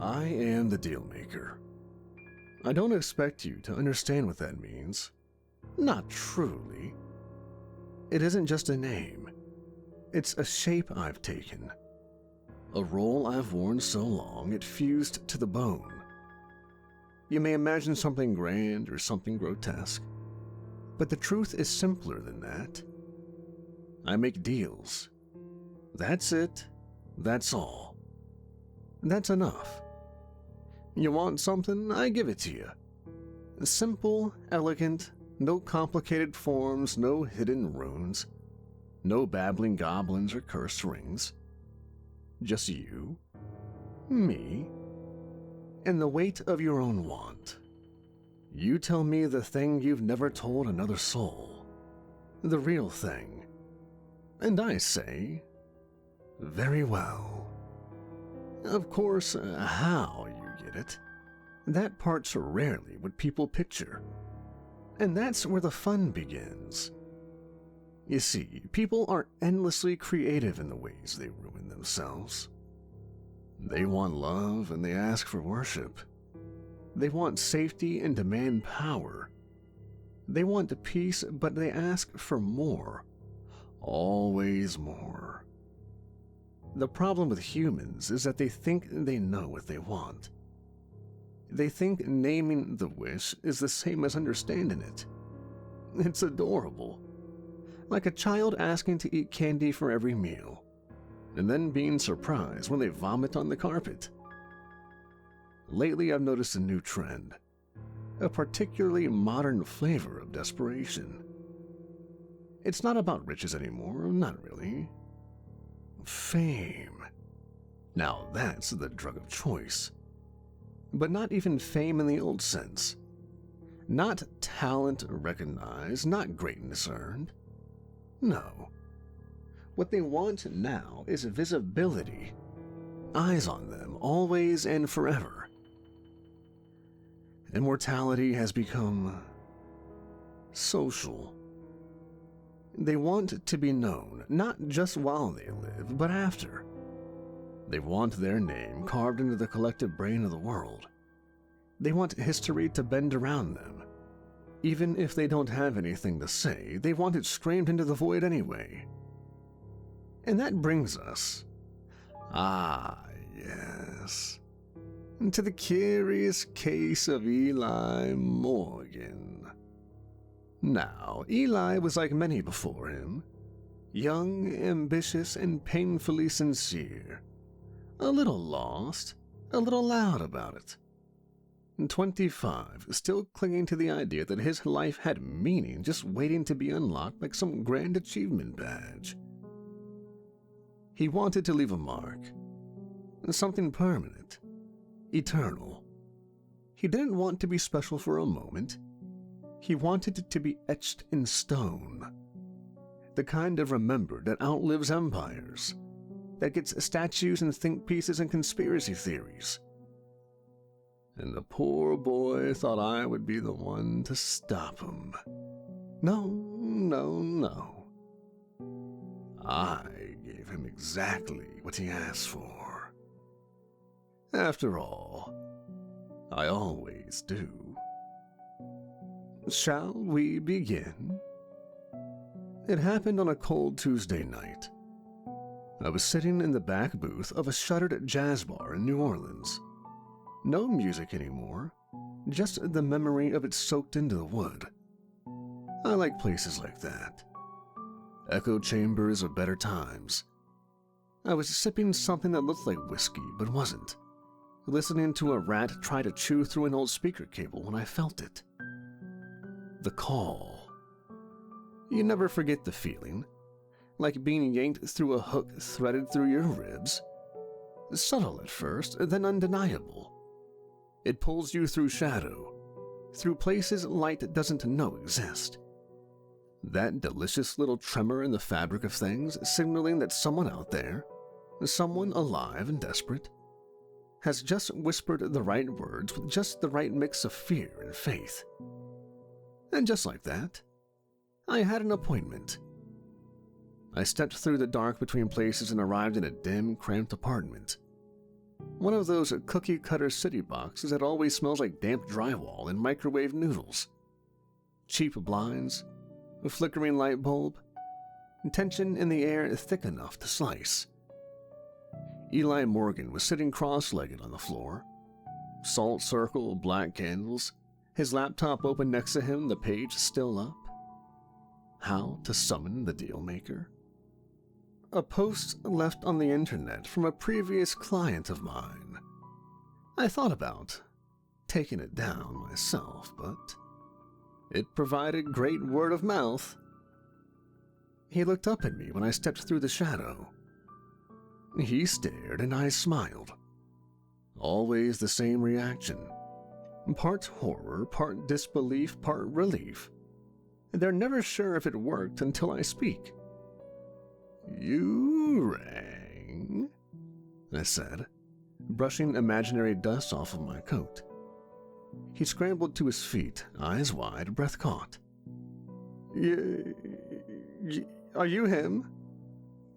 I am the Dealmaker. I don't expect you to understand what that means. Not truly. It isn't just a name. It's a shape I've taken. A role I've worn so long it fused to the bone. You may imagine something grand or something grotesque, but the truth is simpler than that. I make deals. That's it. That's all. That's enough. You want something, I give it to you. Simple, elegant, no complicated forms, no hidden runes, no babbling goblins or cursed rings. Just you, me, and the weight of your own want. You tell me the thing you've never told another soul, the real thing, and I say, very well. Of course, how you get it, that part's rarely what people picture, and that's where the fun begins. You see, people are endlessly creative in the ways they ruin themselves. They want love and they ask for worship. They want safety and demand power. They want peace, but they ask for more. Always more. The problem with humans is that they think they know what they want. They think naming the wish is the same as understanding it. It's adorable. Like a child asking to eat candy for every meal, and then being surprised when they vomit on the carpet. Lately, I've noticed a new trend, a particularly modern flavor of desperation. It's not about riches anymore, not really. Fame. Now that's the drug of choice. But not even fame in the old sense. Not talent recognized, not greatness earned. No. What they want now is visibility. Eyes on them, always and forever. Immortality has become social. They want to be known, not just while they live, but after. They want their name carved into the collective brain of the world. They want history to bend around them. Even if they don't have anything to say, they want it screamed into the void anyway. And that brings us, yes, to the curious case of Eli Morgan. Now, Eli was like many before him, young, ambitious, and painfully sincere. A little lost, a little loud about it. 25, still clinging to the idea that his life had meaning just waiting to be unlocked like some grand achievement badge. He wanted to leave a mark, something permanent, eternal. He didn't want to be special for a moment. He wanted it to be etched in stone. The kind of remembered that outlives empires, that gets statues and think pieces and conspiracy theories. And the poor boy thought I would be the one to stop him. No. I gave him exactly what he asked for. After all, I always do. Shall we begin? It happened on a cold Tuesday night. I was sitting in the back booth of a shuttered jazz bar in New Orleans. No music anymore, just the memory of it soaked into the wood. I like places like that. Echo chambers of better times. I was sipping something that looked like whiskey but wasn't, listening to a rat try to chew through an old speaker cable when I felt it. The call. You never forget the feeling, like being yanked through a hook threaded through your ribs. Subtle at first, then undeniable. It pulls you through shadow, through places light doesn't know exist. That delicious little tremor in the fabric of things signaling that someone out there, someone alive and desperate, has just whispered the right words with just the right mix of fear and faith. And just like that, I had an appointment. I stepped through the dark between places and arrived in a dim, cramped apartment. One of those cookie-cutter city boxes that always smells like damp drywall and microwave noodles. Cheap blinds, a flickering light bulb, tension in the air thick enough to slice. Eli Morgan was sitting cross-legged on the floor. Salt circle, black candles, his laptop open next to him, the page still up. How to summon the Dealmaker? A post left on the internet from a previous client of mine. I thought about taking it down myself, but it provided great word of mouth. He looked up at me when I stepped through the shadow. He stared and I smiled. Always the same reaction. Part horror, part disbelief, part relief. They're never sure if it worked until I speak. "You rang?" I said, brushing imaginary dust off of my coat. He scrambled to his feet, eyes wide, breath caught. Are you him?"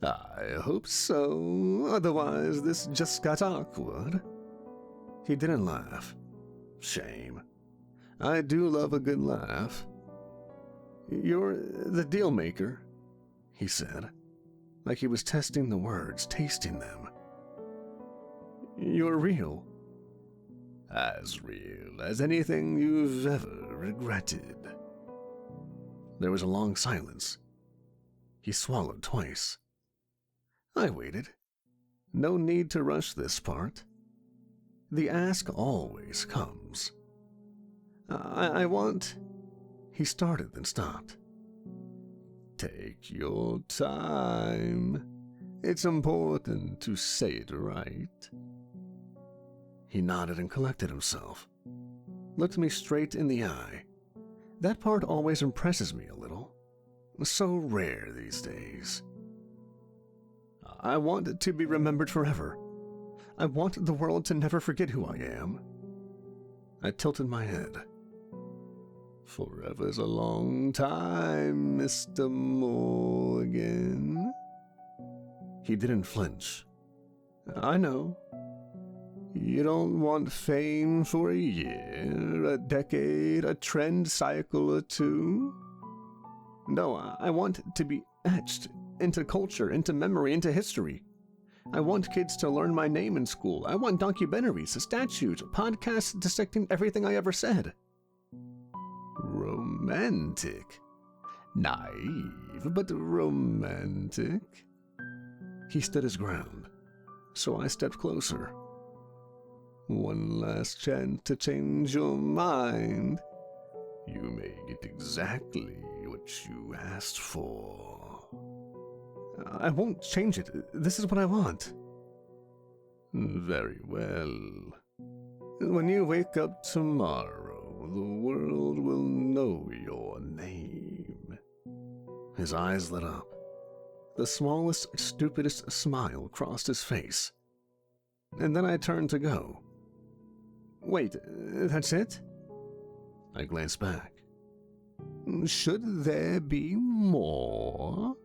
"I hope so, otherwise this just got awkward." He didn't laugh. Shame. I do love a good laugh. "You're the Dealmaker," he said, like he was testing the words, tasting them. "You're real." "As real as anything you've ever regretted." There was a long silence. He swallowed twice. I waited. No need to rush this part. The ask always comes. I want... He started, then stopped. "Take your time. It's important to say it right." He nodded and collected himself. Looked me straight in the eye. That part always impresses me a little. So rare these days. "I want it to be remembered forever. I want the world to never forget who I am." I tilted my head. "Forever's a long time, Mr. Morgan." He didn't flinch. "I know. You don't want fame for a year, a decade, a trend cycle or two. No, I want it to be etched into culture, into memory, into history. I want kids to learn my name in school. I want documentaries, statues, podcasts dissecting everything I ever said." Romantic. Naive, but romantic. He stood his ground, so I stepped closer. "One last chance to change your mind. You may get exactly what you asked for." "I won't change it. This is what I want." "Very well. When you wake up tomorrow, the world will know your name." His eyes lit up. The smallest, stupidest smile crossed his face. And then I turned to go. "Wait, that's it?" I glanced back. "Should there be more?"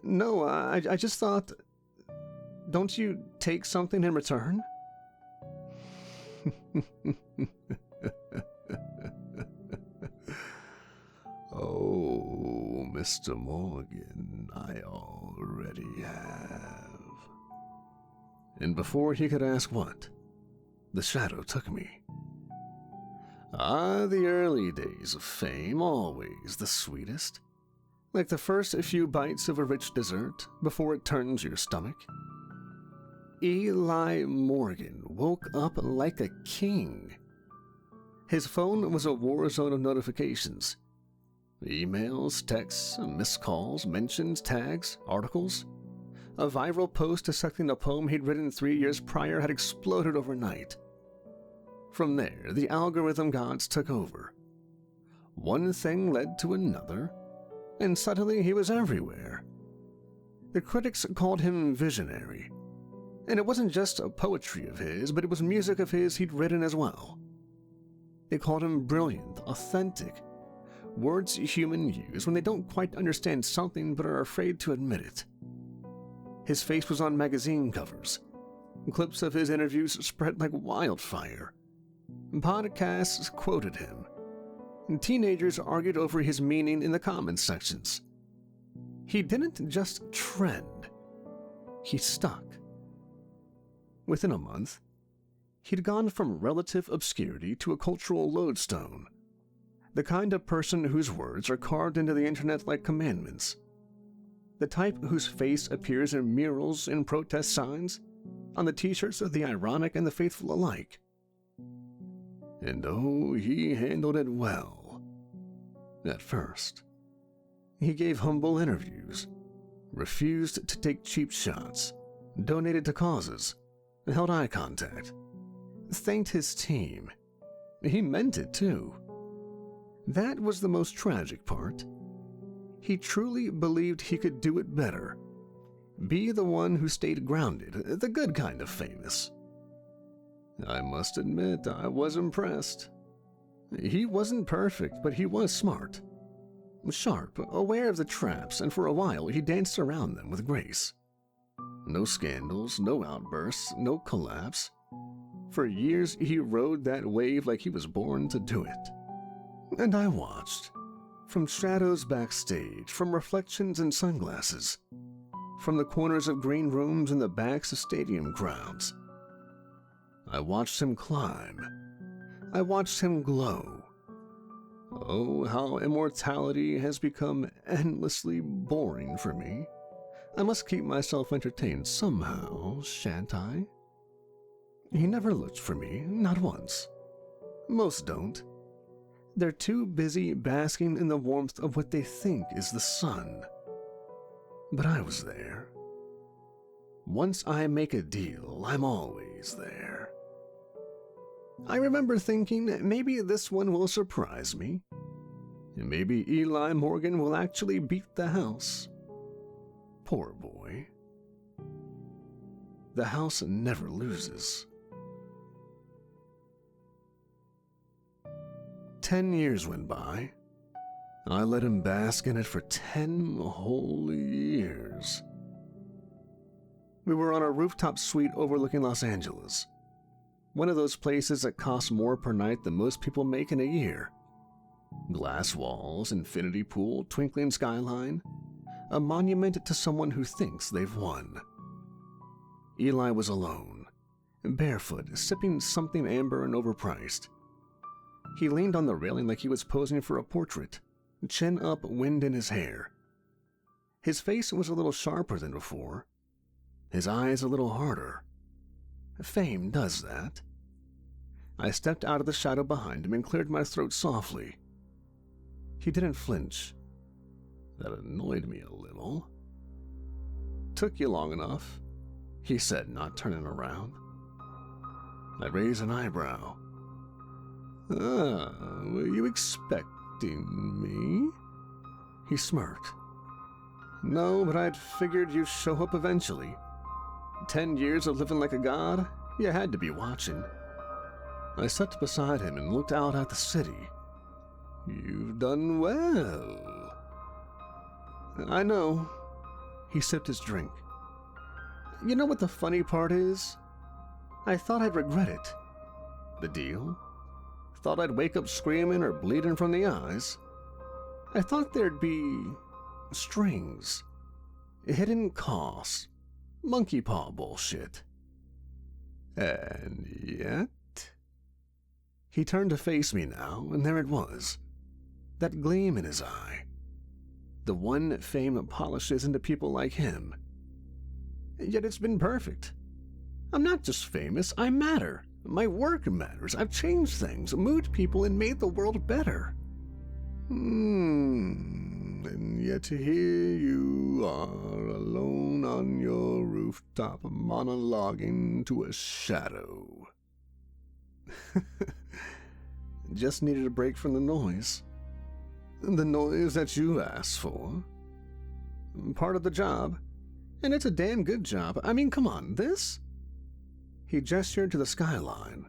"No, I just thought... Don't you take something in return?" "Oh, Mr. Morgan, I already have." And before he could ask what, the shadow took me. The early days of fame, always the sweetest. Like the first few bites of a rich dessert before it turns your stomach. Eli Morgan woke up like a king. His phone was a war zone of notifications. Emails, texts, missed calls, mentions, tags, articles. A viral post dissecting a poem he'd written 3 years prior had exploded overnight. From there, the algorithm gods took over. One thing led to another, and suddenly he was everywhere. The critics called him visionary. And it wasn't just poetry of his, but it was music of his he'd written as well. They called him brilliant, authentic, words humans use when they don't quite understand something but are afraid to admit it. His face was on magazine covers. Clips of his interviews spread like wildfire. Podcasts quoted him. Teenagers argued over his meaning in the comments sections. He didn't just trend. He stuck. Within a month, he'd gone from relative obscurity to a cultural lodestone. The kind of person whose words are carved into the internet like commandments. The type whose face appears in murals and protest signs, on the t-shirts of the ironic and the faithful alike. And oh, he handled it well. At first, he gave humble interviews, refused to take cheap shots, donated to causes, held eye contact, thanked his team. He meant it too. That was the most tragic part. He truly believed he could do it better. Be the one who stayed grounded, the good kind of famous. I must admit, I was impressed. He wasn't perfect, but he was smart. Sharp, aware of the traps, and for a while he danced around them with grace. No scandals, no outbursts, no collapse. For years he rode that wave like he was born to do it. And I watched. From shadows backstage, from reflections in sunglasses, from the corners of green rooms and the backs of stadium crowds. I watched him climb. I watched him glow. Oh, how immortality has become endlessly boring for me. I must keep myself entertained somehow, shan't I? He never looked for me, not once. Most don't. They're too busy basking in the warmth of what they think is the sun. But I was there. Once I make a deal, I'm always there. I remember thinking, maybe this one will surprise me. Maybe Eli Morgan will actually beat the house. Poor boy. The house never loses. 10 years went by. I let him bask in it for 10 whole years. We were on a rooftop suite overlooking Los Angeles. One of those places that costs more per night than most people make in a year. Glass walls, infinity pool, twinkling skyline. A monument to someone who thinks they've won. Eli was alone, barefoot, sipping something amber and overpriced. He leaned on the railing like he was posing for a portrait, chin up, wind in his hair. His face was a little sharper than before, his eyes a little harder. Fame does that. I stepped out of the shadow behind him and cleared my throat softly. He didn't flinch. That annoyed me a little. "Took you long enough," he said, not turning around. I raised an eyebrow. Were you expecting me?" He smirked. "No, but I'd figured you'd show up eventually. 10 years of living like a god, you had to be watching." I sat beside him and looked out at the city. "You've done well." "I know." He sipped his drink. "You know what the funny part is? I thought I'd regret it. The deal? Thought I'd wake up screaming or bleeding from the eyes. I thought there'd be strings, hidden costs, monkey paw bullshit. And yet..." He turned to face me now, and there it was. That gleam in his eye. The one fame polishes into people like him. Yet it's been perfect. I'm not just famous, I matter. My work matters. I've changed things, moved people, and made the world better. And yet here you are, alone on your rooftop, monologuing to a shadow. Just needed a break from the noise. The noise that you asked for. Part of the job. And it's a damn good job. I mean, come on, this? He gestured to the skyline,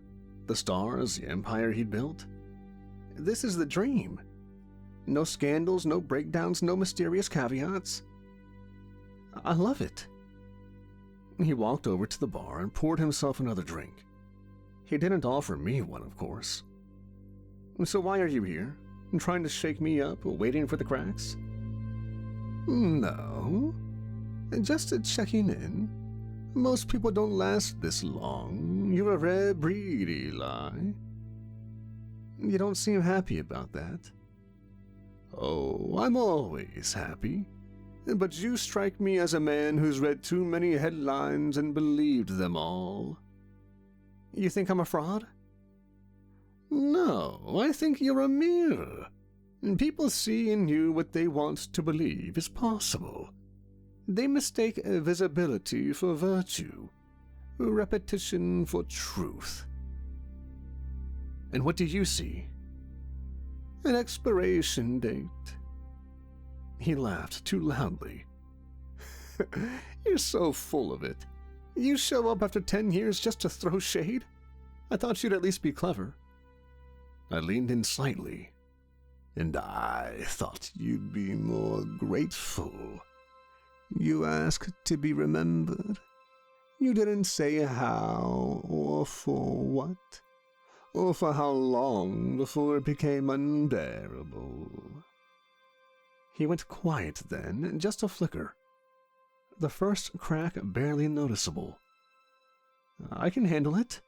the stars, the empire he'd built. This is the dream. No scandals, no breakdowns, no mysterious caveats. I love it. He walked over to the bar and poured himself another drink. He didn't offer me one, of course. So why are you here? Trying to shake me up, waiting for the cracks? No, just checking in. Most people don't last this long. You're a rare breed, Eli. You don't seem happy about that. Oh, I'm always happy. But you strike me as a man who's read too many headlines and believed them all. You think I'm a fraud? No, I think you're a mirror. People see in you what they want to believe is possible. They mistake visibility for virtue, repetition for truth. And what do you see? An expiration date. He laughed too loudly. You're so full of it. You show up after 10 years just to throw shade? I thought you'd at least be clever. I leaned in slightly. And I thought you'd be more grateful. You asked to be remembered. You didn't say how or for what, or for how long before it became unbearable. He went quiet then, just a flicker. The first crack barely noticeable. I can handle it.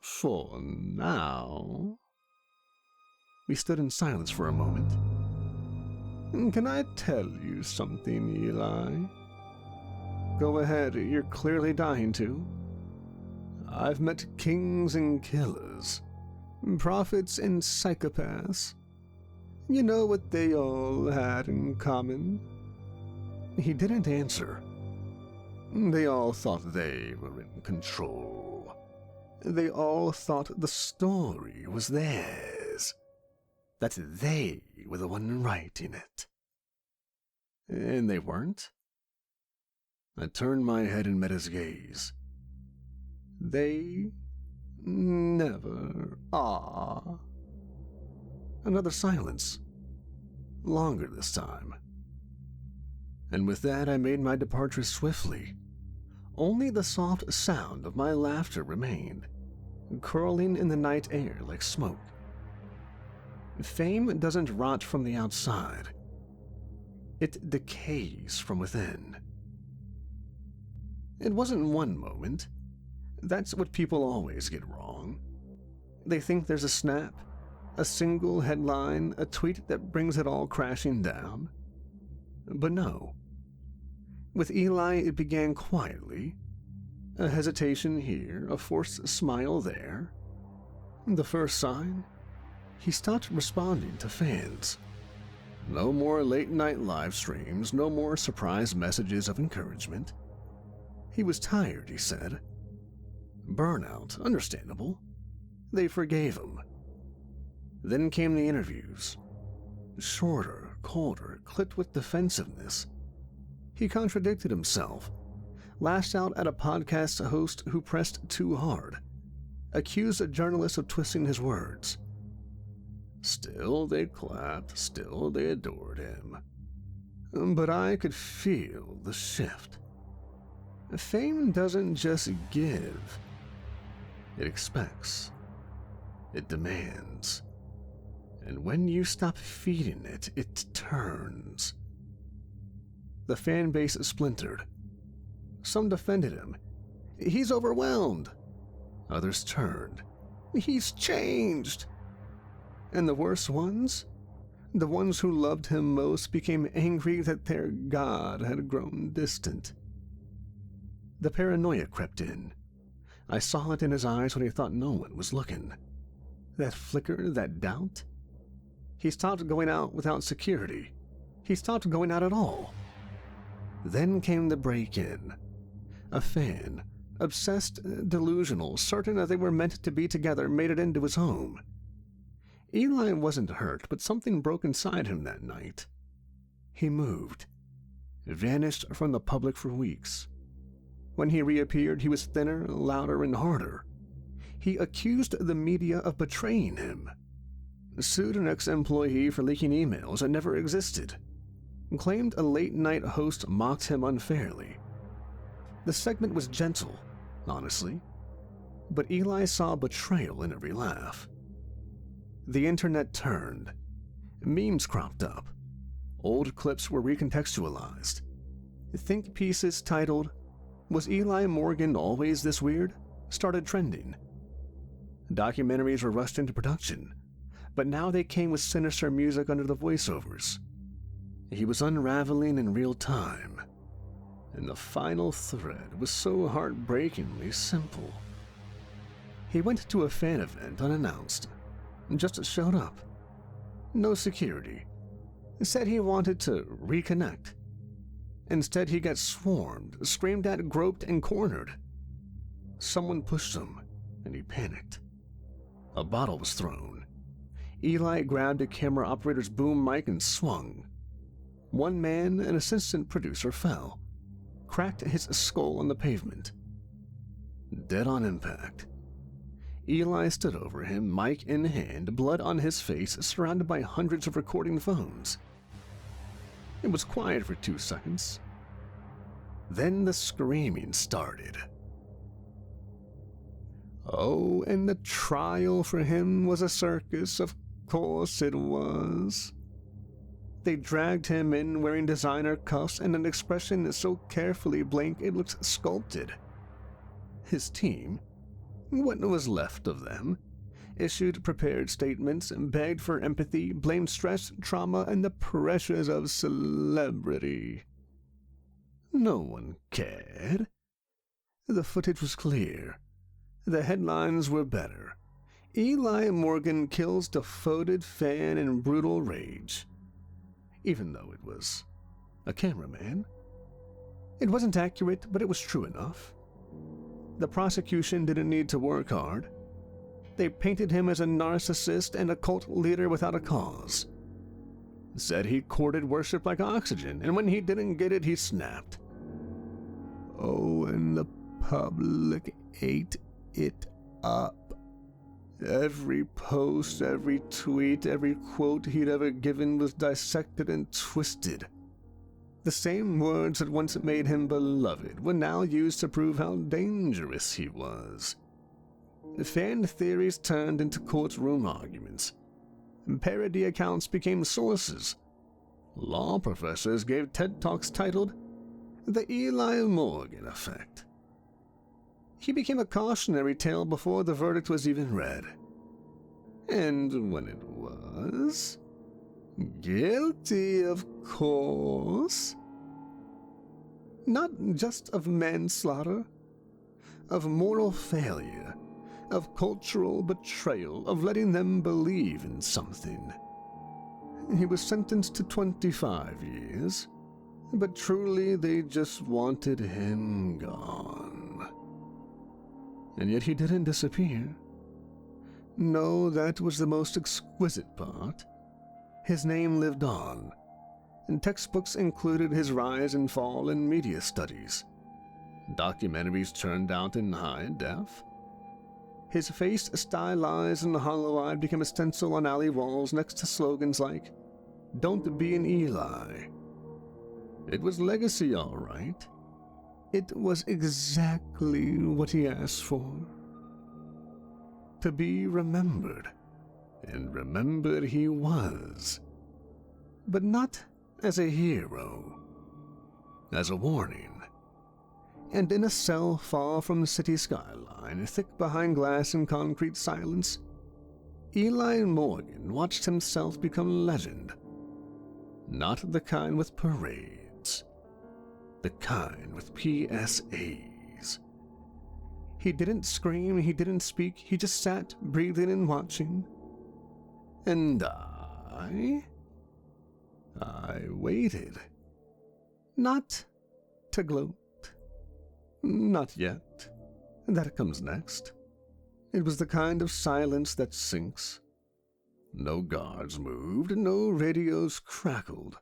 For now. We stood in silence for a moment. Can I tell you something, Eli? Go ahead, you're clearly dying to. I've met kings and killers, prophets and psychopaths. You know what they all had in common? He didn't answer. They all thought they were in control. They all thought the story was theirs. That they were the one writing it. And they weren't? I turned my head and met his gaze. They never are. Another silence. Longer this time. And with that I made my departure swiftly. Only the soft sound of my laughter remained, curling in the night air like smoke. Fame doesn't rot from the outside. It decays from within. It wasn't one moment. That's what people always get wrong. They think there's a snap, a single headline, a tweet that brings it all crashing down. But no. With Eli, it began quietly. A hesitation here, a forced smile there. The first sign? He stopped responding to fans. No more late-night live streams, no more surprise messages of encouragement. He was tired, he said. Burnout, understandable. They forgave him. Then came the interviews. Shorter, colder, clipped with defensiveness. He contradicted himself, lashed out at a podcast host who pressed too hard, accused a journalist of twisting his words. Still they clapped, still they adored him. But I could feel the shift. Fame doesn't just give. It expects. It demands. And when you stop feeding it, it turns. The fan base splintered. Some defended him. He's overwhelmed. Others turned. He's changed. And the worst ones? The ones who loved him most became angry that their God had grown distant. The paranoia crept in. I saw it in his eyes when he thought no one was looking. That flicker, that doubt. He stopped going out without security. He stopped going out at all. Then came the break-in. A fan, obsessed, delusional, certain that they were meant to be together, made it into his home. Eli wasn't hurt, but something broke inside him that night. He moved. Vanished from the public for weeks. When he reappeared, he was thinner, louder, and harder. He accused the media of betraying him. Sued an ex-employee for leaking emails that never existed. Claimed a late-night host mocked him unfairly. The segment was gentle, honestly, but Eli saw betrayal in every laugh. The internet turned. Memes cropped up. Old clips were recontextualized. Think pieces titled, "Was Eli Morgan always this weird?" started trending. Documentaries were rushed into production, but now they came with sinister music under the voiceovers. He was unraveling in real time, and the final thread was so heartbreakingly simple. He went to a fan event unannounced, and just showed up. No security. Said he wanted to reconnect. Instead, he got swarmed, screamed at, groped, and cornered. Someone pushed him, and he panicked. A bottle was thrown. Eli grabbed a camera operator's boom mic and swung. One man, an assistant producer, fell, cracked his skull on the pavement. Dead on impact. Eli stood over him, mic in hand, blood on his face, surrounded by hundreds of recording phones. It was quiet for 2 seconds. Then the screaming started. Oh, and the trial for him was a circus, of course it was. They dragged him in wearing designer cuffs and an expression so carefully blank it looks sculpted. His team, what was left of them, issued prepared statements, begged for empathy, blamed stress, trauma, and the pressures of celebrity. No one cared. The footage was clear. The headlines were better. Eli Morgan kills devoted fan in brutal rage. Even though it was a cameraman. It wasn't accurate, but it was true enough. The prosecution didn't need to work hard. They painted him as a narcissist and a cult leader without a cause. Said he courted worship like oxygen, and when he didn't get it, he snapped. Oh, and the public ate it up. Every post, every tweet, every quote he'd ever given was dissected and twisted. The same words that once made him beloved were now used to prove how dangerous he was. Fan theories turned into courtroom arguments. Parody accounts became sources. Law professors gave TED Talks titled The Eli Morgan Effect. He became a cautionary tale before the verdict was even read. And when it was, guilty, of course. Not just of manslaughter, of moral failure, of cultural betrayal, of letting them believe in something. He was sentenced to 25 years, but truly they just wanted him gone. And yet he didn't disappear. No, that was the most exquisite part. His name lived on, and textbooks included his rise and fall in media studies. Documentaries turned out in high def. His face, stylized and hollow-eyed, became a stencil on alley walls next to slogans like, "Don't be an Eli." It was legacy, all right. It was exactly what he asked for. To be remembered, and remembered he was. But not as a hero, as a warning. And in a cell far from the city skyline, thick behind glass and concrete silence, Eli Morgan watched himself become legend. Not the kind with parades. The kind with PSAs. He didn't scream, he didn't speak, he just sat, breathing and watching. And I waited. Not to gloat. Not yet. That comes next. It was the kind of silence that sinks. No guards moved, no radios crackled.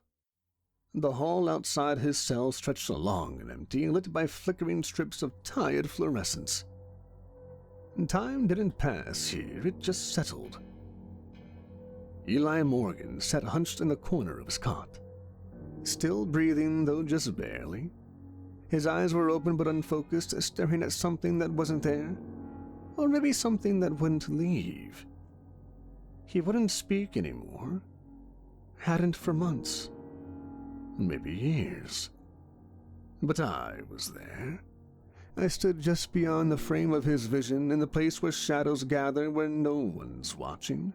The hall outside his cell stretched long and empty, lit by flickering strips of tired fluorescence. Time didn't pass here, it just settled. Eli Morgan sat hunched in the corner of his cot, still breathing though just barely, His eyes were open but unfocused, staring at something that wasn't there. Or maybe something that wouldn't leave. He wouldn't speak anymore. Hadn't for months. Maybe years. But I was there. I stood just beyond the frame of his vision, in the place where shadows gather where no one's watching.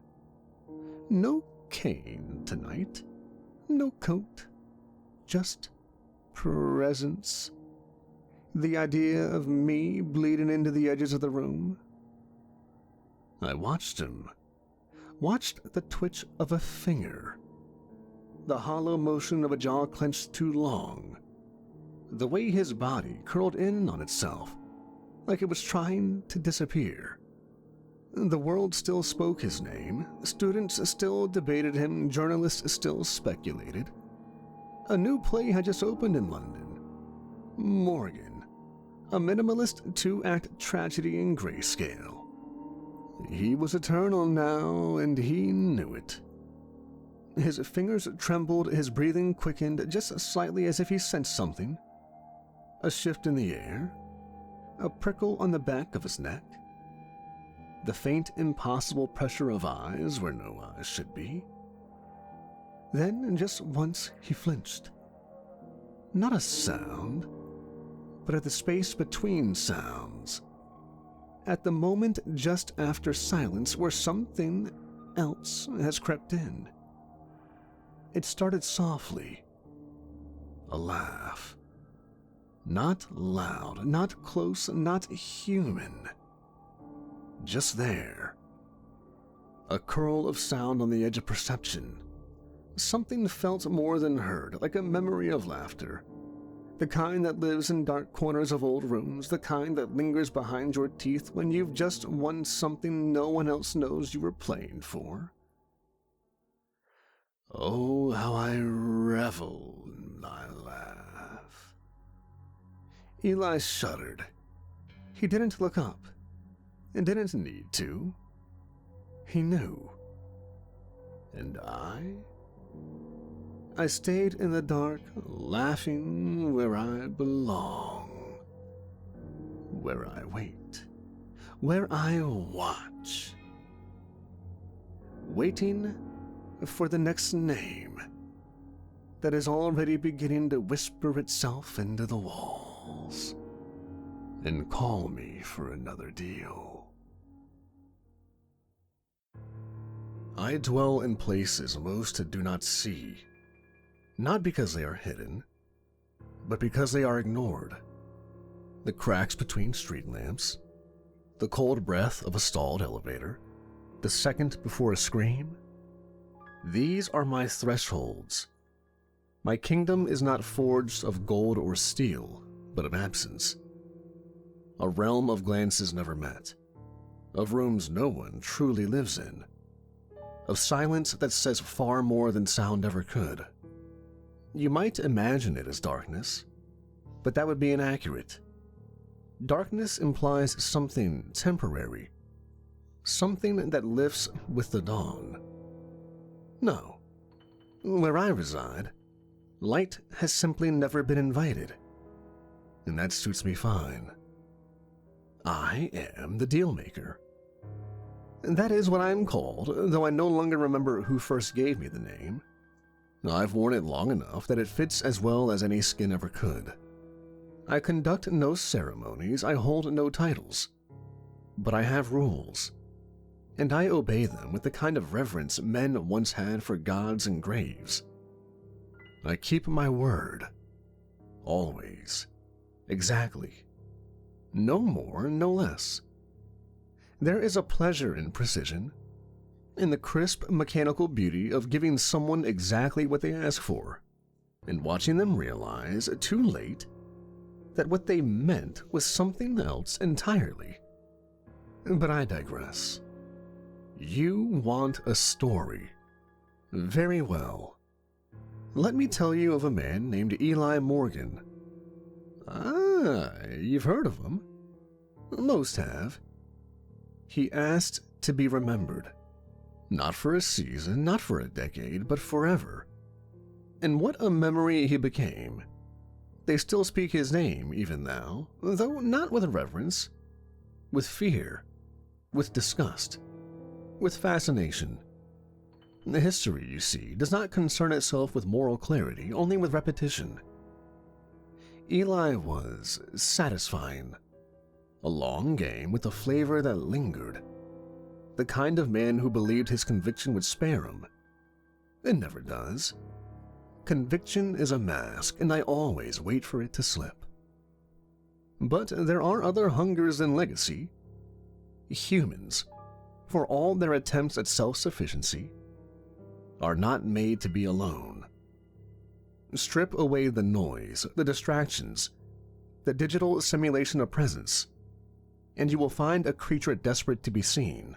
No cane tonight. No coat. Just presence. The idea of me bleeding into the edges of the room. I watched him. Watched the twitch of a finger. The hollow motion of a jaw clenched too long. The way his body curled in on itself, like it was trying to disappear. The world still spoke his name, students still debated him, journalists still speculated. A new play had just opened in London. Morgan, a minimalist 2-act tragedy in grayscale. He was eternal now, and he knew it. His fingers trembled, his breathing quickened just slightly as if he sensed something. A shift in the air, a prickle on the back of his neck, the faint, impossible pressure of eyes where no eyes should be. Then, just once, he flinched. Not a sound, but at the space between sounds. At the moment just after silence where something else has crept in. It started softly. A laugh. Not loud, not close, not human. Just there. A curl of sound on the edge of perception. Something felt more than heard, like a memory of laughter. The kind that lives in dark corners of old rooms, the kind that lingers behind your teeth when you've just won something no one else knows you were playing for. Oh, how I revel in my laugh. Eli shuddered. He didn't look up, and didn't need to. He knew. And I stayed in the dark, laughing where I belong. Where I wait. Where I watch. Waiting for the next name that is already beginning to whisper itself into the walls and call me for another deal. I dwell in places most do not see, not because they are hidden, but because they are ignored. The cracks between street lamps, the cold breath of a stalled elevator, the second before a scream. These are my thresholds. My kingdom is not forged of gold or steel, but of absence. A realm of glances never met, of rooms no one truly lives in, of silence that says far more than sound ever could. You might imagine it as darkness, but that would be inaccurate. Darkness implies something temporary, something that lifts with the dawn. No, where I reside, light has simply never been invited, and that suits me fine. I am the Dealmaker. That is what I'm called, though I no longer remember who first gave me the name. I've worn it long enough that it fits as well as any skin ever could. I conduct no ceremonies, I hold no titles, but I have rules, and I obey them with the kind of reverence men once had for gods and graves. I keep my word. Always. Exactly. No more, no less. There is a pleasure in precision, in the crisp, mechanical beauty of giving someone exactly what they ask for, and watching them realize, too late, that what they meant was something else entirely. But I digress. You want a story. Very well. Let me tell you of a man named Eli Morgan. Ah, you've heard of him. Most have. He asked to be remembered. Not for a season, not for a decade, but forever. And what a memory he became. They still speak his name even now, though not with reverence, with fear, with disgust, with fascination. The history, you see, does not concern itself with moral clarity, only with repetition. Eli was satisfying. A long game with a flavor that lingered. The kind of man who believed his conviction would spare him. It never does. Conviction is a mask, and I always wait for it to slip. But there are other hungers than legacy. Humans, for all their attempts at self-sufficiency, are not made to be alone. Strip away the noise, the distractions, the digital simulation of presence, and you will find a creature desperate to be seen,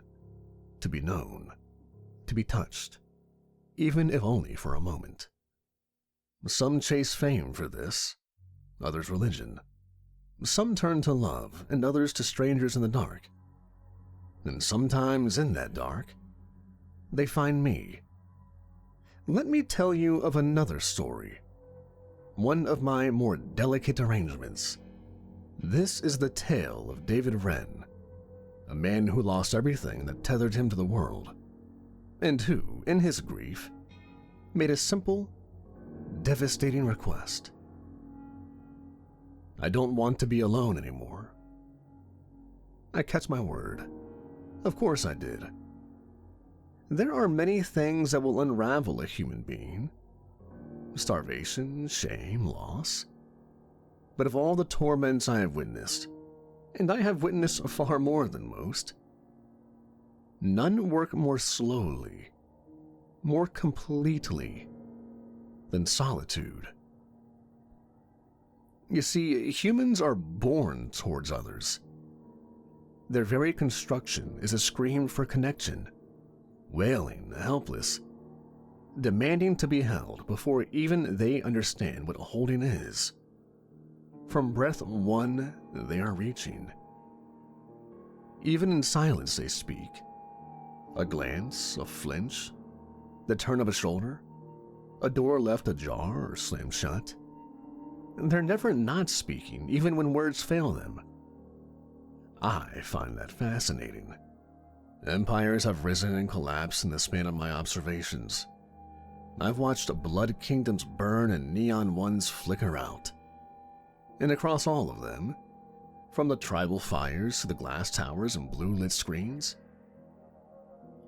to be known, to be touched, even if only for a moment. Some chase fame for this, others religion. Some turn to love, and others to strangers in the dark. And sometimes in that dark, they find me. Let me tell you of another story, one of my more delicate arrangements. This is the tale of David Ren, a man who lost everything that tethered him to the world, and who, in his grief, made a simple, devastating request. I don't want to be alone anymore. I catch my word. Of course I did. There are many things that will unravel a human being. Starvation, shame, loss. But of all the torments I have witnessed, and I have witnessed far more than most, none work more slowly, more completely, than solitude. You see, humans are born towards others. Their very construction is a scream for connection, wailing, helpless, demanding to be held before even they understand what holding is. From breath one, they are reaching. Even in silence they speak. A glance, a flinch, the turn of a shoulder, a door left ajar or slammed shut. They're never not speaking, even when words fail them. I find that fascinating. Empires have risen and collapsed in the span of my observations. I've watched blood kingdoms burn and neon ones flicker out. And across all of them, from the tribal fires to the glass towers and blue-lit screens,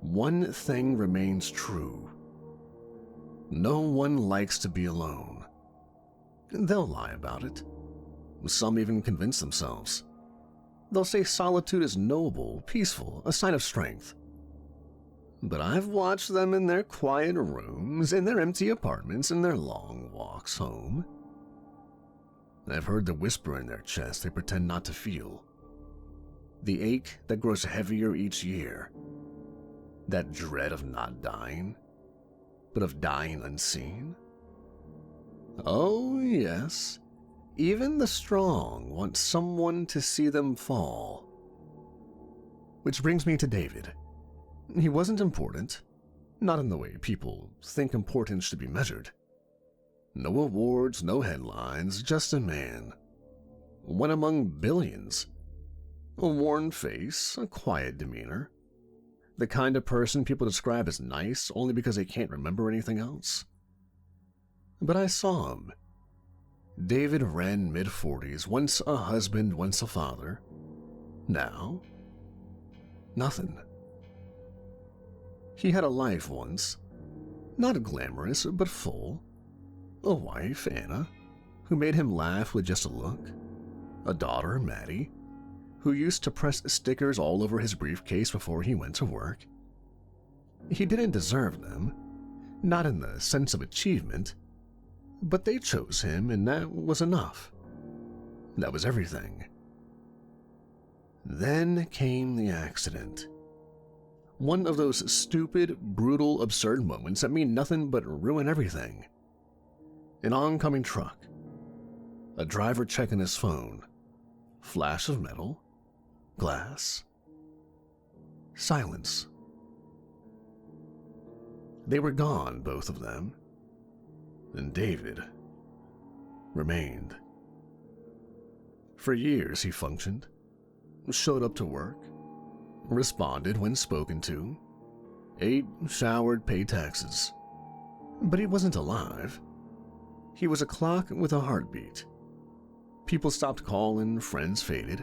one thing remains true. No one likes to be alone. They'll lie about it. Some even convince themselves. They'll say solitude is noble, peaceful, a sign of strength. But I've watched them in their quiet rooms, in their empty apartments, in their long walks home. I've heard the whisper in their chest they pretend not to feel. The ache that grows heavier each year. That dread of not dying, but of dying unseen. Oh, yes. Even the strong want someone to see them fall. Which brings me to David. He wasn't important, not in the way people think importance should be measured. No awards, no headlines, just a man. One among billions. A worn face, a quiet demeanor. The kind of person people describe as nice only because they can't remember anything else. But I saw him. David Ren, mid-40s, once a husband, once a father. Now, nothing. He had a life once. Not glamorous, but full. A wife, Anna, who made him laugh with just a look. A daughter, Maddie, who used to press stickers all over his briefcase before he went to work. He didn't deserve them, not in the sense of achievement, but they chose him, and that was enough. That was everything. Then came the accident. One of those stupid, brutal, absurd moments that mean nothing but ruin everything. An oncoming truck. A driver checking his phone. Flash of metal. Glass. Silence. They were gone, both of them. And David remained. For years he functioned, showed up to work, responded when spoken to, ate, showered, paid taxes. But he wasn't alive. He was a clock with a heartbeat. People stopped calling, friends faded.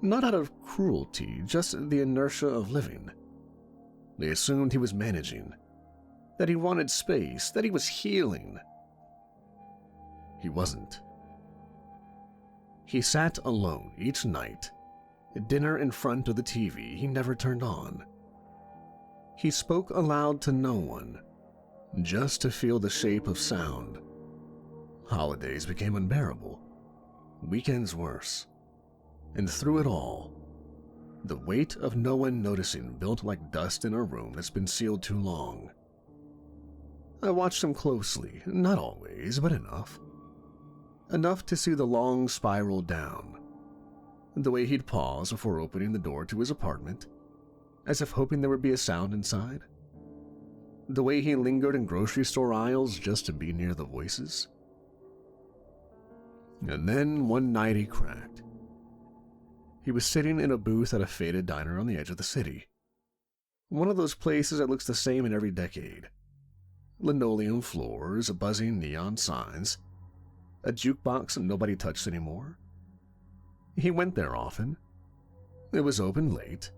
Not out of cruelty, just the inertia of living. They assumed he was managing, that he wanted space, that he was healing. He wasn't. He sat alone each night, at dinner in front of the TV he never turned on. He spoke aloud to no one, just to feel the shape of sound. Holidays became unbearable, weekends worse, and through it all, the weight of no one noticing built like dust in a room that's been sealed too long. I watched him closely, not always, but enough. Enough to see the long spiral down, the way he'd pause before opening the door to his apartment, as if hoping there would be a sound inside, the way he lingered in grocery store aisles just to be near the voices. And then one night he cracked. He was sitting in a booth at a faded diner on the edge of the city. One of those places that looks the same in every decade. Linoleum floors, buzzing neon signs, a jukebox nobody touched anymore. He went there often. It was open late,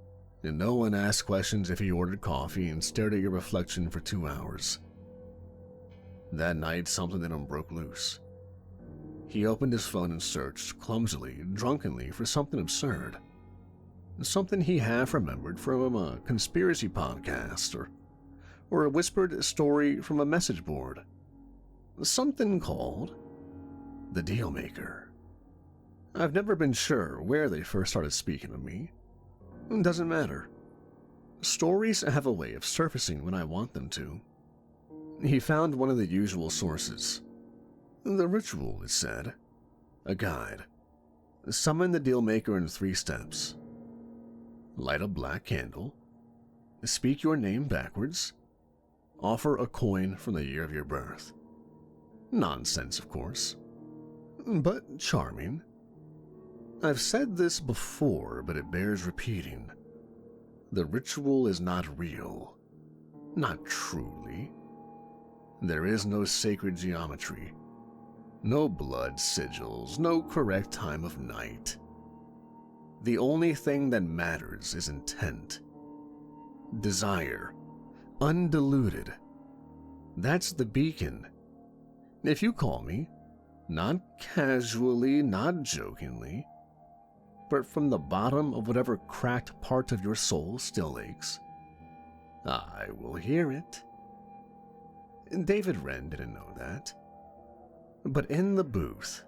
and no one asked questions if he ordered coffee and stared at your reflection for 2 hours. That night, something in him broke loose. He opened his phone and searched, clumsily, drunkenly, for something absurd. Something he half remembered from a conspiracy podcast, or a whispered story from a message board. Something called the Dealmaker. I've never been sure where they first started speaking of me. It doesn't matter. Stories have a way of surfacing when I want them to. He found one of the usual sources. The ritual, it said. A guide. Summon the Dealmaker in 3 steps. Light a black candle. Speak your name backwards. Offer a coin from the year of your birth. Nonsense, of course. But charming. I've said this before, but it bears repeating. The ritual is not real. Not truly. There is no sacred geometry. No blood sigils, no correct time of night. The only thing that matters is intent. Desire. Undiluted. That's the beacon. If you call me, not casually, not jokingly, but from the bottom of whatever cracked part of your soul still aches, I will hear it. David Ren didn't know that. But in the booth,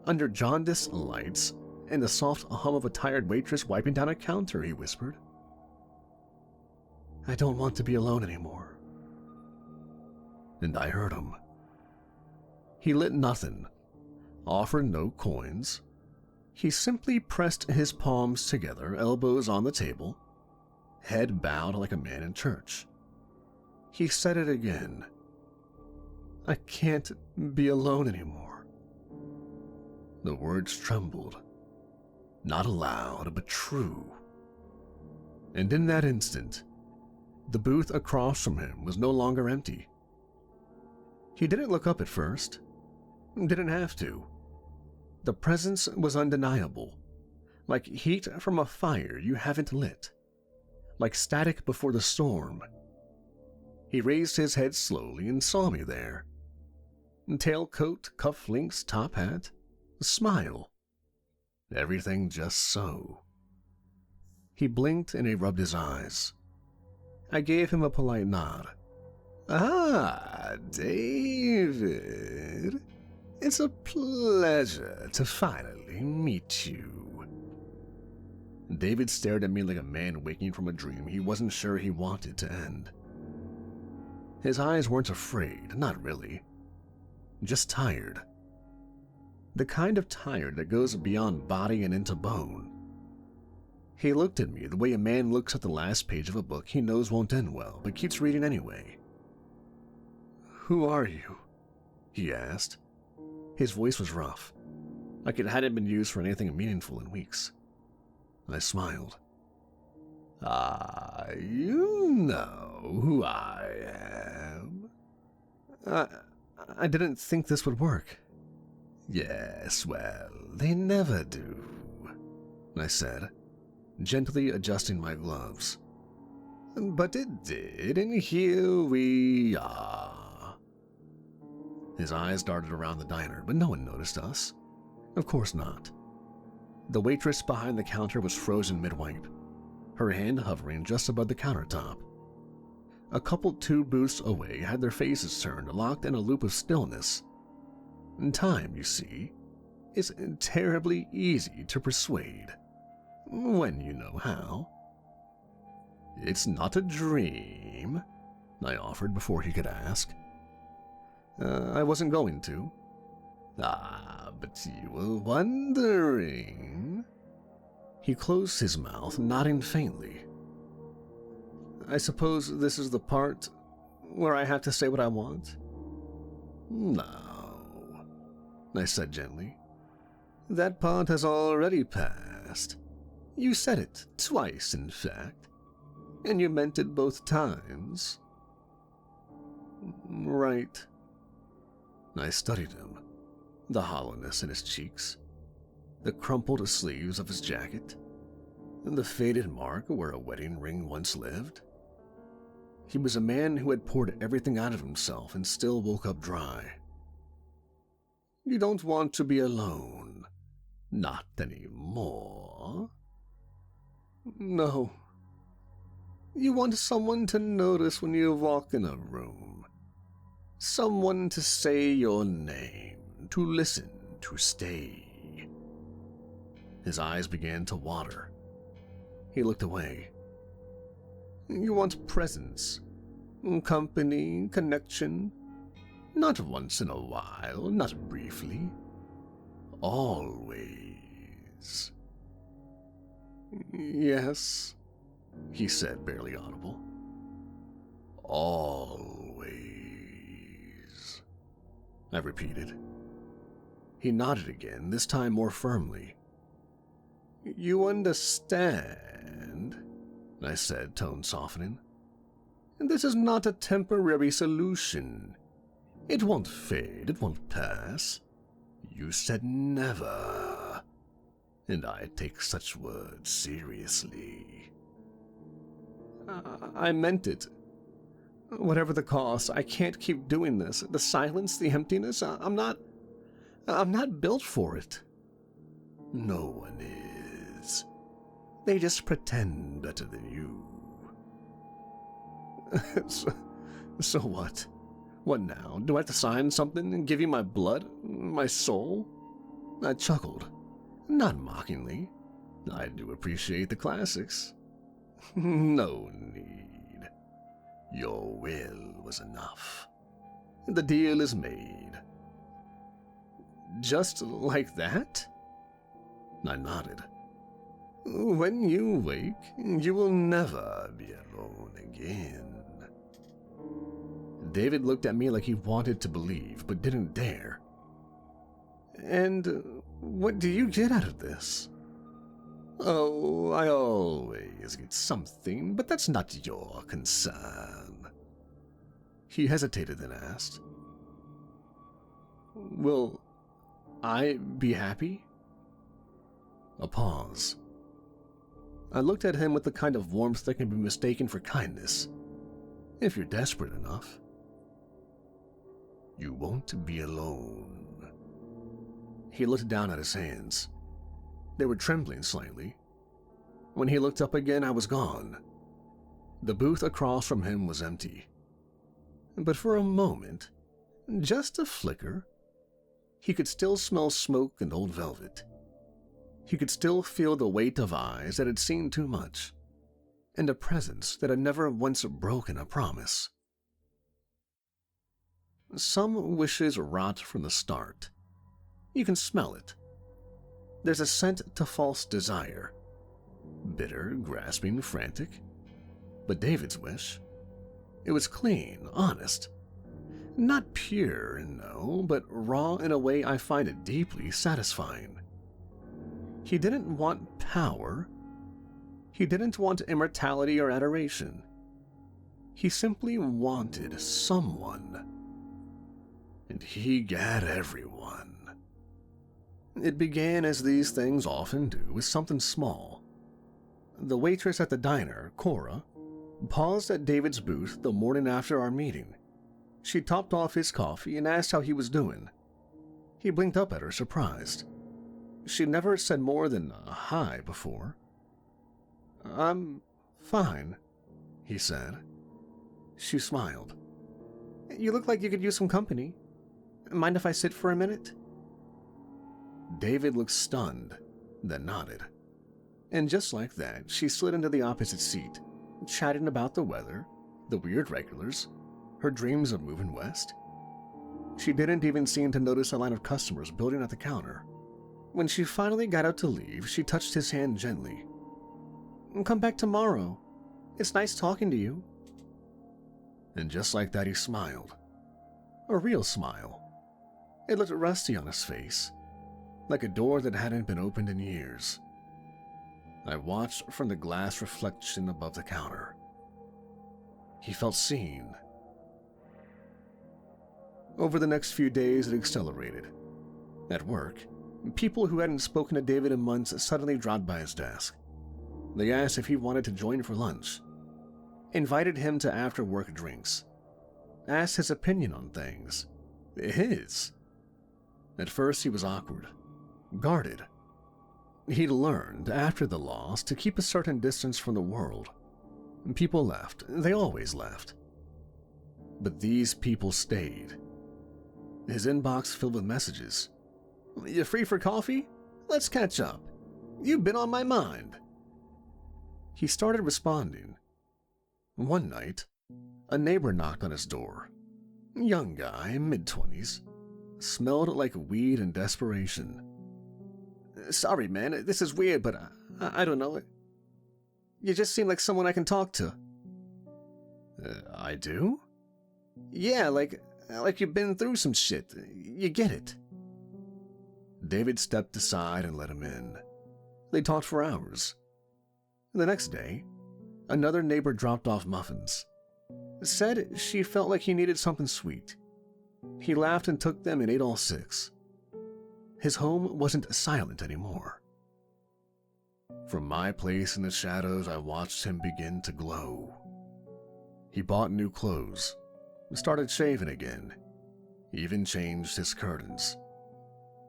under jaundiced lights and the soft hum of a tired waitress wiping down a counter, he whispered, I don't want to be alone anymore. And I heard him. He lit nothing, offered no coins. He simply pressed his palms together, elbows on the table, head bowed like a man in church. He said it again. I can't be alone anymore. The words trembled, not loud, but true. And in that instant, the booth across from him was no longer empty. He didn't look up at first. Didn't have to. The presence was undeniable, like heat from a fire you haven't lit, like static before the storm. He raised his head slowly and saw me there. Tailcoat, cufflinks, top hat, a smile. Everything just so. He blinked and he rubbed his eyes. I gave him a polite nod. Ah, David. It's a pleasure to finally meet you. David stared at me like a man waking from a dream he wasn't sure he wanted to end. His eyes weren't afraid, not really. Just tired. The kind of tired that goes beyond body and into bone. He looked at me the way a man looks at the last page of a book he knows won't end well, but keeps reading anyway. Who are you? He asked. His voice was rough. like it hadn't been used for anything meaningful in weeks. I smiled. You know who I am. I didn't think this would work. Yes, well, they never do, I said, gently adjusting my gloves. But it did, and here we are. His eyes darted around the diner, but no one noticed us. Of course not. The waitress behind the counter was frozen mid-wipe, her hand hovering just above the countertop. A couple 2 booths away had their faces turned, locked in a loop of stillness. Time, you see, is terribly easy to persuade, when you know how. It's not a dream, I offered before he could ask. I wasn't going to. But you were wondering. He closed his mouth, nodding faintly. I suppose this is the part where I have to say what I want? No, I said gently. That part has already passed. You said it twice, in fact, and you meant it both times. Right. I studied him, the hollowness in his cheeks, the crumpled sleeves of his jacket, and the faded mark where a wedding ring once lived. He was a man who had poured everything out of himself and still woke up dry. You don't want to be alone. Not anymore. No. You want someone to notice when you walk in a room. Someone to say your name, to listen, to stay. His eyes began to water. He looked away. You want presence, company, connection. Not once in a while, not briefly. Always. Yes, he said, barely audible. Always, I repeated. He nodded again, this time more firmly. You understand, I said, tone softening. This is not a temporary solution. It won't fade, it won't pass. You said never, and I take such words seriously. I meant it. Whatever the cost, I can't keep doing this. The silence, the emptiness, I'm not built for it. No one is. They just pretend better than you. So what? What now? Do I have to sign something and give you my blood? My soul? I chuckled, not mockingly. I do appreciate the classics. No need. Your will was enough. The deal is made. Just like that? I nodded. When you wake, you will never be alone again. David looked at me like he wanted to believe, but didn't dare. And what do you get out of this? Oh, I always get something, but that's not your concern. He hesitated, then asked, Will I be happy? A pause. I looked at him with the kind of warmth that can be mistaken for kindness, if you're desperate enough. You won't be alone. He looked down at his hands. They were trembling slightly. When he looked up again, I was gone. The booth across from him was empty. But for a moment, just a flicker, he could still smell smoke and old velvet. He could still feel the weight of eyes that had seen too much, and a presence that had never once broken a promise. Some wishes rot from the start. You can smell it. There's a scent to false desire. Bitter, grasping, frantic. But David's wish, it was clean, honest. Not pure, no, but raw in a way I find it deeply satisfying. He didn't want power. He didn't want immortality or adoration. He simply wanted someone. And he got everyone. It began, as these things often do, with something small. The waitress at the diner, Cora, paused at David's booth the morning after our meeting. She topped off his coffee and asked how he was doing. He blinked up at her, surprised. She'd never said more than a hi before. "I'm fine," he said. She smiled. "You look like you could use some company. Mind if I sit for a minute?" David looked stunned, then nodded. And just like that, she slid into the opposite seat, chatting about the weather, the weird regulars, her dreams of moving west. She didn't even seem to notice a line of customers building at the counter. When she finally got up to leave, she touched his hand gently. "Come back tomorrow. It's nice talking to you." And just like that, he smiled. A real smile. It looked rusty on his face, like a door that hadn't been opened in years. I watched from the glass reflection above the counter. He felt seen. Over the next few days, it accelerated. At work, people who hadn't spoken to David in months suddenly dropped by his desk. They asked if he wanted to join for lunch, invited him to after-work drinks, asked his opinion on things. His. At first, he was awkward, guarded. He'd learned, after the loss, to keep a certain distance from the world. People left. They always left. But these people stayed. His inbox filled with messages. "You free for coffee? Let's catch up. You've been on my mind." He started responding. One night, a neighbor knocked on his door. Young guy, mid-20s. Smelled like weed and desperation. "Sorry, man, this is weird, but I don't know. You just seem like someone I can talk to." I do? "Yeah, like you've been through some shit. You get it." David stepped aside and let him in. They talked for hours. The next day, another neighbor dropped off muffins. Said she felt like he needed something sweet. He laughed and took them and ate all 6. His home wasn't silent anymore. From my place in the shadows, I watched him begin to glow. He bought new clothes, started shaving again, even changed his curtains.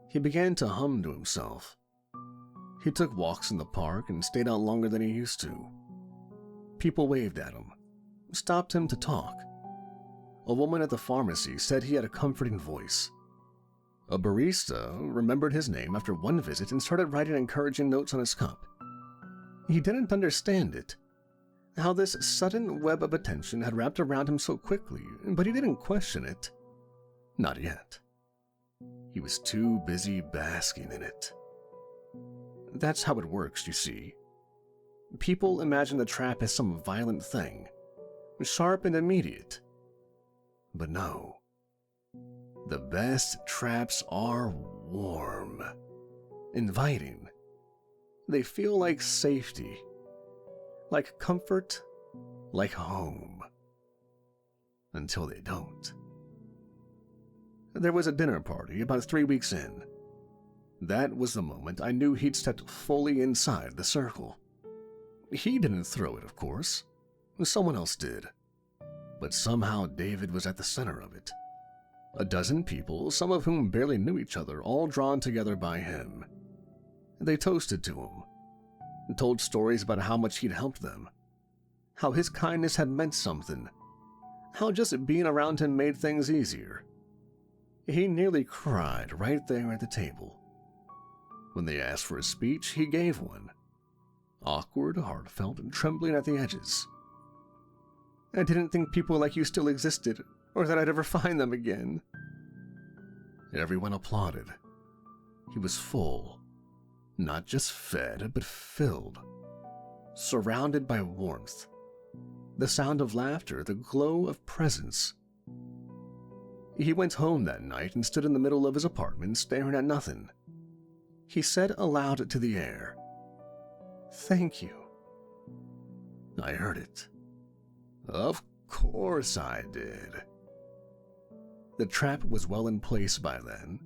He began to hum to himself. He took walks in the park and stayed out longer than he used to. People waved at him, stopped him to talk. A woman at the pharmacy said he had a comforting voice. A barista remembered his name after one visit and started writing encouraging notes on his cup. He didn't understand it, how this sudden web of attention had wrapped around him so quickly, but he didn't question it. Not yet. He was too busy basking in it. That's how it works, you see. People imagine the trap as some violent thing, sharp and immediate. But no. The best traps are warm, inviting. They feel like safety, like comfort, like home. Until they don't. There was a dinner party about 3 weeks in. That was the moment I knew he'd stepped fully inside the circle. He didn't throw it, of course. Someone else did. But somehow David was at the center of it. A dozen people, some of whom barely knew each other, all drawn together by him. They toasted to him, told stories about how much he'd helped them, how his kindness had meant something, how just being around him made things easier. He nearly cried right there at the table. When they asked for a speech, he gave one. Awkward, heartfelt, and trembling at the edges. "I didn't think people like you still existed, or that I'd ever find them again." Everyone applauded. He was full. Not just fed, but filled. Surrounded by warmth. The sound of laughter, the glow of presence. He went home that night and stood in the middle of his apartment staring at nothing. He said aloud to the air, "Thank you." I heard it. Of course I did. The trap was well in place by then,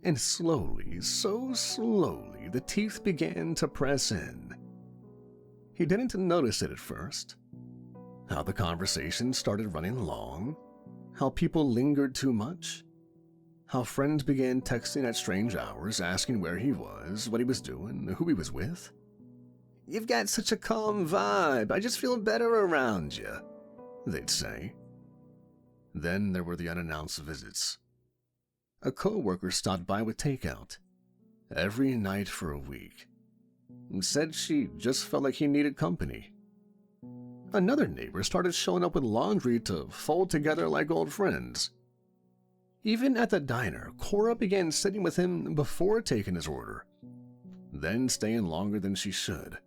and slowly, so slowly, the teeth began to press in. He didn't notice it at first. How the conversation started running long, how people lingered too much, how friends began texting at strange hours asking where he was, what he was doing, who he was with. "You've got such a calm vibe, I just feel better around you," they'd say. Then there were the unannounced visits. A co-worker stopped by with takeout every night for a week and said she just felt like he needed company. Another neighbor started showing up with laundry to fold together like old friends. Even at the diner, Cora began sitting with him before taking his order, then staying longer than she should.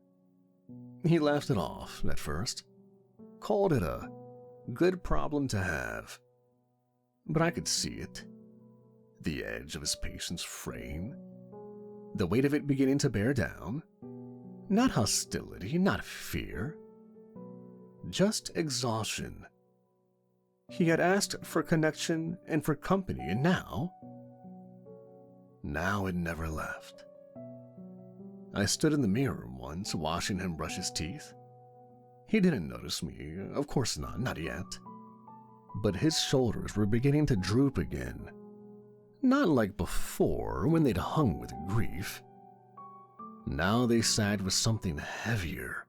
He laughed it off at first, called it a good problem to have. But I could see it. The edge of his patience fraying, the weight of it beginning to bear down. Not hostility, not fear, just exhaustion. He had asked for connection and for company, and now it never left. I stood in the mirror once, watching him brush his teeth. He didn't notice me, of course not yet. But his shoulders were beginning to droop again. Not like before, when they'd hung with grief. Now they sagged with something heavier.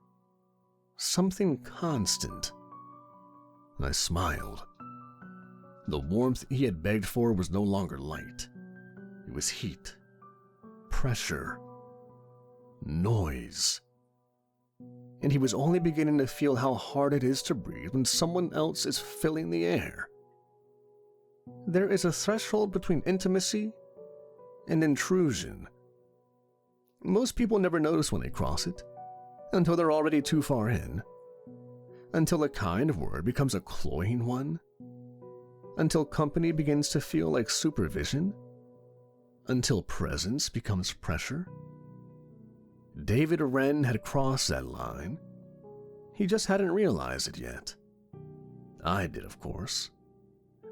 Something constant. I smiled. The warmth he had begged for was no longer light. It was heat, pressure, noise. And he was only beginning to feel how hard it is to breathe when someone else is filling the air. There is a threshold between intimacy and intrusion. Most people never notice when they cross it, until they're already too far in, until a kind word becomes a cloying one, until company begins to feel like supervision, until presence becomes pressure. David Ren had crossed that line. He just hadn't realized it yet. I did, of course,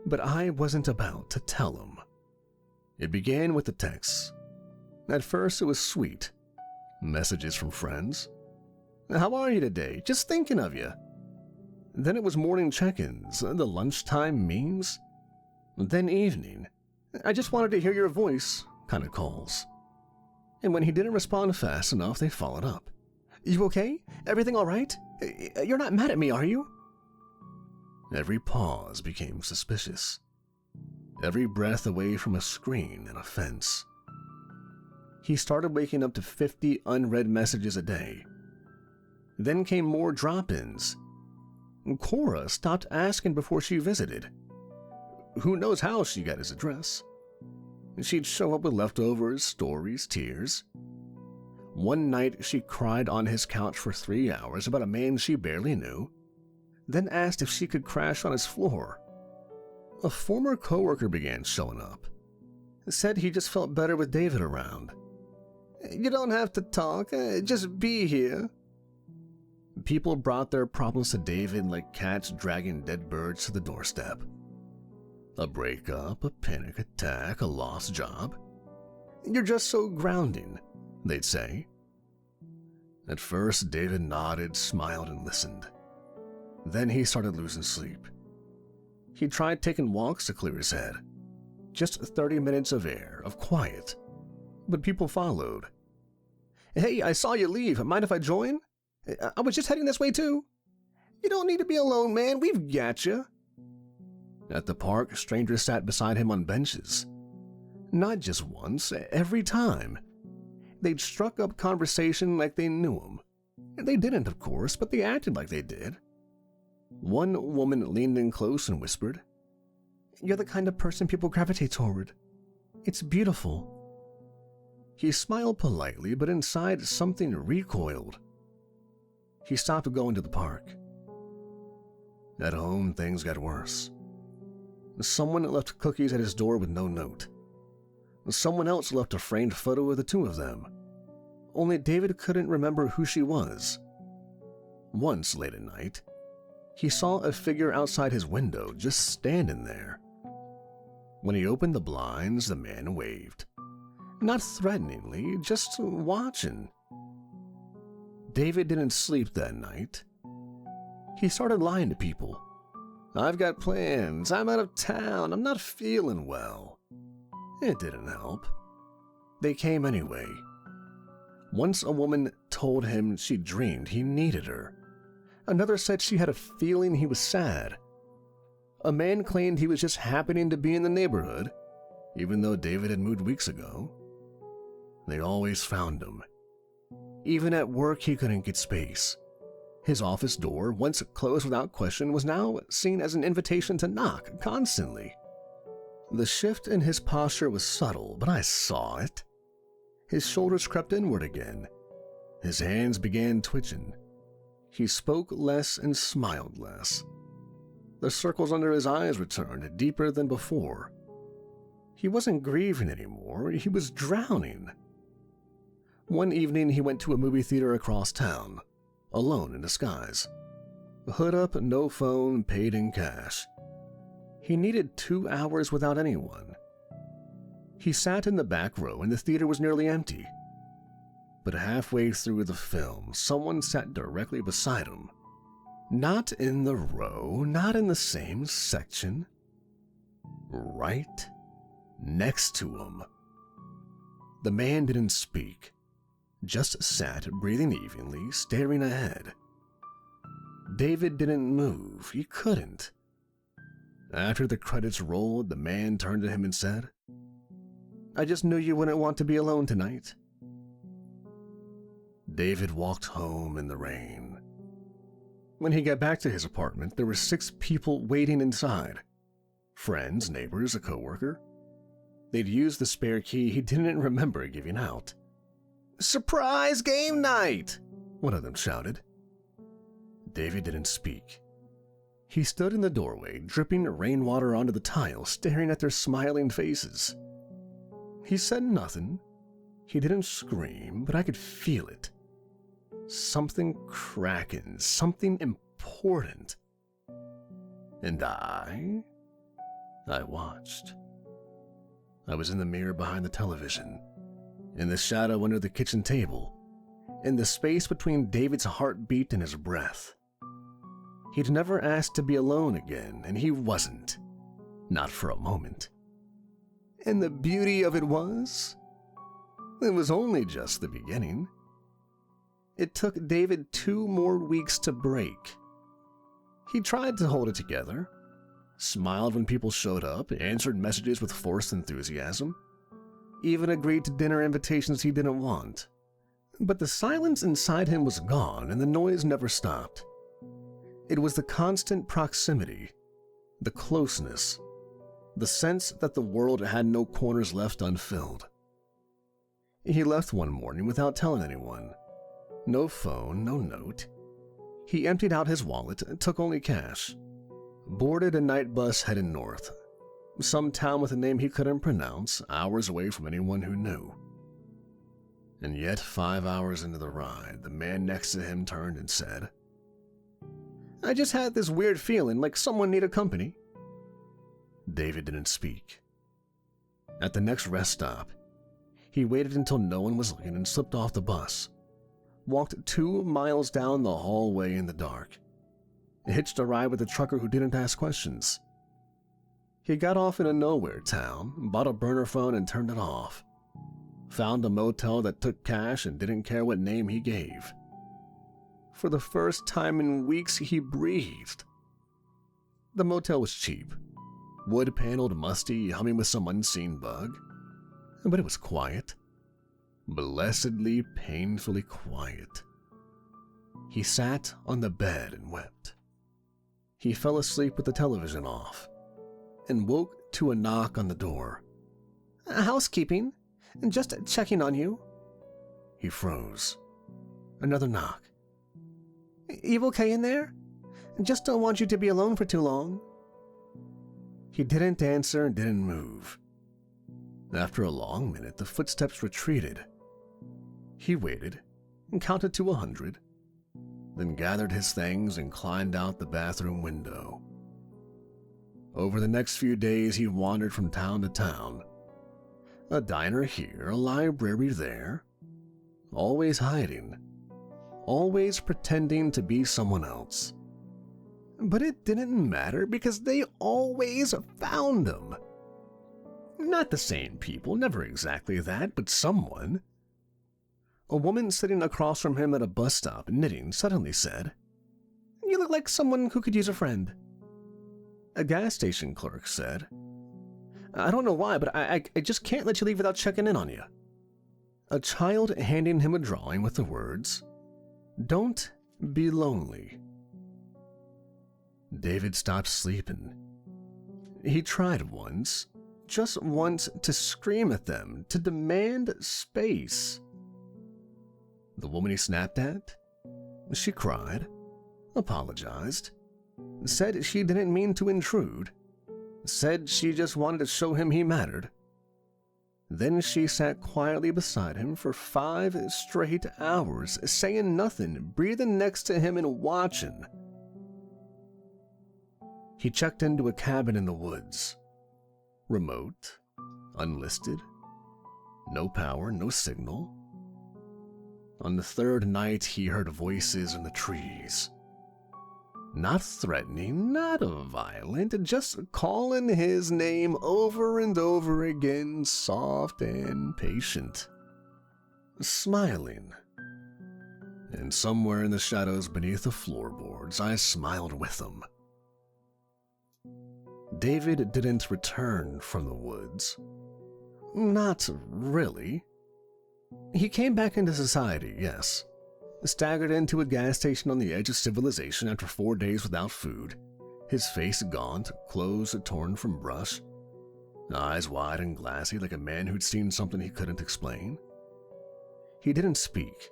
but I wasn't about to tell him. It began with the texts. At first it was sweet. Messages from friends. "How are you today? Just thinking of you." Then it was morning check-ins, the lunchtime memes. Then evening, "I just wanted to hear your voice" kind of calls. And when he didn't respond fast enough, they followed up. "You okay? Everything all right? You're not mad at me, are you?" Every pause became suspicious. Every breath away from a screen and a fence. He started waking up to 50 unread messages a day. Then came more drop-ins. Cora stopped asking before she visited. Who knows how she got his address? She'd show up with leftovers, stories, tears. One night she cried on his couch for 3 hours about a man she barely knew, then asked if she could crash on his floor. A former coworker began showing up. Said he just felt better with David around. "You don't have to talk, just be here." People brought their problems to David like cats dragging dead birds to the doorstep. A breakup, a panic attack, a lost job. "You're just so grounding," they'd say. At first, David nodded, smiled, and listened. Then he started losing sleep. He tried taking walks to clear his head. Just 30 minutes of air, of quiet. But people followed. "Hey, I saw you leave. Mind if I join? I was just heading this way too." "You don't need to be alone, man. We've got you." At the park, strangers sat beside him on benches. Not just once, every time. They'd struck up conversation like they knew him. They didn't, of course, but they acted like they did. One woman leaned in close and whispered, "You're the kind of person people gravitate toward. It's beautiful." He smiled politely, but inside something recoiled. He stopped going to the park. At home, things got worse. Someone left cookies at his door with no note. Someone else left a framed photo of the two of them. Only David couldn't remember who she was. Once, late at night, he saw a figure outside his window just standing there. When he opened the blinds, the man waved. Not threateningly, just watching. David didn't sleep that night. He started lying to people. "I've got plans. I'm out of town. I'm not feeling well." It didn't help. They came anyway. Once a woman told him she dreamed he needed her. Another said she had a feeling he was sad. A man claimed he was just happening to be in the neighborhood, even though David had moved weeks ago. They always found him. Even at work, he couldn't get space. His office door, once closed without question, was now seen as an invitation to knock constantly. The shift in his posture was subtle, but I saw it. His shoulders crept inward again. His hands began twitching. He spoke less and smiled less. The circles under his eyes returned, deeper than before. He wasn't grieving anymore, he was drowning. One evening he went to a movie theater across town, alone in disguise. Hood up, no phone, paid in cash. He needed 2 hours without anyone. He sat in the back row and the theater was nearly empty. But halfway through the film, someone sat directly beside him. Not in the row, not in the same section. Right next to him. The man didn't speak, just sat, breathing evenly, staring ahead. David didn't move. He couldn't. After the credits rolled, the man turned to him and said, "I just knew you wouldn't want to be alone tonight." David walked home in the rain. When he got back to his apartment, there were 6 people waiting inside. Friends, neighbors, a coworker. They'd used the spare key he didn't remember giving out. "Surprise game night!" one of them shouted. David didn't speak. He stood in the doorway, dripping rainwater onto the tile, staring at their smiling faces. He said nothing. He didn't scream, but I could feel it. Something cracking, something important. And I watched. I was in the mirror behind the television, in the shadow under the kitchen table, in the space between David's heartbeat and his breath. He'd never asked to be alone again, and he wasn't. Not for a moment. And the beauty of it was only just the beginning. It took David 2 more weeks to break. He tried to hold it together, smiled when people showed up, answered messages with forced enthusiasm, even agreed to dinner invitations he didn't want. But the silence inside him was gone, and the noise never stopped. It was the constant proximity, the closeness, the sense that the world had no corners left unfilled. He left one morning without telling anyone. No phone, no note. He emptied out his wallet, took only cash, boarded a night bus heading north, some town with a name he couldn't pronounce, hours away from anyone who knew. And yet, 5 hours into the ride, the man next to him turned and said, "I just had this weird feeling like someone needed company." David didn't speak. At the next rest stop, he waited until no one was looking and slipped off the bus, walked 2 miles down the hallway in the dark, hitched a ride with a trucker who didn't ask questions. He got off in a nowhere town, bought a burner phone and turned it off, found a motel that took cash and didn't care what name he gave. For the first time in weeks, he breathed. The motel was cheap, wood-paneled, musty, humming with some unseen bug. But it was quiet. Blessedly, painfully quiet. He sat on the bed and wept. He fell asleep with the television off and woke to a knock on the door. "Housekeeping. Just checking on you." He froze. Another knock. "You okay in there? Just don't want you to be alone for too long." He didn't answer and didn't move. After a long minute, the footsteps retreated. He waited and counted to 100, then gathered his things and climbed out the bathroom window. Over the next few days, he wandered from town to town. A diner here, a library there. Always hiding. Always pretending to be someone else. But it didn't matter because they always found him. Not the same people, never exactly that, but someone. A woman sitting across from him at a bus stop knitting suddenly said, "You look like someone who could use a friend." A gas station clerk said, "I don't know why, but I just can't let you leave without checking in on you." A child handing him a drawing with the words, "Don't be lonely." David stopped sleeping. He tried once, just once, to scream at them, to demand space. The woman he snapped at? She cried, apologized, said she didn't mean to intrude, said she just wanted to show him he mattered. Then she sat quietly beside him for 5 straight hours, saying nothing, breathing next to him and watching. He checked into a cabin in the woods. Remote, unlisted, no power, no signal. On the 3rd night, he heard voices in the trees. Not threatening, not violent, just calling his name over and over again, soft and patient. Smiling. And somewhere in the shadows beneath the floorboards, I smiled with him. David didn't return from the woods. Not really. He came back into society, yes. Staggered into a gas station on the edge of civilization after 4 days without food, his face gaunt, clothes torn from brush, eyes wide and glassy like a man who'd seen something he couldn't explain. He didn't speak.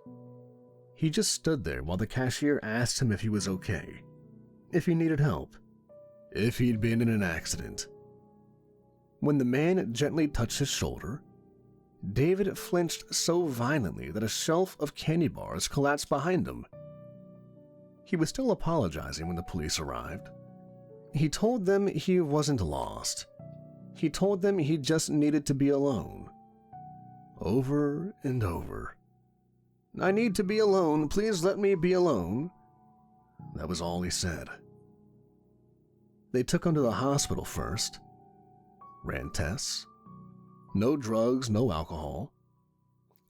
He just stood there while the cashier asked him if he was okay, if he needed help, if he'd been in an accident. When the man gently touched his shoulder, David flinched so violently that a shelf of candy bars collapsed behind him. He was still apologizing when the police arrived. He told them he wasn't lost. He told them he just needed to be alone. Over and over. "I need to be alone. Please let me be alone." That was all he said. They took him to the hospital first. Ran tests. No drugs, no alcohol.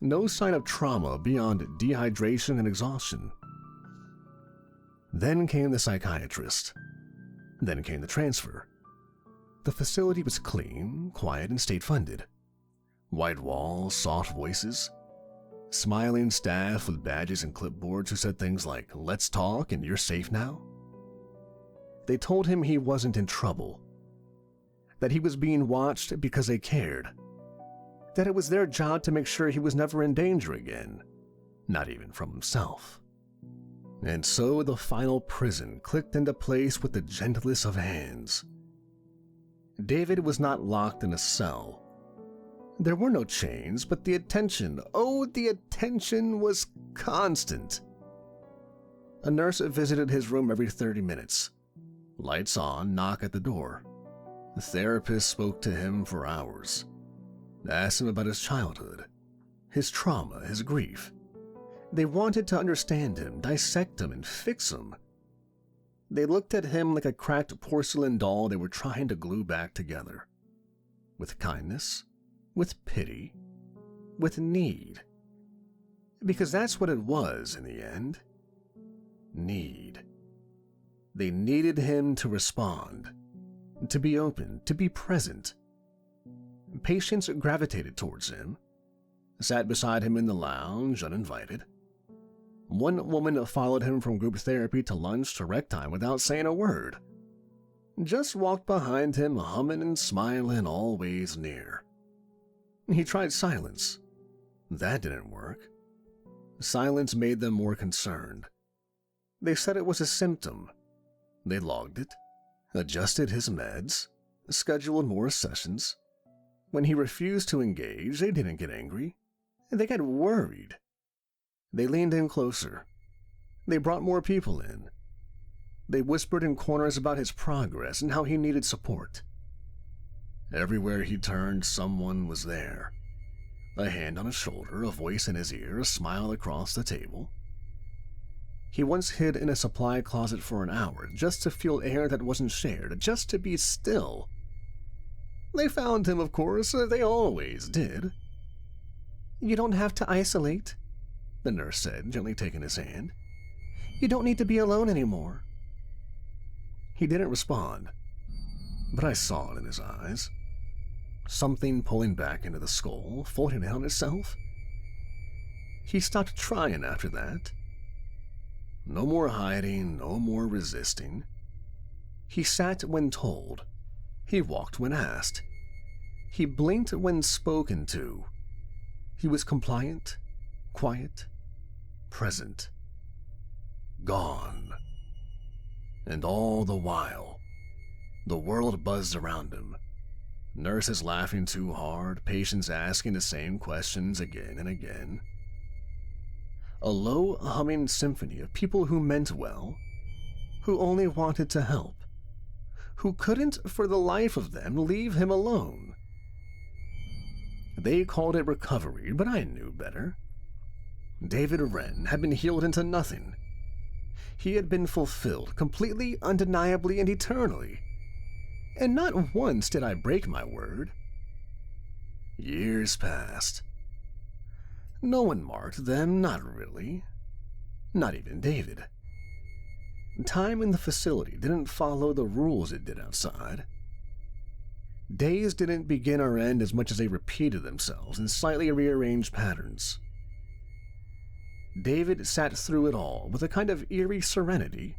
No sign of trauma beyond dehydration and exhaustion. Then came the psychiatrist. Then came the transfer. The facility was clean, quiet, and state-funded. White walls, soft voices. Smiling staff with badges and clipboards who said things like, "Let's talk and you're safe now." They told him he wasn't in trouble. That he was being watched because they cared. That it was their job to make sure he was never in danger again, not even from himself. And so the final prison clicked into place with the gentlest of hands. David was not locked in a cell. There were no chains, but the attention, oh, the attention was constant. A nurse visited his room every 30 minutes. Lights on, knock at the door. The therapist spoke to him for hours. Asked him about his childhood, his trauma, his grief. They wanted to understand him, dissect him, and fix him. They looked at him like a cracked porcelain doll they were trying to glue back together. With kindness, with pity, with need. Because that's what it was in the end. Need. They needed him to respond, to be open, to be present. Patients gravitated towards him, sat beside him in the lounge, uninvited. One woman followed him from group therapy to lunch to rec time without saying a word. Just walked behind him, humming and smiling, always near. He tried silence. That didn't work. Silence made them more concerned. They said it was a symptom. They logged it, adjusted his meds, scheduled more sessions. When he refused to engage, they didn't get angry. They got worried. They leaned in closer. They brought more people in. They whispered in corners about his progress and how he needed support. Everywhere he turned, someone was there. A hand on his shoulder, a voice in his ear, a smile across the table. He once hid in a supply closet for an hour just to feel air that wasn't shared, just to be still. They found him, of course, they always did. "You don't have to isolate," the nurse said, gently taking his hand. "You don't need to be alone anymore." He didn't respond, but I saw it in his eyes. Something pulling back into the skull, folding in on itself. He stopped trying after that. No more hiding, no more resisting. He sat when told. He walked when asked. He blinked when spoken to. He was compliant, quiet, present. Gone. And all the while, the world buzzed around him. Nurses laughing too hard, patients asking the same questions again and again. A low, humming symphony of people who meant well, who only wanted to help, who couldn't, for the life of them, leave him alone. They called it recovery, but I knew better. David Ren had been healed into nothing. He had been fulfilled, completely, undeniably, and eternally. And not once did I break my word. Years passed. No one marked them, not really. Not even David. Time in the facility didn't follow the rules it did outside. Days didn't begin or end as much as they repeated themselves in slightly rearranged patterns. David sat through it all with a kind of eerie serenity.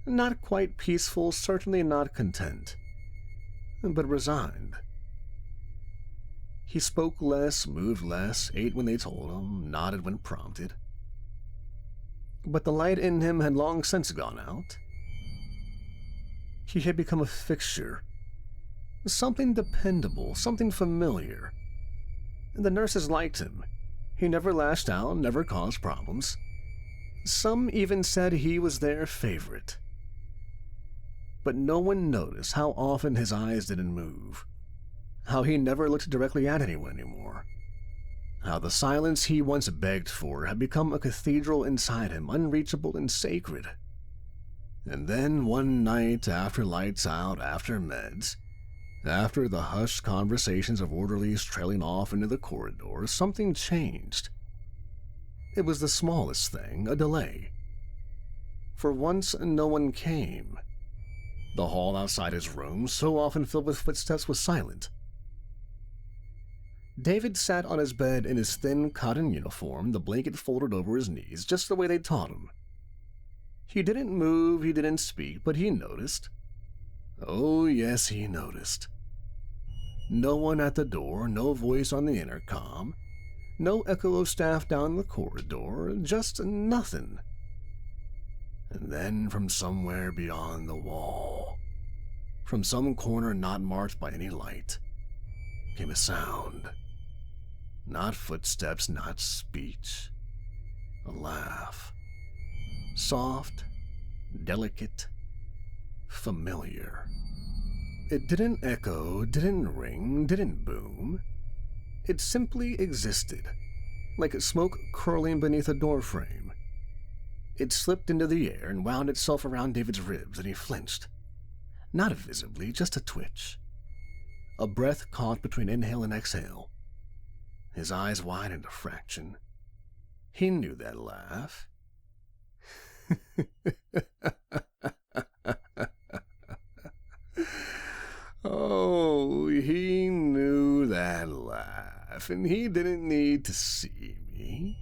Not quite peaceful, certainly not content, but resigned. He spoke less, moved less, ate when they told him, nodded when prompted. But the light in him had long since gone out. He had become a fixture, something dependable, something familiar. The nurses liked him. He never lashed out, never caused problems. Some even said he was their favorite. But no one noticed how often his eyes didn't move, how he never looked directly at anyone anymore, how the silence he once begged for had become a cathedral inside him, unreachable and sacred. And then one night, after lights out, after meds, after the hushed conversations of orderlies trailing off into the corridor, something changed. It was the smallest thing, a delay. For once, no one came. The hall outside his room, so often filled with footsteps, was silent. David sat on his bed in his thin cotton uniform, the blanket folded over his knees, just the way they taught him. He didn't move, he didn't speak, but he noticed. Oh, yes, he noticed. No one at the door, no voice on the intercom, no echo of staff down the corridor, just nothing. And then from somewhere beyond the wall, from some corner not marked by any light, came a sound. Not footsteps, not speech. A laugh. Soft, delicate, familiar. It didn't echo, didn't ring, didn't boom. It simply existed, like smoke curling beneath a doorframe. It slipped into the air and wound itself around David's ribs, and he flinched. Not visibly, just a twitch. A breath caught between inhale and exhale. His eyes widened a fraction. He knew that laugh. Oh, he knew that laugh, and he didn't need to see me.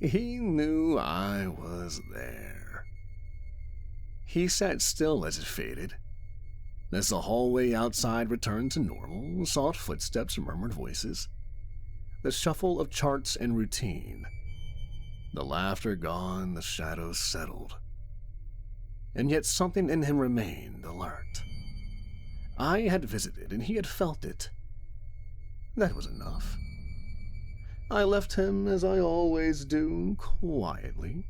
He knew I was there. He sat still as it faded. As the hallway outside returned to normal, soft footsteps, murmured voices, the shuffle of charts and routine. The laughter gone, the shadows settled. And yet something in him remained alert. I had visited and he had felt it. That was enough. I left him as I always do, quietly.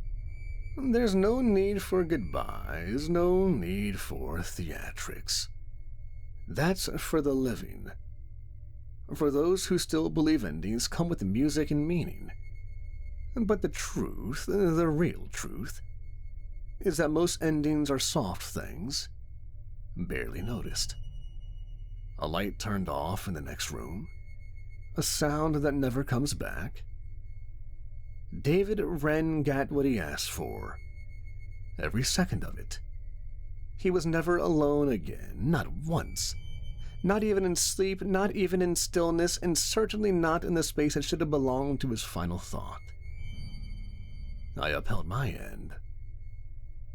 There's no need for goodbyes, no need for theatrics. That's for the living. For those who still believe endings come with music and meaning. But the truth, the real truth, is that most endings are soft things, barely noticed. A light turned off in the next room, a sound that never comes back. David Ren got what he asked for, every second of it. He was never alone again, not once. Not even in sleep, not even in stillness, and certainly not in the space that should have belonged to his final thought. I upheld my end.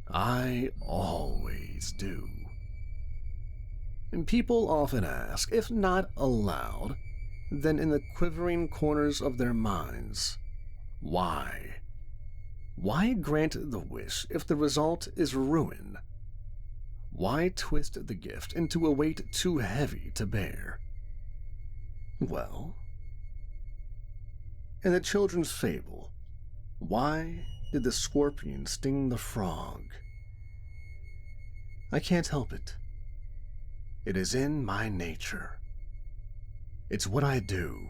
I always do. And people often ask, if not aloud, then in the quivering corners of their minds, why? Why grant the wish if the result is ruin? Why twist the gift into a weight too heavy to bear? Well, in the children's fable, why did the scorpion sting the frog? I can't help it. It is in my nature. It's what I do.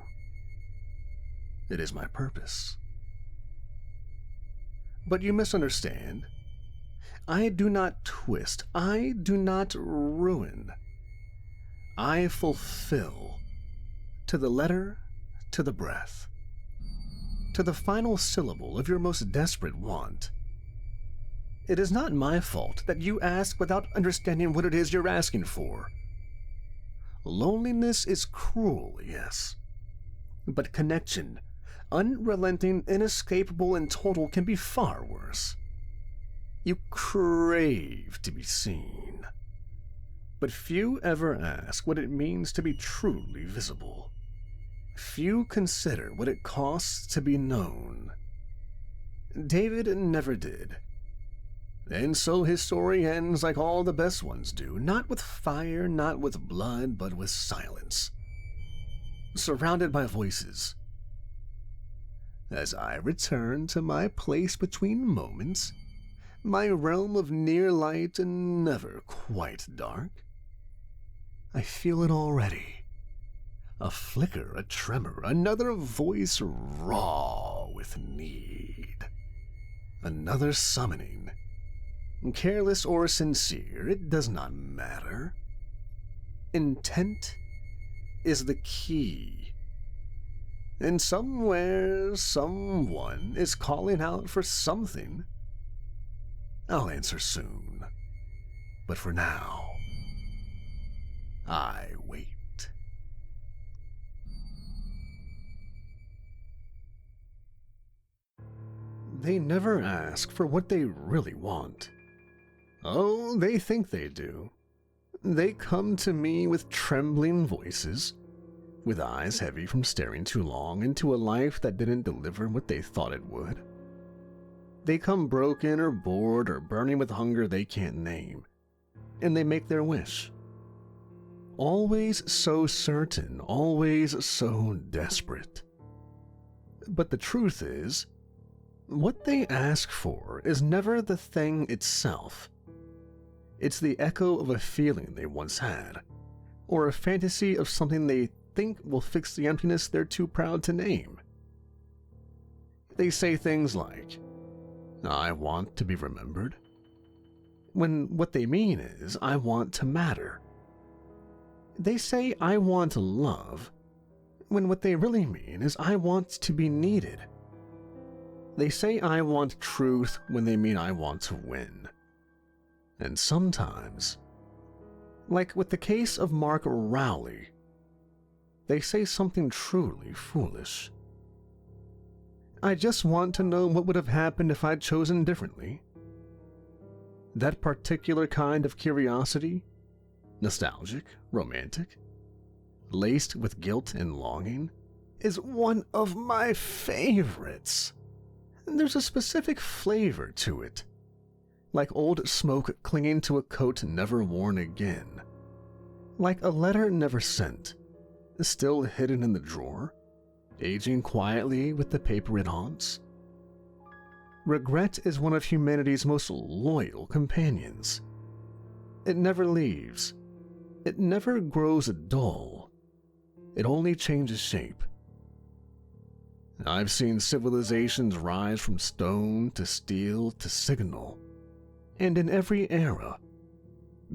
It is my purpose. But you misunderstand. I do not twist. I do not ruin. I fulfill, to the letter, to the breath, to the final syllable of your most desperate want. It is not my fault that you ask without understanding what it is you're asking for. Loneliness is cruel, yes, but connection, unrelenting, inescapable, and total, can be far worse. You crave to be seen, but few ever ask what it means to be truly visible. Few consider what it costs to be known. David never did. And so his story ends like all the best ones do, not with fire, not with blood, but with silence. Surrounded by voices. As I return to my place between moments, my realm of near light and never quite dark, I feel it already. A flicker, a tremor, another voice raw with need. Another summoning. Careless or sincere, it does not matter. Intent is the key. And somewhere, someone is calling out for something. I'll answer soon. But for now, I wait. They never ask for what they really want. Oh, they think they do. They come to me with trembling voices, with eyes heavy from staring too long into a life that didn't deliver what they thought it would. They come broken or bored or burning with hunger they can't name, and they make their wish. Always so certain, always so desperate. But the truth is, what they ask for is never the thing itself. It's the echo of a feeling they once had, or a fantasy of something they think will fix the emptiness they're too proud to name. They say things like, "I want to be remembered," when what they mean is, "I want to matter." They say, "I want love," when what they really mean is, "I want to be needed." They say, "I want truth," when they mean, "I want to win." And sometimes, like with the case of Mark Rowley, they say something truly foolish. "I just want to know what would have happened if I'd chosen differently." That particular kind of curiosity, nostalgic, romantic, laced with guilt and longing, is one of my favorites. There's a specific flavor to it, like old smoke clinging to a coat never worn again. Like a letter never sent, still hidden in the drawer, aging quietly with the paper it haunts. Regret is one of humanity's most loyal companions. It never leaves. It never grows dull. It only changes shape. I've seen civilizations rise from stone to steel to signal, and in every era,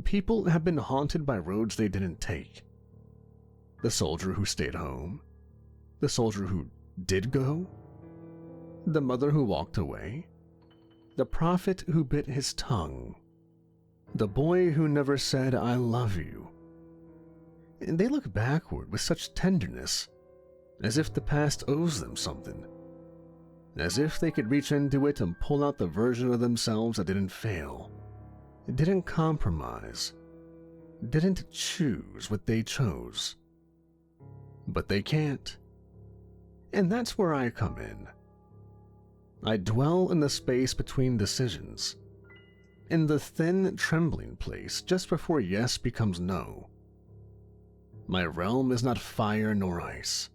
people have been haunted by roads they didn't take. The soldier who stayed home, the soldier who did go, the mother who walked away, the prophet who bit his tongue, the boy who never said, "I love you." And they look backward with such tenderness, as if the past owes them something, as if they could reach into it and pull out the version of themselves that didn't fail, didn't compromise, didn't choose what they chose. But they can't. And that's where I come in. I dwell in the space between decisions, in the thin, trembling place just before yes becomes no. My realm is not fire nor ice.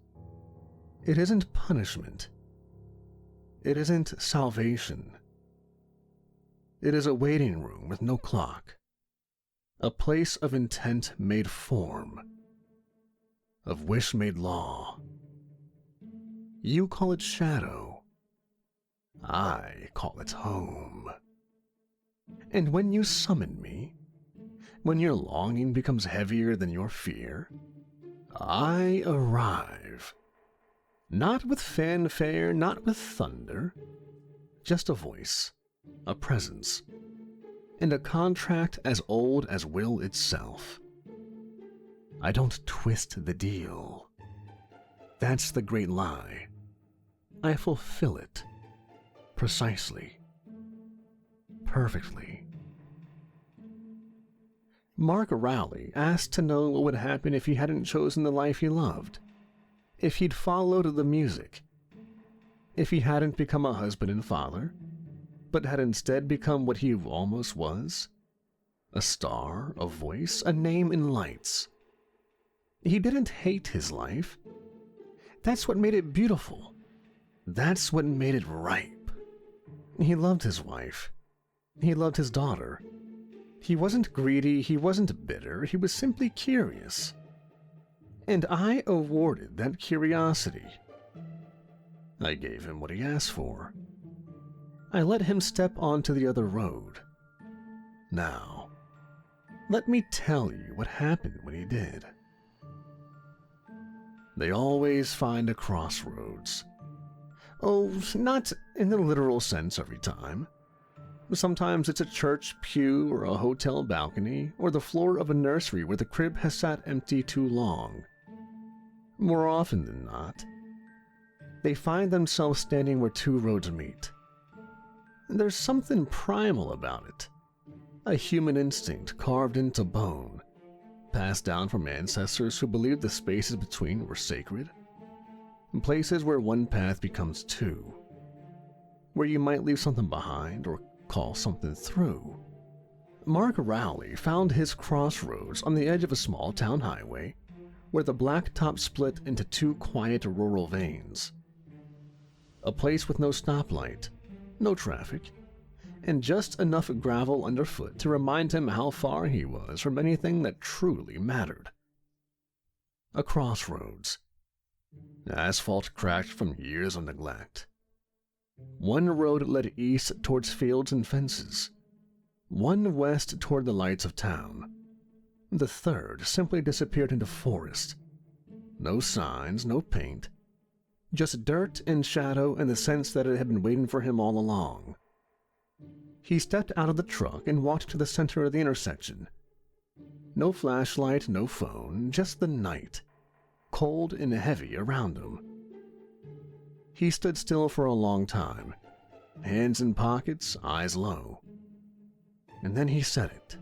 It isn't punishment. It isn't salvation. It is a waiting room with no clock, a place of intent made form, of wish made law. You call it shadow. I call it home. And when you summon me, when your longing becomes heavier than your fear, I arrive. Not with fanfare, not with thunder, just a voice, a presence, and a contract as old as will itself. I don't twist the deal. That's the great lie. I fulfill it. Precisely. Perfectly. Mark Rowley asked to know what would happen if he hadn't chosen the life he loved, if he'd followed the music, if he hadn't become a husband and father, but had instead become what he almost was, a star, a voice, a name in lights. He didn't hate his life. That's what made it beautiful. That's what made it ripe. He loved his wife. He loved his daughter. He wasn't greedy, he wasn't bitter, he was simply curious. And I awarded that curiosity. I gave him what he asked for. I let him step onto the other road. Now, let me tell you what happened when he did. They always find a crossroads. Oh, not in the literal sense every time. Sometimes it's a church pew or a hotel balcony or the floor of a nursery where the crib has sat empty too long. More often than not, they find themselves standing where two roads meet. There's something primal about it, a human instinct carved into bone, passed down from ancestors who believed the spaces between were sacred, places where one path becomes two, where you might leave something behind or call something through. Mark Rowley found his crossroads on the edge of a small town highway where the blacktop split into two quiet rural veins. A place with no stoplight, no traffic, and just enough gravel underfoot to remind him how far he was from anything that truly mattered. A crossroads. Asphalt cracked from years of neglect. One road led east towards fields and fences, one west toward the lights of town. The third simply disappeared into forest. No signs, no paint, just dirt and shadow and the sense that it had been waiting for him all along. He stepped out of the truck and walked to the center of the intersection. No flashlight, no phone, just the night, cold and heavy around him. He stood still for a long time, hands in pockets, eyes low. And then he said it.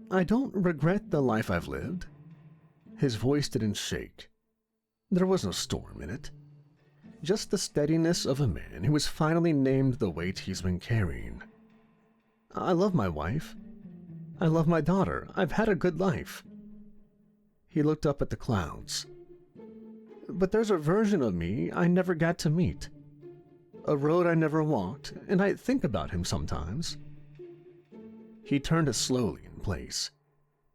I don't regret the life I've lived. His voice didn't shake. There was no storm in it. Just the steadiness of a man who has finally named the weight he's been carrying. I love my wife. I love my daughter. I've had a good life. He looked up at the clouds. But there's a version of me I never got to meet. A road I never walked, and I think about him sometimes. He turned it slowly in place,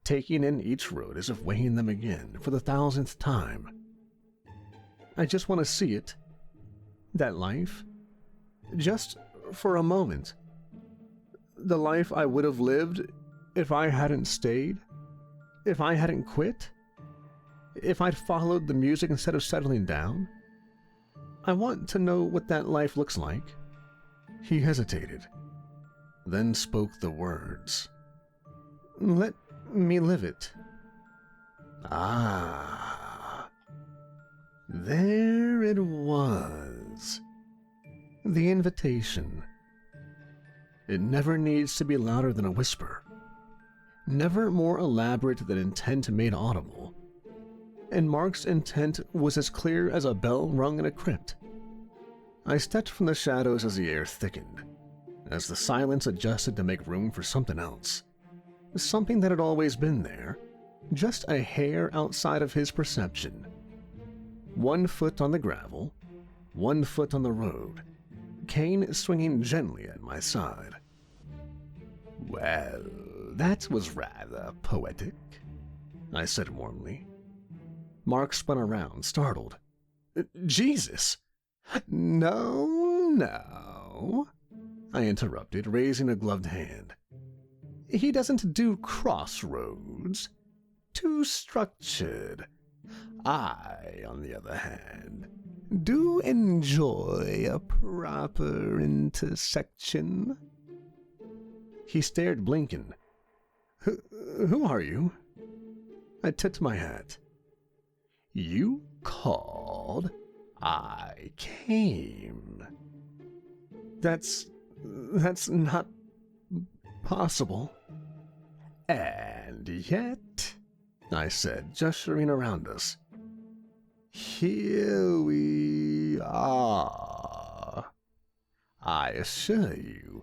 taking in each road as if weighing them again for the 1000th time. I just want to see it. That life. Just for a moment. The life I would have lived if I hadn't stayed. If I hadn't quit. If I'd followed the music instead of settling down. I want to know what that life looks like. He hesitated, then spoke the words. Let me live it. Ah. There it was. The invitation. It never needs to be louder than a whisper. Never more elaborate than intent made audible. And Mark's intent was as clear as a bell rung in a crypt. I stepped from the shadows as the air thickened, as the silence adjusted to make room for something else. Something that had always been there, just a hair outside of his perception. 1 foot on the gravel, 1 foot on the road, cane swinging gently at my side. Well, that was rather poetic, I said warmly. Mark spun around, startled. Jesus! No, I interrupted, raising a gloved hand. He doesn't do crossroads. Too structured. I, on the other hand, do enjoy a proper intersection. He stared, blinking. Who are you? I tipped my hat. You called, I came. That's not possible. And yet, I said, gesturing around us, here we are. I assure you,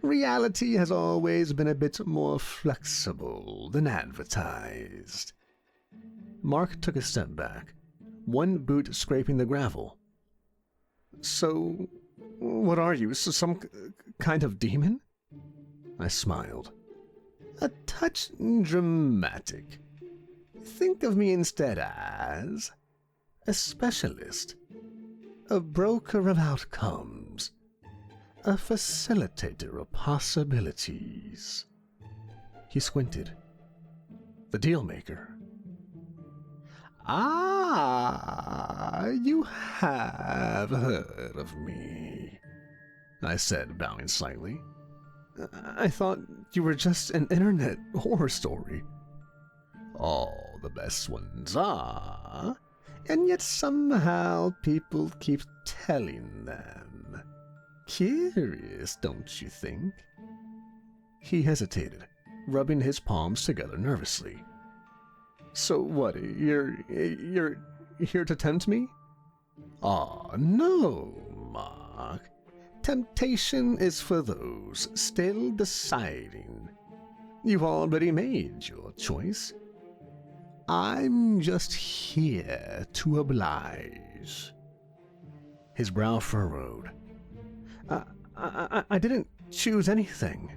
reality has always been a bit more flexible than advertised. Mark took a step back, one boot scraping the gravel. So, what are you, some kind of demon? I smiled. A touch dramatic. Think of me instead as a specialist, a broker of outcomes, a facilitator of possibilities. He squinted. The Dealmaker. Ah, you have heard of me, I said, bowing slightly. I thought you were just an internet horror story. All the best ones are, and yet somehow people keep telling them. Curious, don't you think? He hesitated, rubbing his palms together nervously. So what, you're here to tempt me? Ah, no, Mark. Temptation is for those still deciding. You've already made your choice. I'm just here to oblige. His brow furrowed. I didn't choose anything.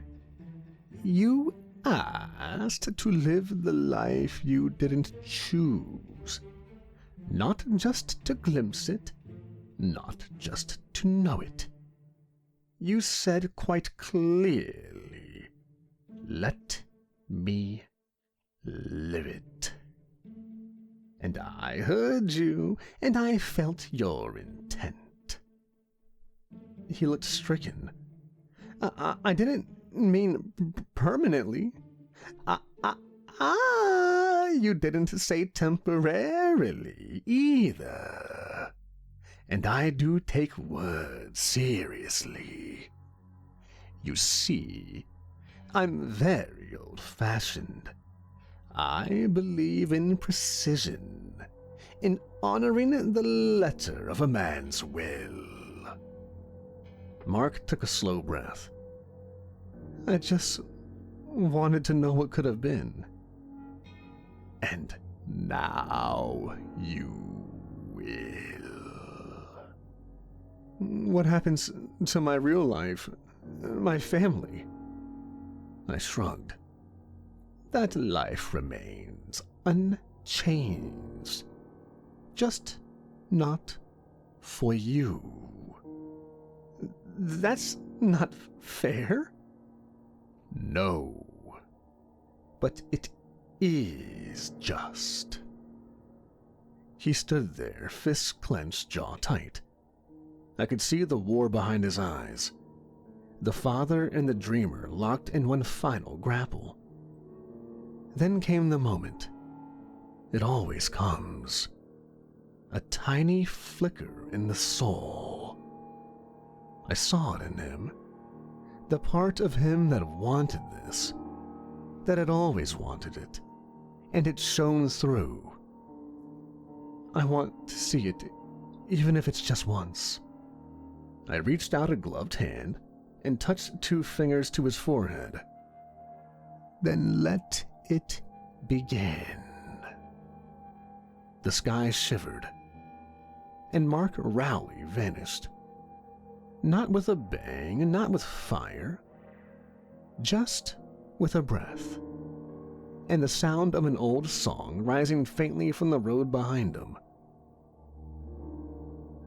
You asked to live the life you didn't choose. Not just to glimpse it, not just to know it. You said quite clearly, let me live it. And I heard you, and I felt your intent. He looked stricken. I didn't mean permanently. You didn't say temporarily either. And I do take words seriously. You see, I'm very old-fashioned. I believe in precision, in honoring the letter of a man's will. Mark took a slow breath. I just wanted to know what could have been. And Now you will. What happens to my real life? My family? I shrugged. That life remains unchanged. Just not for you. That's not fair. No. But it is just. He stood there, fists clenched, jaw tight. I could see the war behind his eyes. The father and the dreamer locked in one final grapple. Then came the moment. It always comes. A tiny flicker in the soul. I saw it in him. The part of him that wanted this. That had always wanted it. And it shone through. I want to see it, even if it's just once. I reached out a gloved hand and touched 2 fingers to his forehead. Then let it begin. The sky shivered, and Mark Rowley vanished. Not with a bang, not with fire, just with a breath, and the sound of an old song rising faintly from the road behind him.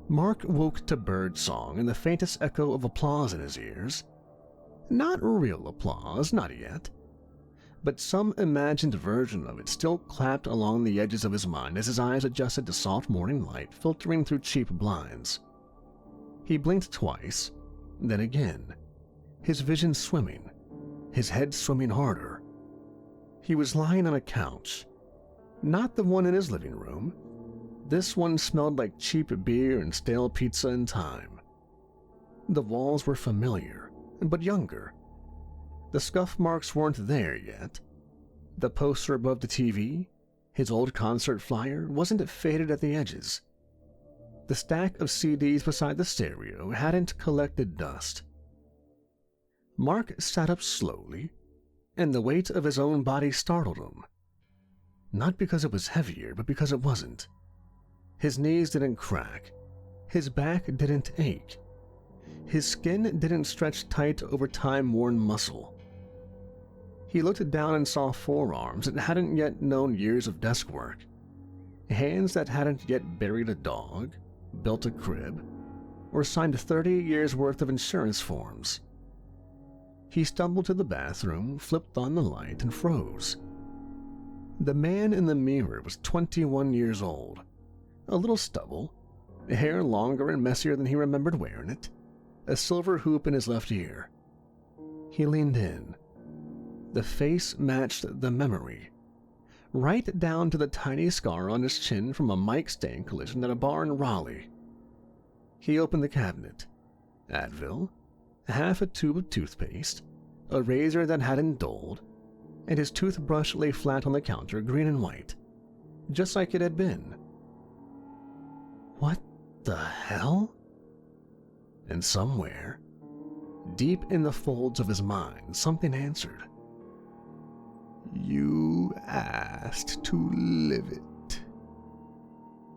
Mark woke to bird song and the faintest echo of applause in his ears. Not real applause, not yet, but some imagined version of it still clapped along the edges of his mind as his eyes adjusted to soft morning light filtering through cheap blinds. He blinked twice, then again, his vision swimming, his head swimming harder. He was lying on a couch, not the one in his living room. This one smelled like cheap beer and stale pizza and time. The walls were familiar, but younger. The scuff marks weren't there yet. The poster above the TV, his old concert flyer, wasn't faded at the edges. The stack of CDs beside the stereo hadn't collected dust. Mark sat up slowly, and the weight of his own body startled him. Not because it was heavier, but because it wasn't. His knees didn't crack. His back didn't ache. His skin didn't stretch tight over time-worn muscle. He looked down and saw forearms that hadn't yet known years of desk work, hands that hadn't yet buried a dog, built a crib, or signed 30 years' worth of insurance forms. He stumbled to the bathroom, flipped on the light, and froze. The man in the mirror was 21 years old. A little stubble, hair longer and messier than he remembered wearing it, a silver hoop in his left ear. He leaned in. The face matched the memory, right down to the tiny scar on his chin from a mic stand collision at a bar in Rowley. He opened the cabinet. Advil, half a tube of toothpaste, a razor that hadn't dulled, and his toothbrush lay flat on the counter, green and white, just like it had been. What the hell? And somewhere, deep in the folds of his mind, something answered. You asked to live it.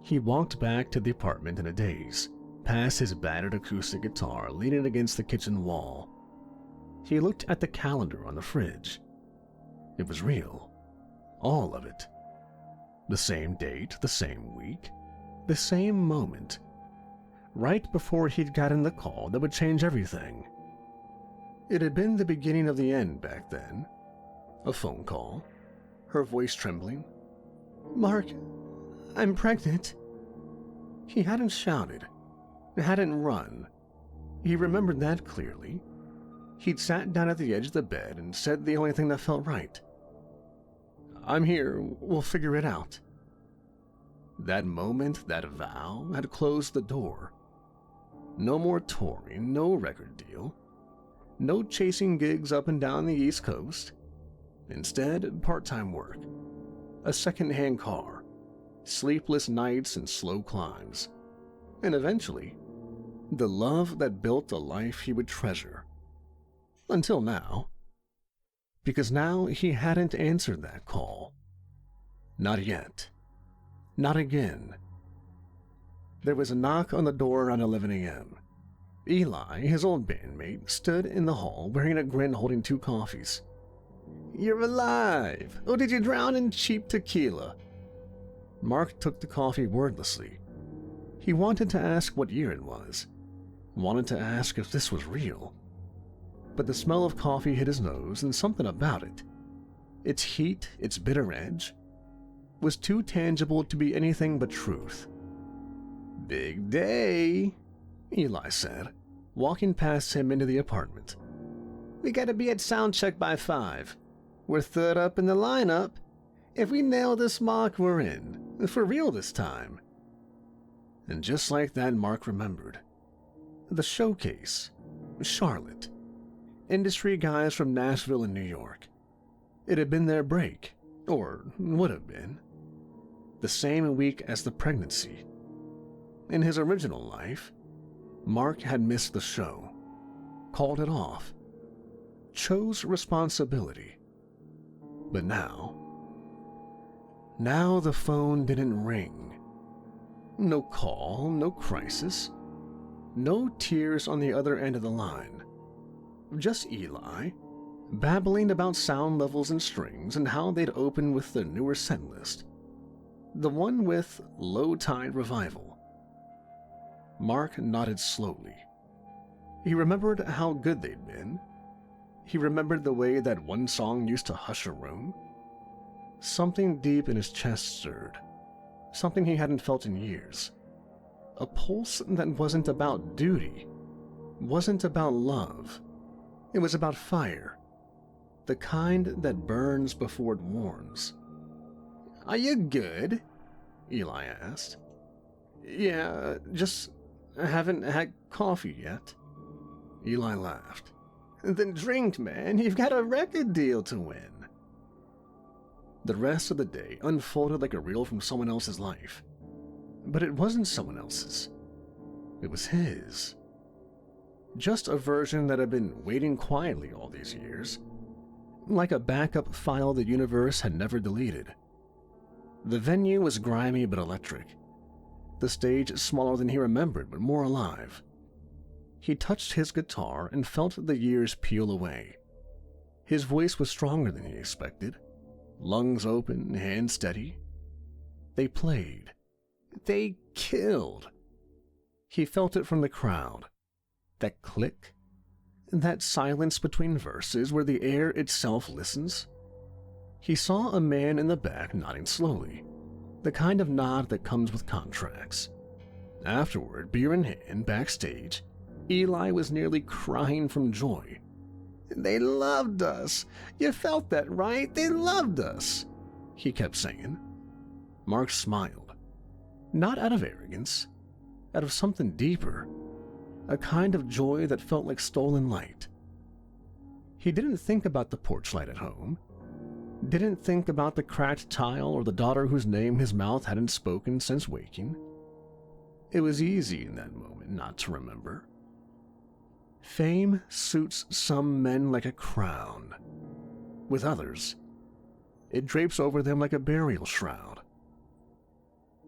He walked back to the apartment in a daze, past his battered acoustic guitar leaning against the kitchen wall. He looked at the calendar on the fridge. It was real. All of it. The same date, the same week, the same moment. Right before he'd gotten the call that would change everything. It had been the beginning of the end back then. A phone call, her voice trembling. Mark, I'm pregnant. He hadn't shouted, hadn't run. He remembered that clearly. He'd sat down at the edge of the bed and said the only thing that felt right. I'm here, we'll figure it out. That moment, that vow, had closed the door. No more touring, no record deal. No chasing gigs up and down the East Coast. Instead, part-time work. A second-hand car. Sleepless nights and slow climbs. And eventually, the love that built a life he would treasure. Until now. Because now he hadn't answered that call. Not yet. Not again. There was a knock on the door around 11 a.m. Eli, his old bandmate, stood in the hall wearing a grin holding 2 coffees. "You're alive! Or did you drown in cheap tequila?" Mark took the coffee wordlessly. He wanted to ask what year it was. Wanted to ask if this was real. But the smell of coffee hit his nose, and something about it, its heat, its bitter edge, was too tangible to be anything but truth. "Big day," Eli said, walking past him into the apartment. "We gotta be at sound check by 5. We're third up in the lineup. If we nail this mark, we're in. For real this time." And just like that, Mark remembered. The showcase. Charlotte. Industry guys from Nashville and New York. It had been their break, or would have been. The same week as the pregnancy. In his original life, Mark had missed the show, called it off, chose responsibility. But now the phone didn't ring. No call, no crisis, no tears on the other end of the line. Just Eli, babbling about sound levels and strings and how they'd open with the newer set list. The one with Low Tide Revival. Mark nodded slowly. He remembered how good they'd been. He remembered the way that one song used to hush a room. Something deep in his chest stirred. Something he hadn't felt in years. A pulse that wasn't about duty. Wasn't about love. It was about fire. The kind that burns before it warms. "Are you good?" Eli asked. "Yeah, just haven't had coffee yet." Eli laughed. "Then drink, man. You've got a record deal to win." The rest of the day unfolded like a reel from someone else's life. But it wasn't someone else's. It was his. Just a version that had been waiting quietly all these years. Like a backup file the universe had never deleted. The venue was grimy but electric. The stage smaller than he remembered, but more alive. He touched his guitar and felt the years peel away. His voice was stronger than he expected. Lungs open, hands steady. They played. They killed. He felt it from the crowd. That click. That silence between verses where the air itself listens. He saw a man in the back nodding slowly. The kind of nod that comes with contracts. Afterward, beer in hand, backstage, Eli was nearly crying from joy. "They loved us. You felt that, right? They loved us," he kept saying. Mark smiled. Not out of arrogance, out of something deeper. A kind of joy that felt like stolen light. He didn't think about the porch light at home. Didn't think about the cracked tile or the daughter whose name his mouth hadn't spoken since waking. It was easy in that moment not to remember. Fame suits some men like a crown. With others, it drapes over them like a burial shroud.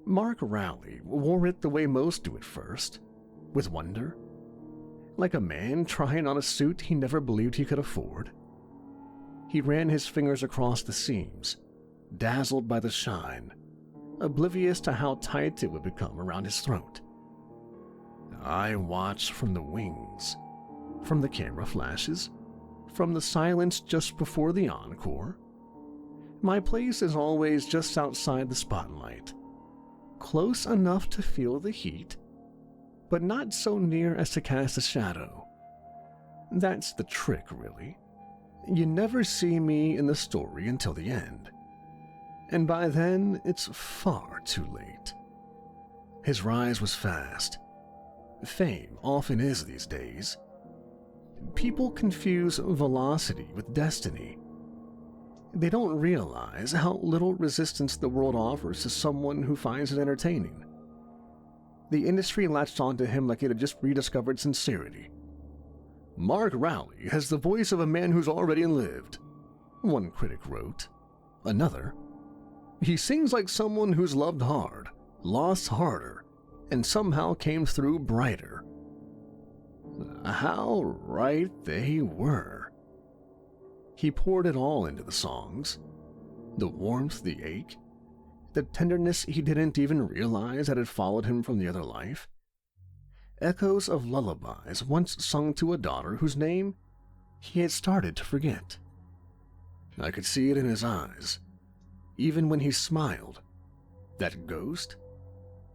Mark Rowley wore it the way most do at first, with wonder. Like a man trying on a suit he never believed he could afford. He ran his fingers across the seams, dazzled by the shine, oblivious to how tight it would become around his throat. I watched from the wings, from the camera flashes, from the silence just before the encore. My place is always just outside the spotlight, close enough to feel the heat, but not so near as to cast a shadow. That's the trick, really. You never see me in the story until the end. And by then, it's far too late. His rise was fast. Fame often is these days. People confuse velocity with destiny. They don't realize how little resistance the world offers to someone who finds it entertaining. The industry latched onto him like it had just rediscovered sincerity. "Mark Rowley has the voice of a man who's already lived," one critic wrote. Another, He sings like someone who's loved hard, lost harder, and somehow came through brighter. How right they were. He poured it all into the songs. The warmth, the ache, the tenderness he didn't even realize that had followed him from the other life. Echoes of lullabies once sung to a daughter whose name he had started to forget. I could see it in his eyes, even when he smiled. That ghost,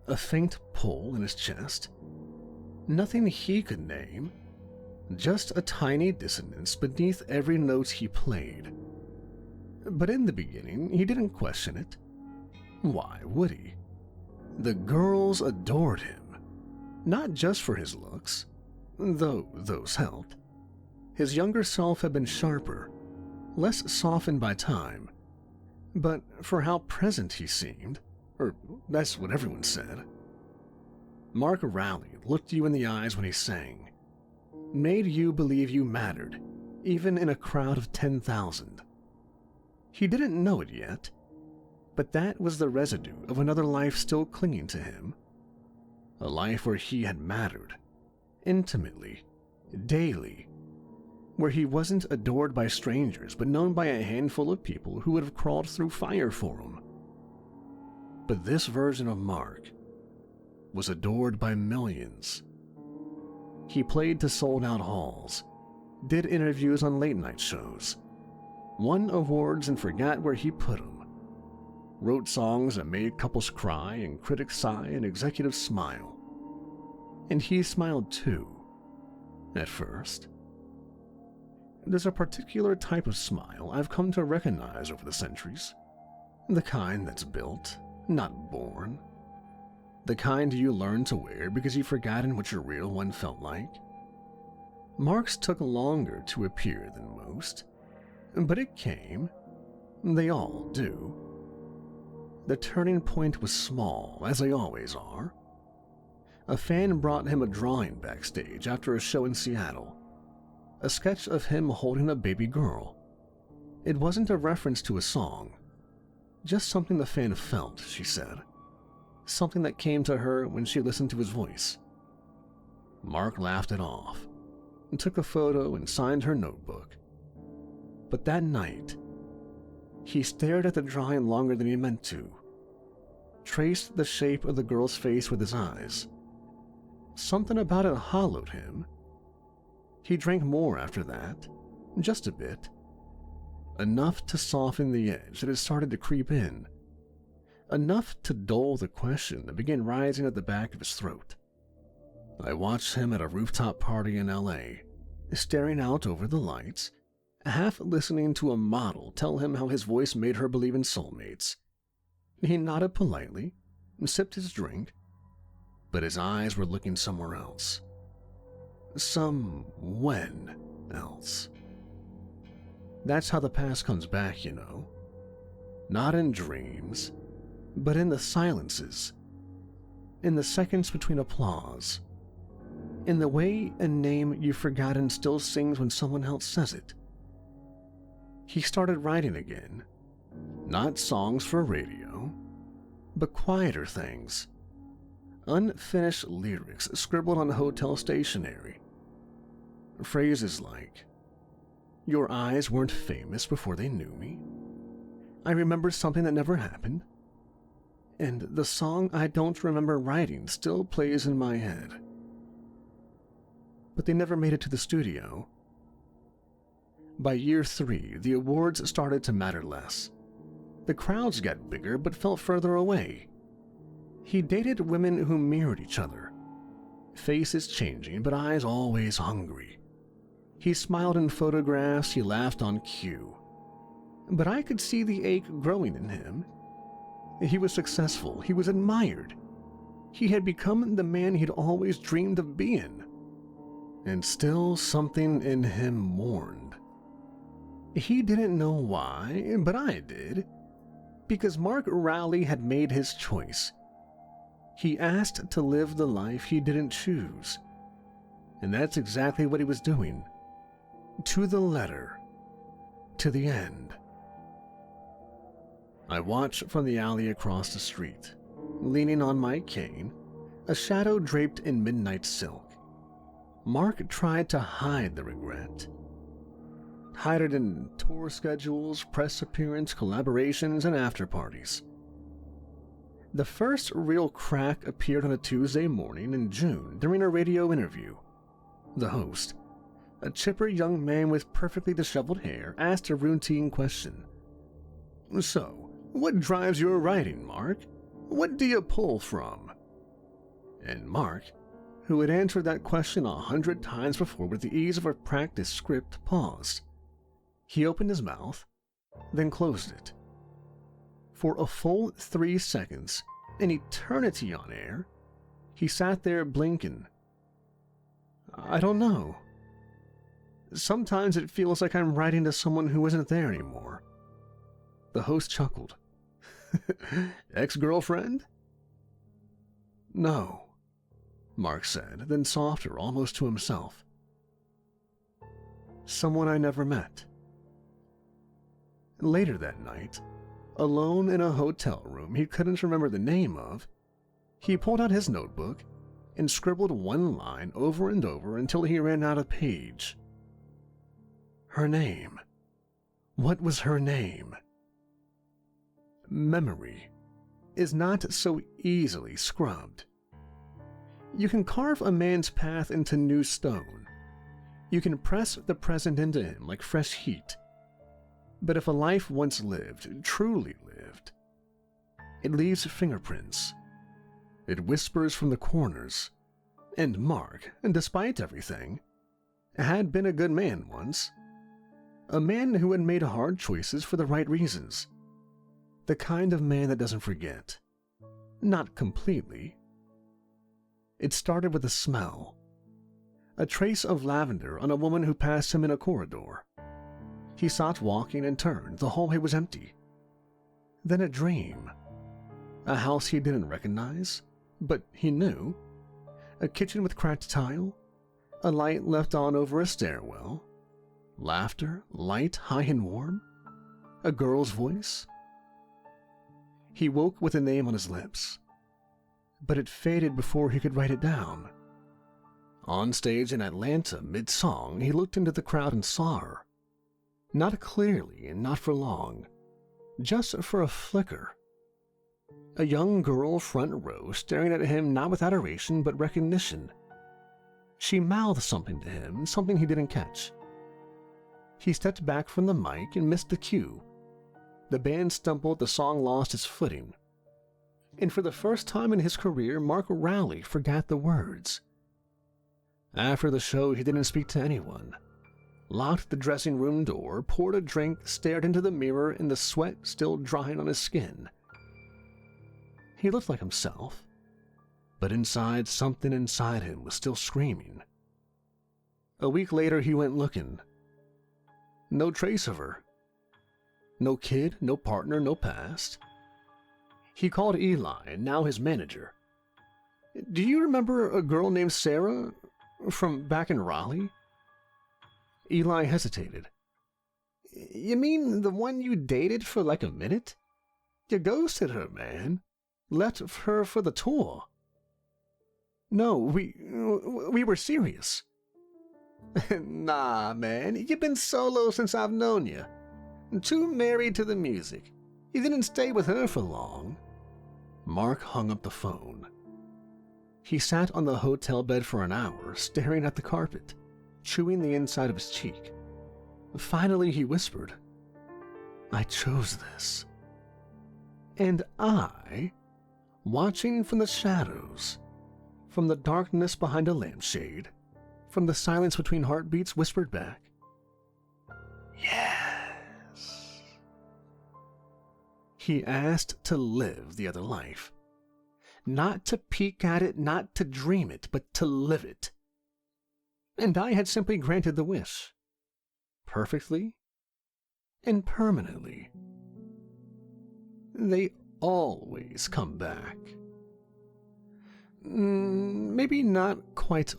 a faint pull in his chest, nothing he could name, just a tiny dissonance beneath every note he played. But in the beginning, he didn't question it. Why would he? The girls adored him, not just for his looks, though those helped. His younger self had been sharper, less softened by time, but for how present he seemed, or that's what everyone said. Mark Rowley looked you in the eyes when he sang, made you believe you mattered, even in a crowd of 10,000. He didn't know it yet, but that was the residue of another life still clinging to him. A life where he had mattered, intimately, daily, where he wasn't adored by strangers but known by a handful of people who would have crawled through fire for him. But this version of Mark was adored by millions. He played to sold-out halls, did interviews on late-night shows, won awards and forgot where he put them, wrote songs that made couples cry and critics sigh and executives smile. And he smiled too, at first. There's a particular type of smile I've come to recognize over the centuries. The kind that's built, not born. The kind you learn to wear because you've forgotten what your real one felt like. Mark's took longer to appear than most, but it came. They all do. The turning point was small, as they always are. A fan brought him a drawing backstage after a show in Seattle. A sketch of him holding a baby girl. It wasn't a reference to a song. Just something the fan felt, she said. Something that came to her when she listened to his voice. Mark laughed it off, and took a photo and signed her notebook. But that night, he stared at the drawing longer than he meant to, traced the shape of the girl's face with his eyes. Something about it hollowed him. He drank more after that, just a bit. Enough to soften the edge that had started to creep in. Enough to dull the question that began rising at the back of his throat. I watched him at a rooftop party in LA, staring out over the lights, half listening to a model tell him how his voice made her believe in soulmates. He nodded politely, sipped his drink, but his eyes were looking somewhere else. When else. That's how the past comes back, you know. Not in dreams, but in the silences, in the seconds between applause, in the way a name you've forgotten still sings when someone else says it. He started writing again, not songs for radio, but quieter things, unfinished lyrics scribbled on hotel stationery. Phrases like, "Your eyes weren't famous before they knew me. I remember something that never happened. And the song I don't remember writing still plays in my head." But they never made it to the studio. By year 3, the awards started to matter less. The crowds got bigger but felt further away. He dated women who mirrored each other. Faces changing, but eyes always hungry. He smiled in photographs, he laughed on cue. But I could see the ache growing in him. He was successful, he was admired. He had become the man he'd always dreamed of being. And still something in him mourned. He didn't know why, but I did. Because Mark Rowley had made his choice. He asked to live the life he didn't choose. And that's exactly what he was doing. To the letter. To the end. I watch from the alley across the street, leaning on my cane, a shadow draped in midnight silk. Mark tried to hide the regret. Hide it in tour schedules, press appearance, collaborations, and after-parties. The first real crack appeared on a Tuesday morning in June during a radio interview. The host, a chipper young man with perfectly disheveled hair, asked a routine question. "So, what drives your writing, Mark? What do you pull from?" And Mark, who had answered that question 100 times before with the ease of a practiced script, paused. He opened his mouth, then closed it. For a full 3 seconds, an eternity on air, he sat there blinking. "I don't know. Sometimes it feels like I'm writing to someone who isn't there anymore." The host chuckled. "Ex-girlfriend?" "No," Mark said, then softer, almost to himself. "Someone I never met." Later that night, alone in a hotel room he couldn't remember the name of, he pulled out his notebook and scribbled one line over and over until he ran out of page. Her name. What was her name? Memory is not so easily scrubbed. You can carve a man's path into new stone. You can press the present into him like fresh heat. But if a life once lived, truly lived, it leaves fingerprints. It whispers from the corners. And Mark, despite everything, had been a good man once. A man who had made hard choices for the right reasons. The kind of man that doesn't forget. Not completely. It started with a smell. A trace of lavender on a woman who passed him in a corridor. He stopped walking and turned. The hallway was empty. Then a dream. A house he didn't recognize, but he knew. A kitchen with cracked tile. A light left on over a stairwell. Laughter, light, high and warm. A girl's voice. He woke with a name on his lips, but it faded before he could write it down. On stage in Atlanta, mid-song, he looked into the crowd and saw her. Not clearly and not for long, just for a flicker. A young girl front row staring at him not with adoration but recognition. She mouthed something to him, something he didn't catch. He stepped back from the mic and missed the cue. The band stumbled, the song lost its footing. And for the first time in his career, Mark Rowley forgot the words. After the show, he didn't speak to anyone. Locked the dressing room door, poured a drink, stared into the mirror, and the sweat still drying on his skin. He looked like himself, but inside, something inside him was still screaming. A week later, he went looking. No trace of her. No kid, no partner, no past. He called Eli, now his manager. "Do you remember a girl named Sarah from back in Rowley?" Eli hesitated. "You mean the one you dated for like a minute? You ghosted her, man. Left her for the tour." "No, we were serious." "Nah, man, you've been solo since I've known you. Too married to the music. You didn't stay with her for long." Mark hung up the phone. He sat on the hotel bed for an hour, staring at the carpet, chewing the inside of his cheek. Finally, he whispered, "I chose this." And I, watching from the shadows, from the darkness behind a lampshade, from the silence between heartbeats, whispered back, "Yes." He asked to live the other life. Not to peek at it, not to dream it, but to live it. And I had simply granted the wish. Perfectly and permanently. They always come back. Maybe not quite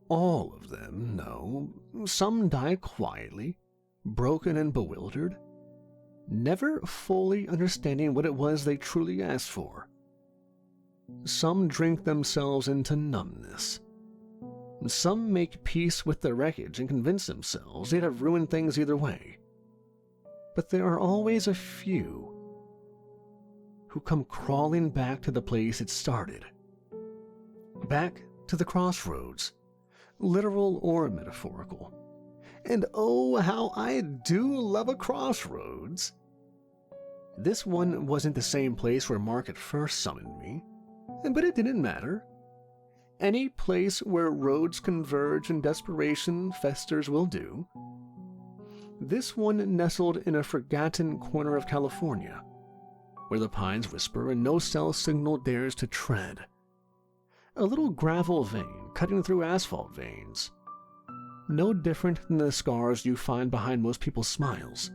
all of them, no. Some die quietly, broken and bewildered. never fully understanding what it was they truly asked for. Some drink themselves into numbness. Some make peace with the wreckage and convince themselves they'd have ruined things either way. But there are always a few who come crawling back to the place it started. Back to the crossroads, literal or metaphorical. And oh, how I do love a crossroads! This one wasn't the same place where Mark had first summoned me, but it didn't matter. Any place where roads converge and desperation festers will do. This one nestled in a forgotten corner of California, where the pines whisper and no cell signal dares to tread. A little gravel vein cutting through asphalt veins. No different than the scars you find behind most people's smiles.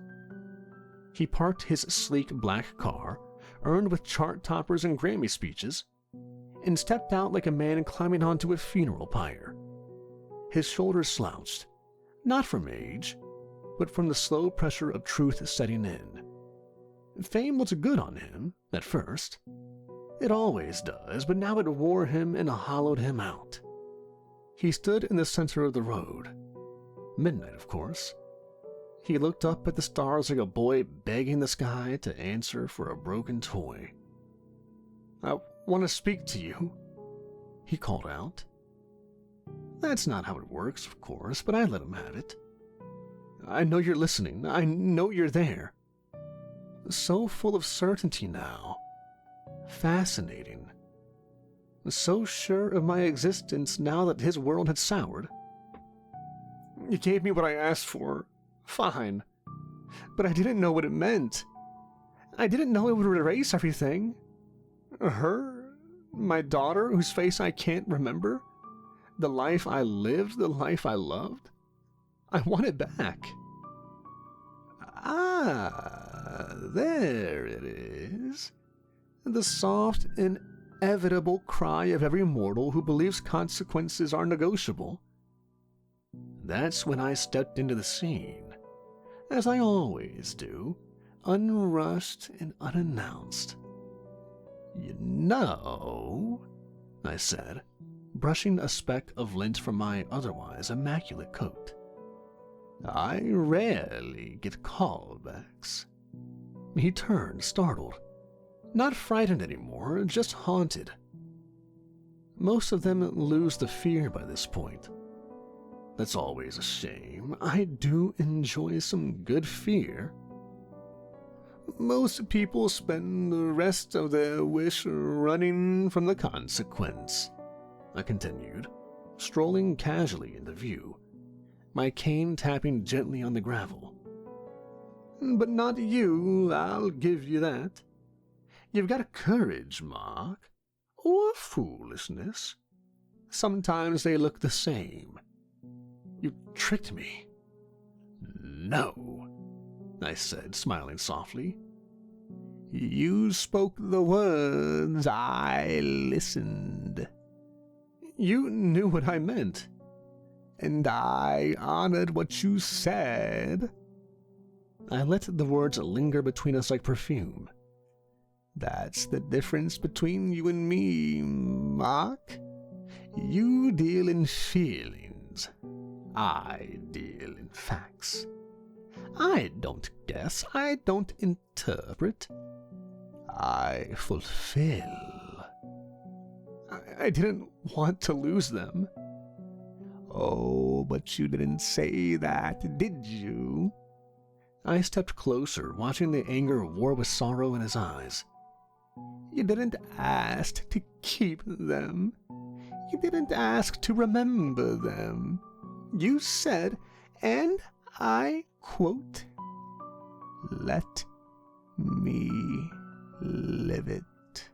He parked his sleek black car, earned with chart toppers and Grammy speeches, and stepped out like a man climbing onto a funeral pyre. His shoulders slouched, not from age, but from the slow pressure of truth setting in. Fame looked good on him, at first. It always does, but now it wore him and hollowed him out. He stood in the center of the road. Midnight, of course. He looked up at the stars like a boy begging the sky to answer for a broken toy. "I want to speak to you," he called out. That's not how it works, of course, but I let him have it. "I know you're listening. I know you're there." So full of certainty now. Fascinating. So sure of my existence now that his world had soured. "You gave me what I asked for. Fine. But I didn't know what it meant. I didn't know it would erase everything. Her, my daughter, whose face I can't remember. The life I lived, the life I loved. I want it back." Ah, there it is. The soft, inevitable cry of every mortal who believes consequences are negotiable. That's when I stepped into the scene, as I always do, unrushed and unannounced. "You know," I said, brushing a speck of lint from my otherwise immaculate coat, "I rarely get callbacks." He turned, startled. Not frightened anymore, just haunted. Most of them lose the fear by this point. That's always a shame. I do enjoy some good fear. Most people spend the rest of their wish running from the consequence, I continued, strolling casually into view, my cane tapping gently on the gravel. "But not you, I'll give you that. You've got courage, Mark, or foolishness. Sometimes they look the same. You tricked me." "No," I said, smiling softly. "You spoke the words, I listened. You knew what I meant, and I honored what you said." I let the words linger between us like perfume. "That's the difference between you and me, Mark. You deal in feelings. I deal in facts. I don't guess. I don't interpret. I fulfill." I didn't want to lose them." "Oh, but you didn't say that, did you?" I stepped closer, watching the anger war with sorrow in his eyes. "You didn't ask to keep them. You didn't ask to remember them. You said, and I quote, 'Let me live it.'"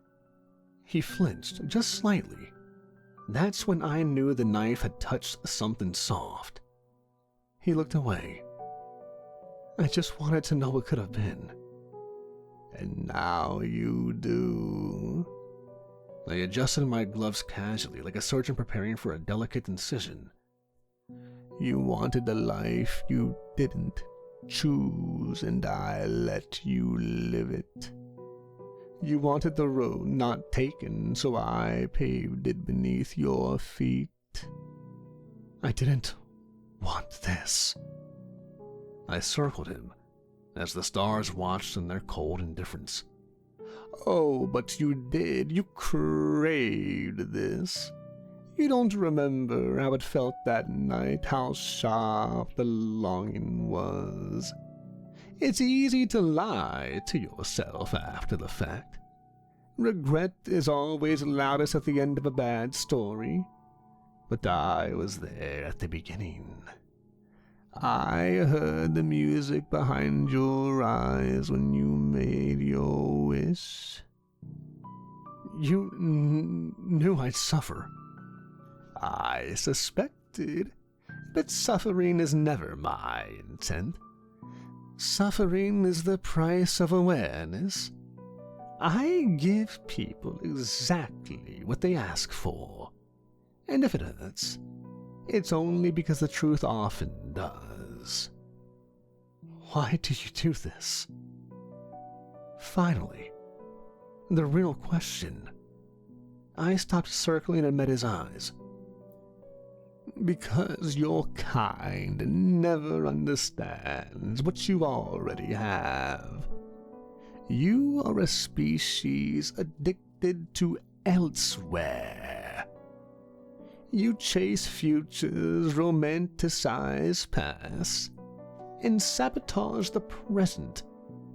He flinched just slightly. That's when I knew the knife had touched something soft. He looked away. "I just wanted to know what could have been." "And now you do." I adjusted my gloves casually, like a surgeon preparing for a delicate incision. "You wanted a life you didn't choose and I let you live it. You wanted the road not taken, so I paved it beneath your feet. I didn't want this. I circled him as the stars watched in their cold indifference. Oh, but you did. You craved this. You don't remember how it felt that night, how sharp the longing was. It's easy to lie to yourself after the fact. Regret is always loudest at the end of a bad story. But I was there at the beginning. I heard the music behind your eyes when you made your wish. You knew I'd suffer. I suspected, but suffering is never my intent. Suffering is the price of awareness. I give people exactly what they ask for, and if it hurts, it's only because the truth often does. Why do you do this? Finally, the real question. I stopped circling and met his eyes. Because your kind never understands what you already have. You are a species addicted to elsewhere. You chase futures, romanticize past, and sabotage the present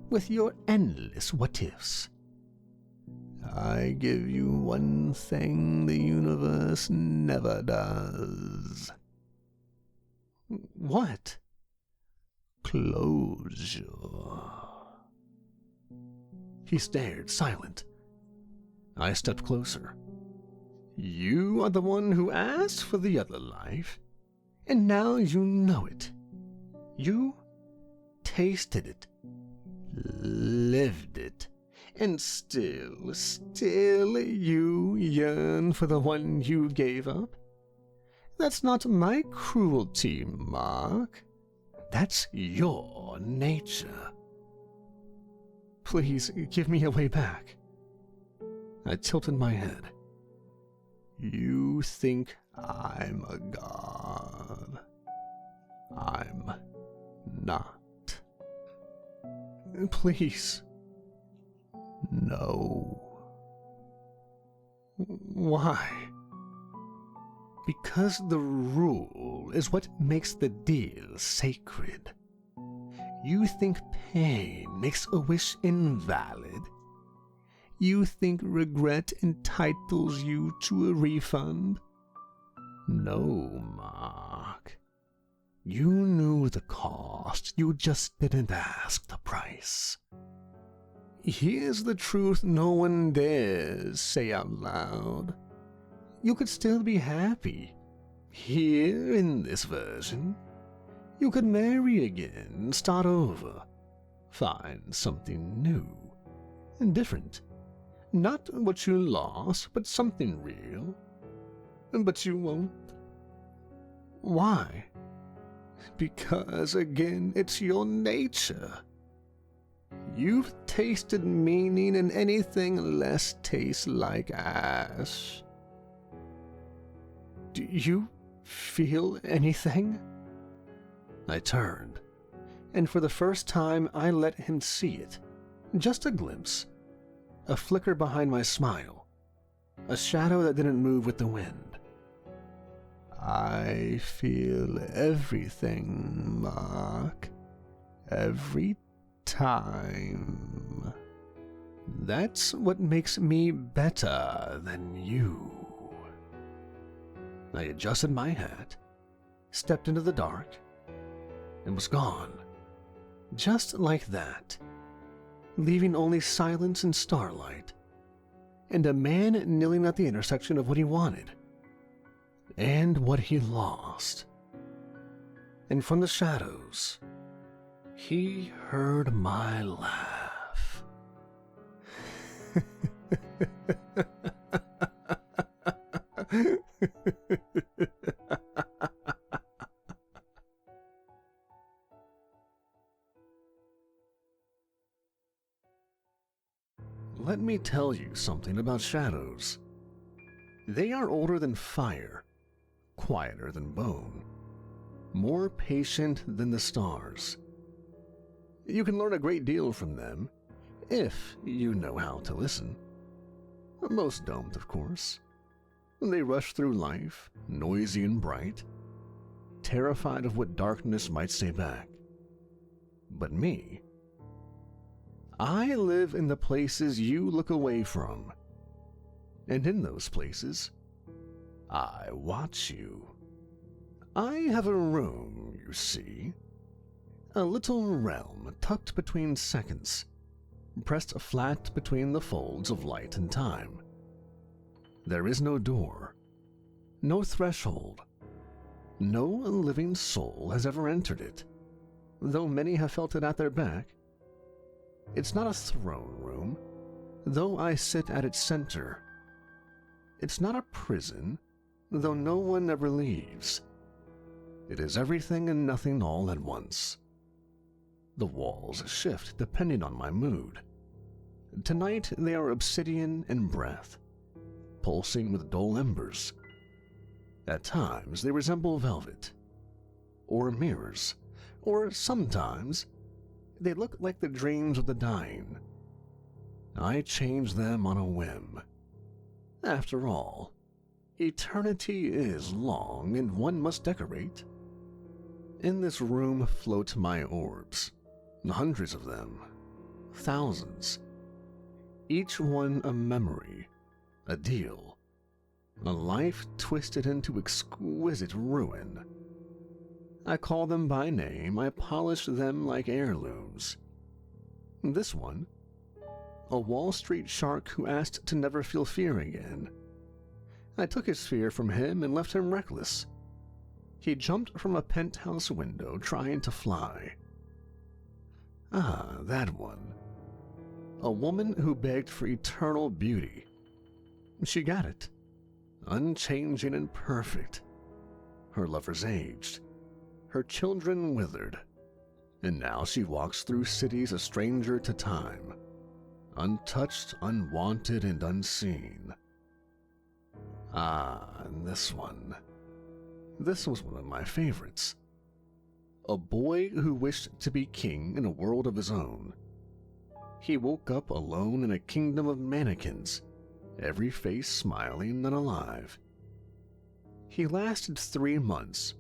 with your endless what-ifs. I give you one thing the universe never does. What? Closure. He stared, silent. I stepped closer. You are the one who asked for the other life, and now you know it. You tasted it, lived it, and still you yearn for the one you gave up? That's not my cruelty, Mark. That's your nature. Please give me a way back. I tilted my head. You think I'm a god. I'm not. Please. No. Why? Because the rule is what makes the deal sacred. You think pain makes a wish invalid? You think regret entitles you to a refund? No, Mark. You knew the cost, you just didn't ask the price. Here's the truth no one dares say out loud. You could still be happy. Here, in this version. You could marry again, start over. Find something new and different. Not what you lost, but something real. But you won't. Why? Because, again, it's your nature. You've tasted meaning, and anything less tastes like ash. Do you feel anything? I turned, and for the first time I let him see it. Just a glimpse. A flicker behind my smile. A shadow that didn't move with the wind. I feel everything, Mark. Every time. That's what makes me better than you. I adjusted my hat, stepped into the dark, and was gone. Just like that. Leaving only silence and starlight, and a man kneeling at the intersection of what he wanted and what he lost. And from the shadows, he heard my laugh. let me tell you something about shadows. They are older than fire, quieter than bone, more patient than the stars. You can learn a great deal from them, if you know how to listen. Most don't, of course. They rush through life, noisy and bright, terrified of what darkness might stay back. But me, I live in the places you look away from. And in those places, I watch you. I have a room, you see. A little realm tucked between seconds, pressed flat between the folds of light and time. There is no door, no threshold. No living soul has ever entered it, though many have felt it at their back. It's not a throne room, though I sit at its center. It's not a prison, though no one ever leaves. It is everything and nothing all at once. The walls shift depending on my mood. Tonight they are obsidian and breath, pulsing with dull embers. At times they resemble velvet, or mirrors, or sometimes they look like the dreams of the dying. I change them on a whim. After all, eternity is long and one must decorate. In this room float my orbs, hundreds of them, thousands. Each one a memory, a deal, a life twisted into exquisite ruin. I call them by name, I polish them like heirlooms. This one, a Wall Street shark who asked to never feel fear again. I took his fear from him and left him reckless. He jumped from a penthouse window trying to fly. Ah, that one. A woman who begged for eternal beauty. She got it. Unchanging and perfect. Her lovers aged. Her children withered. And now she walks through cities a stranger to time. Untouched, unwanted, and unseen. Ah, and this one. This was one of my favorites. A boy who wished to be king in a world of his own. He woke up alone in a kingdom of mannequins, every face smiling and alive. He lasted 3 months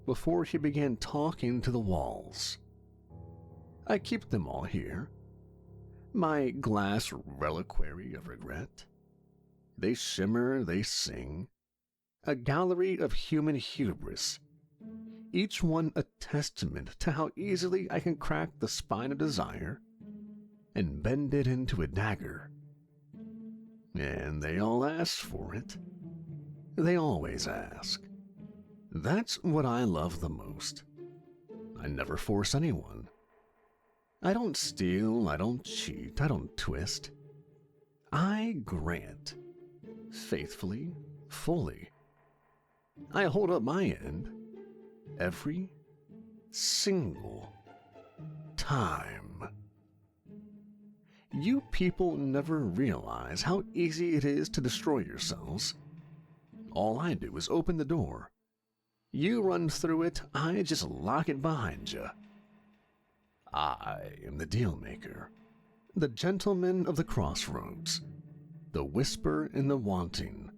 before he began talking to the walls. I keep them all here, my glass reliquary of regret. They shimmer, they sing, a gallery of human hubris, each one a testament to how easily I can crack the spine of desire and bend it into a dagger. And they all ask for it. They always ask. That's what I love the most. I never force anyone. I don't steal, I don't cheat, I don't twist. I grant. Faithfully, fully. I hold up my end. Every single time. You people never realize how easy it is to destroy yourselves. All I do is open the door. You run through it, I just lock it behind you. I am the Dealmaker, the gentleman of the crossroads, the whisper in the wanting,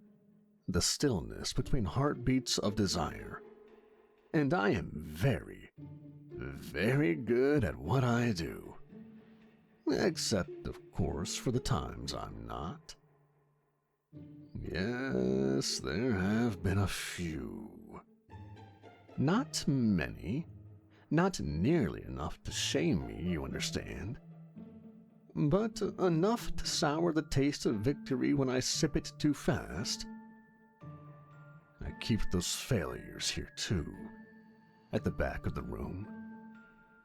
the stillness between heartbeats of desire. And I am very, very good at what I do. Except, of course, for the times I'm not. Yes, there have been a few. Not many. Not nearly enough to shame me, you understand. But enough to sour the taste of victory when I sip it too fast. I keep those failures here too, at the back of the room.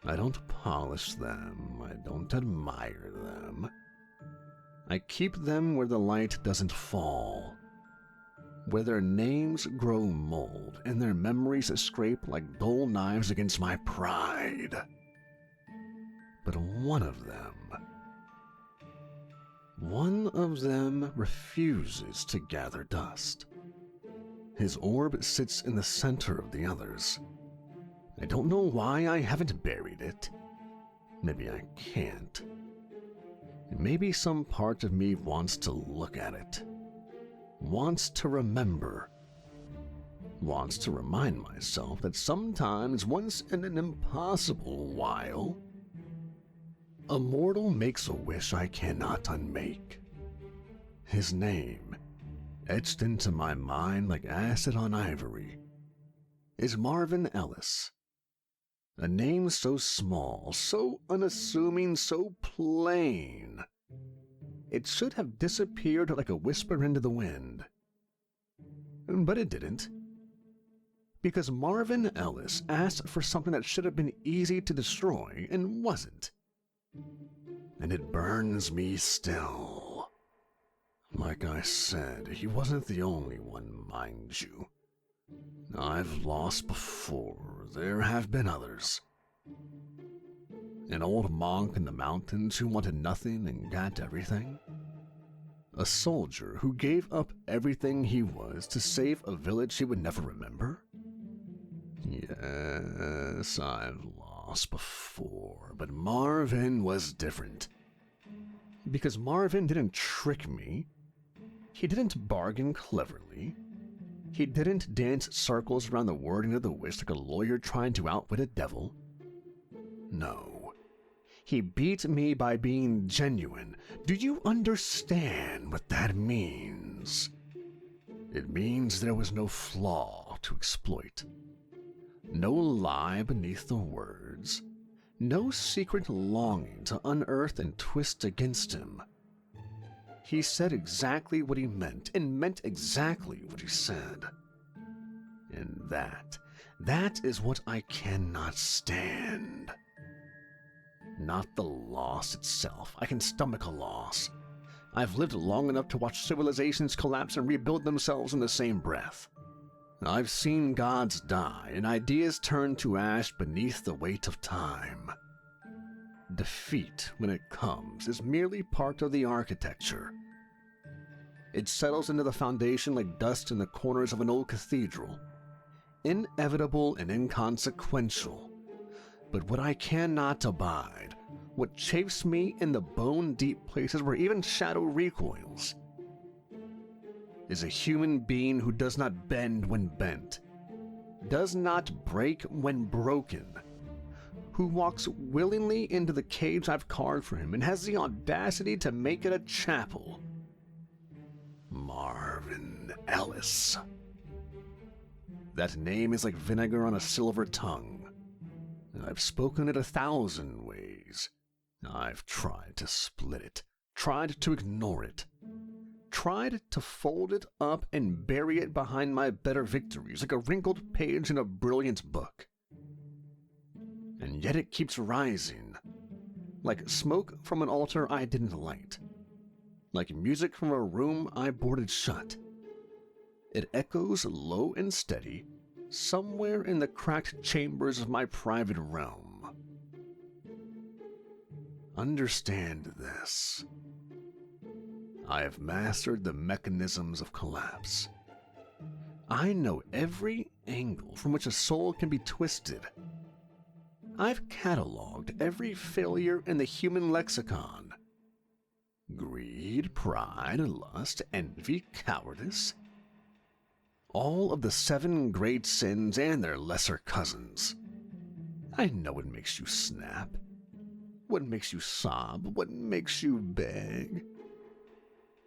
I don't polish them, I don't admire them. I keep them where the light doesn't fall, where their names grow mold and their memories scrape like dull knives against my pride. But one of them, One of them refuses to gather dust. His orb sits in the center of the others. I don't know why I haven't buried it. Maybe I can't. Maybe some part of me wants to look at it. Wants to remember. Wants to remind myself that sometimes, once in an impossible while, a mortal makes a wish I cannot unmake. His name, etched into my mind like acid on ivory, is Marvin Ellis. A name so small, so unassuming, so plain. It should have disappeared like a whisper into the wind. But it didn't. Because Marvin Ellis asked for something that should have been easy to destroy and wasn't. And it burns me still. Like I said, he wasn't the only one, mind you. I've lost before. There have been others. An old monk in the mountains who wanted nothing and got everything. A soldier who gave up everything he was to save a village he would never remember. Yes, I've lost before, but Marvin was different. Because Marvin didn't trick me. He didn't bargain cleverly. He didn't dance circles around the wording of the wish like a lawyer trying to outwit a devil. No. He beat me by being genuine. Do you understand what that means? It means there was no flaw to exploit. No lie beneath the words. No secret longing to unearth and twist against him. He said exactly what he meant, and meant exactly what he said. And that is what I cannot stand. Not the loss itself. I can stomach a loss. I've lived long enough to watch civilizations collapse and rebuild themselves in the same breath. I've seen gods die and ideas turn to ash beneath the weight of time. Defeat, when it comes, is merely part of the architecture. It settles into the foundation like dust in the corners of an old cathedral. Inevitable and inconsequential. But what I cannot abide, what chafes me in the bone-deep places where even shadow recoils, is a human being who does not bend when bent, does not break when broken, who walks willingly into the cage I've carved for him and has the audacity to make it a chapel. Marvin Ellis. That name is like vinegar on a silver tongue. I've spoken it 1,000 ways. I've tried to split it, tried to ignore it, tried to fold it up and bury it behind my better victories like a wrinkled page in a brilliant book. And yet it keeps rising, like smoke from an altar I didn't light, like music from a room I boarded shut. It echoes low and steady, somewhere in the cracked chambers of my private realm. Understand this. I have mastered the mechanisms of collapse. I know every angle from which a soul can be twisted. I've cataloged every failure in the human lexicon. Greed, pride, lust, envy, cowardice. All of the 7 great sins and their lesser cousins. I know what makes you snap, what makes you sob, what makes you beg.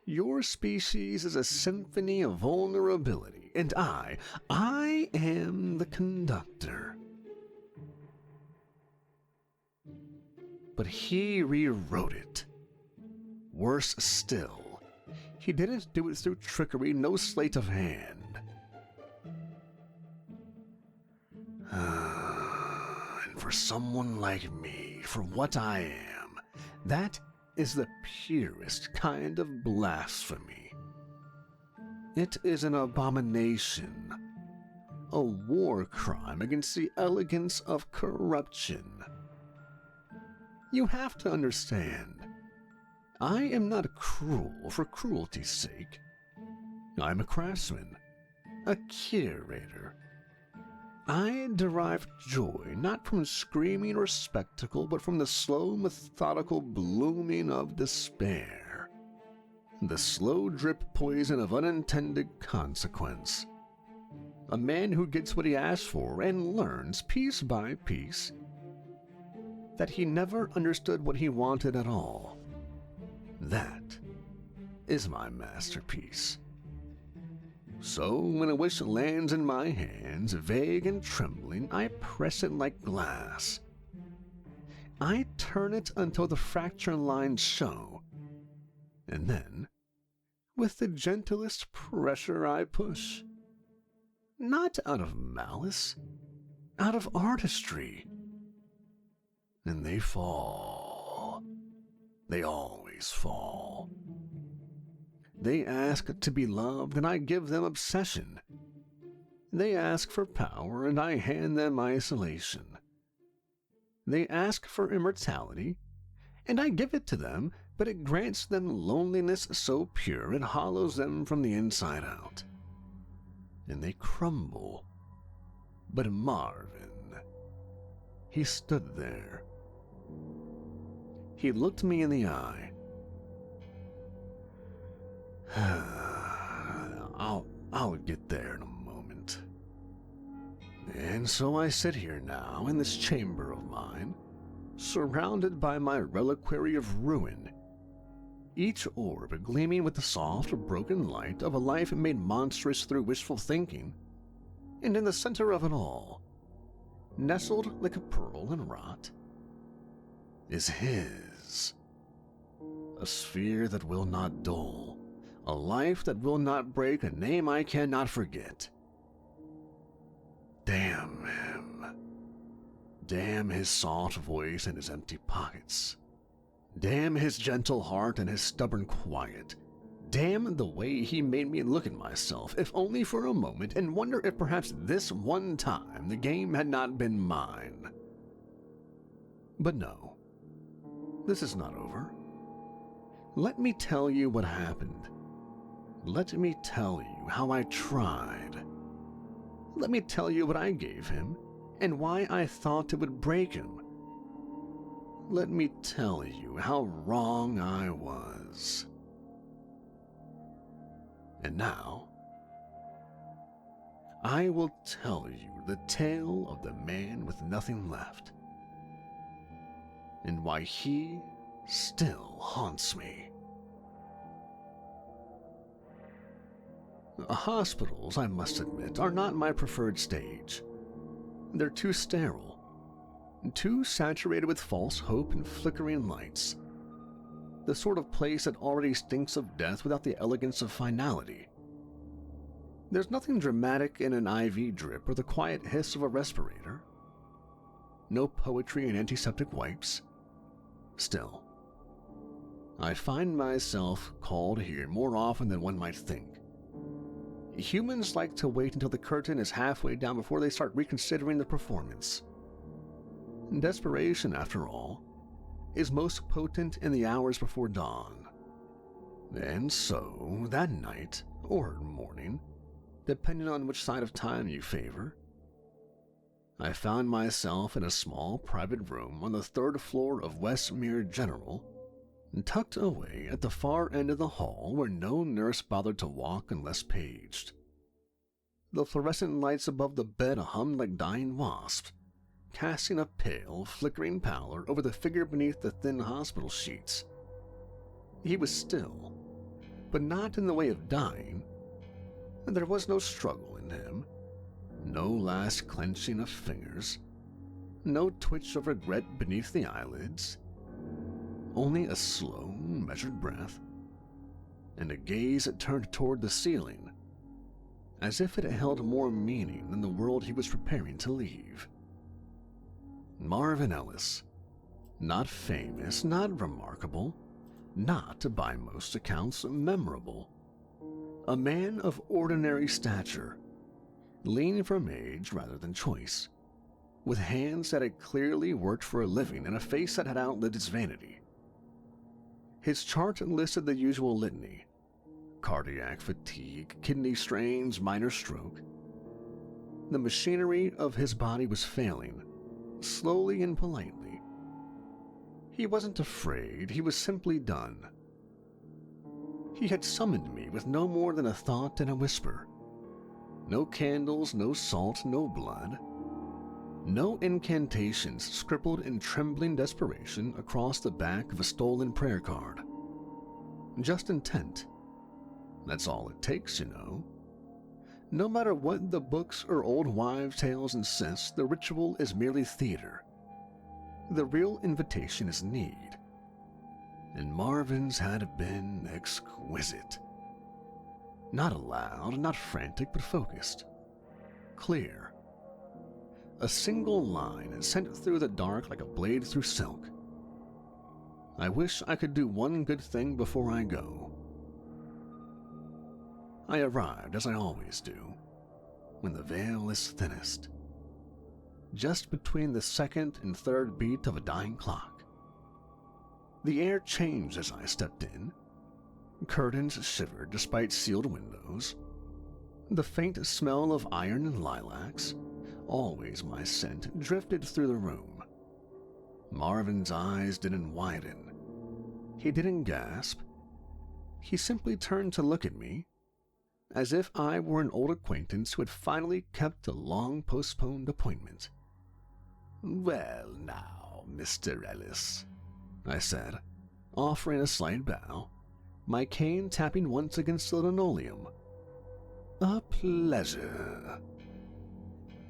Your species is a symphony of vulnerability, and I am the conductor. But he rewrote it. Worse still, he didn't do it through trickery, no sleight of hand. And for someone like me, for what I am, that is the purest kind of blasphemy. It is an abomination, a war crime against the elegance of corruption. You have to understand, I am not cruel for cruelty's sake. I'm a craftsman, a curator. I derive joy not from screaming or spectacle, but from the slow, methodical blooming of despair. The slow drip poison of unintended consequence. A man who gets what he asks for and learns, piece by piece, that he never understood what he wanted at all. That is my masterpiece. So when a wish lands in my hands, vague and trembling, I press it like glass. I turn it until the fracture lines show, and then, with the gentlest pressure, I push. Not out of malice, out of artistry. And they fall. They always fall. They ask to be loved, and I give them obsession. They ask for power, and I hand them isolation. They ask for immortality, and I give it to them, but it grants them loneliness so pure it hollows them from the inside out. And they crumble. But Marvin, he stood there. He looked me in the eye. I'll get there in a moment. And so I sit here now in this chamber of mine, surrounded by my reliquary of ruin, each orb gleaming with the soft, broken light of a life made monstrous through wishful thinking, and in the center of it all, nestled like a pearl in rot, is his. A sphere that will not dull, a life that will not break, a name I cannot forget. Damn him. Damn his soft voice and his empty pockets. Damn his gentle heart and his stubborn quiet. Damn the way he made me look at myself, if only for a moment, and wonder if perhaps this one time the game had not been mine. But no, this is not over. Let me tell you what happened. Let me tell you how I tried. Let me tell you what I gave him, and why I thought it would break him. Let me tell you how wrong I was. And now, I will tell you the tale of the man with nothing left, and why he still haunts me. Hospitals, I must admit, are not my preferred stage. They're too sterile, too saturated with false hope and flickering lights. The sort of place that already stinks of death without the elegance of finality. There's nothing dramatic in an IV drip or the quiet hiss of a respirator. No poetry in antiseptic wipes. Still, I find myself called here more often than one might think. Humans like to wait until the curtain is halfway down before they start reconsidering the performance. Desperation, after all, is most potent in the hours before dawn. And so, that night, or morning, depending on which side of time you favor, I found myself in a small private room on the 3rd floor of Westmere General, tucked away at the far end of the hall where no nurse bothered to walk unless paged. The fluorescent lights above the bed hummed like dying wasps, casting a pale, flickering pallor over the figure beneath the thin hospital sheets. He was still, but not in the way of dying, and there was no struggle in him, no last clenching of fingers, no twitch of regret beneath the eyelids, only a slow, measured breath, and a gaze that turned toward the ceiling, as if it held more meaning than the world he was preparing to leave. Marvin Ellis, not famous, not remarkable, not, by most accounts, memorable. A man of ordinary stature, lean from age rather than choice, with hands that had clearly worked for a living and a face that had outlived its vanity. His chart listed the usual litany: cardiac fatigue, kidney strains, minor stroke. The machinery of his body was failing, slowly and politely. He wasn't afraid, he was simply done. He had summoned me with no more than a thought and a whisper. No candles, no salt, no blood. No incantations scribbled in trembling desperation across the back of a stolen prayer card. Just intent. That's all it takes, you know. No matter what the books or old wives' tales insist, the ritual is merely theater. The real invitation is need. And Marvin's had been exquisite. Not loud, not frantic, but focused. Clear. A single line sent through the dark like a blade through silk. I wish I could do one good thing before I go. I arrived, as I always do, when the veil is thinnest. Just between the second and third beat of a dying clock. The air changed as I stepped in. Curtains shivered despite sealed windows. The faint smell of iron and lilacs, always my scent, drifted through the room. Marvin's eyes didn't widen. He didn't gasp. He simply turned to look at me, as if I were an old acquaintance who had finally kept a long-postponed appointment. "Well now, Mr. Ellis," I said, offering a slight bow, my cane tapping once against the linoleum. "A pleasure."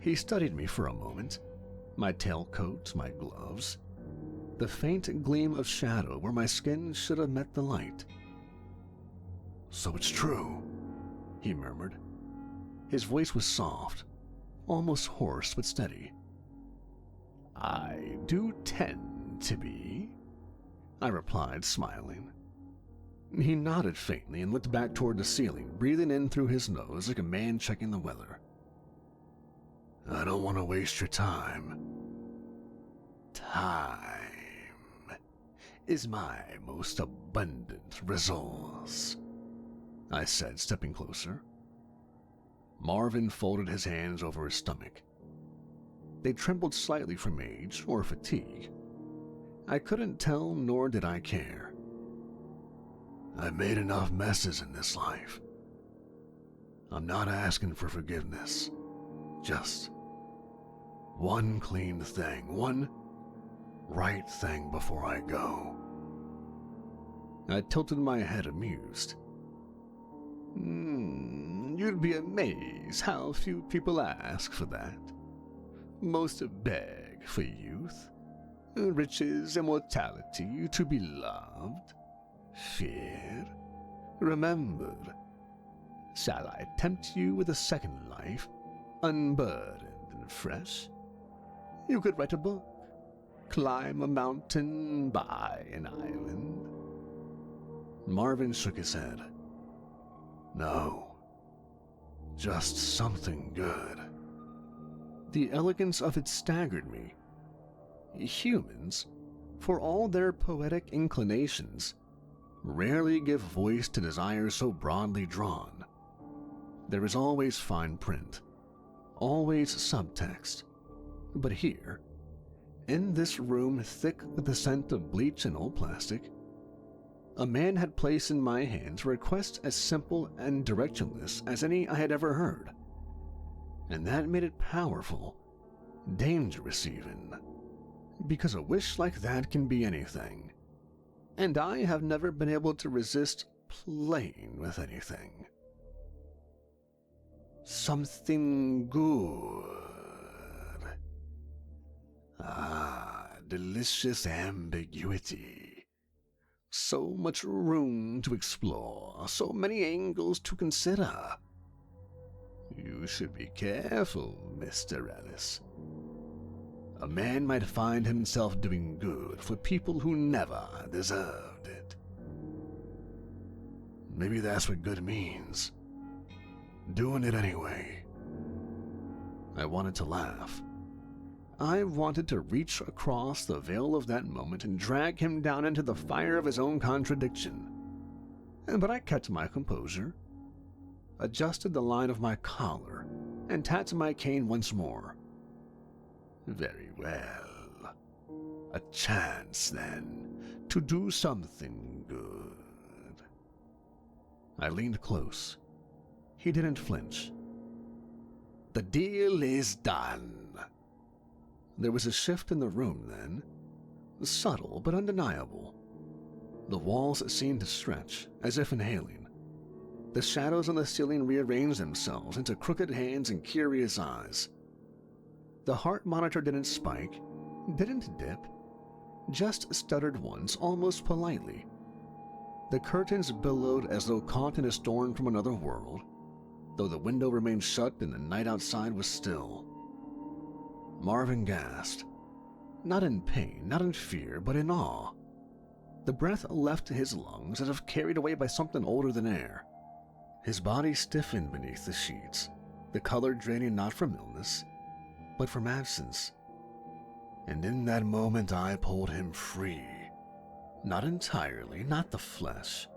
He studied me for a moment, my tailcoat, my gloves, the faint gleam of shadow where my skin should have met the light. "So it's true," he murmured. His voice was soft, almost hoarse but steady. "I do tend to be," I replied, smiling. He nodded faintly and looked back toward the ceiling, breathing in through his nose like a man checking the weather. "I don't want to waste your time." "Time is my most abundant resource," I said, stepping closer. Marvin folded his hands over his stomach. They trembled slightly from age or fatigue. I couldn't tell, nor did I care. "I've made enough messes in this life. I'm not asking for forgiveness. Just one clean thing, one right thing before I go." I tilted my head, amused. You'd be amazed how few people ask for that. Most beg for youth, riches, immortality, to be loved, feared, remembered. Shall I tempt you with a second life, unburdened and fresh? You could write a book, climb a mountain, buy an island. Marvin shook his head. "No, just something good." The elegance of it staggered me. Humans, for all their poetic inclinations, rarely give voice to desires so broadly drawn. There is always fine print, always subtext. But here, in this room thick with the scent of bleach and old plastic, a man had placed in my hands a request as simple and directionless as any I had ever heard. And that made it powerful, dangerous even, because a wish like that can be anything, and I have never been able to resist playing with anything. Something good. Delicious ambiguity. So much room to explore, so many angles to consider. You should be careful, Mr. Ellis. A man might find himself doing good for people who never deserved it. Maybe that's what good means. Doing it anyway. I wanted to laugh. I wanted to reach across the veil of that moment and drag him down into the fire of his own contradiction. But I kept my composure, adjusted the line of my collar, and tapped my cane once more. Very well. A chance, then, to do something good. I leaned close. He didn't flinch. The deal is done. There was a shift in the room then, subtle but undeniable. The walls seemed to stretch, as if inhaling. The shadows on the ceiling rearranged themselves into crooked hands and curious eyes. The heart monitor didn't spike, didn't dip, just stuttered once, almost politely. The curtains billowed as though caught in a storm from another world, though the window remained shut and the night outside was still. Marvin gasped, not in pain, not in fear, but in awe. The breath left his lungs as if carried away by something older than air. His body stiffened beneath the sheets, the color draining not from illness, but from absence. And in that moment I pulled him free. Not entirely, not the flesh,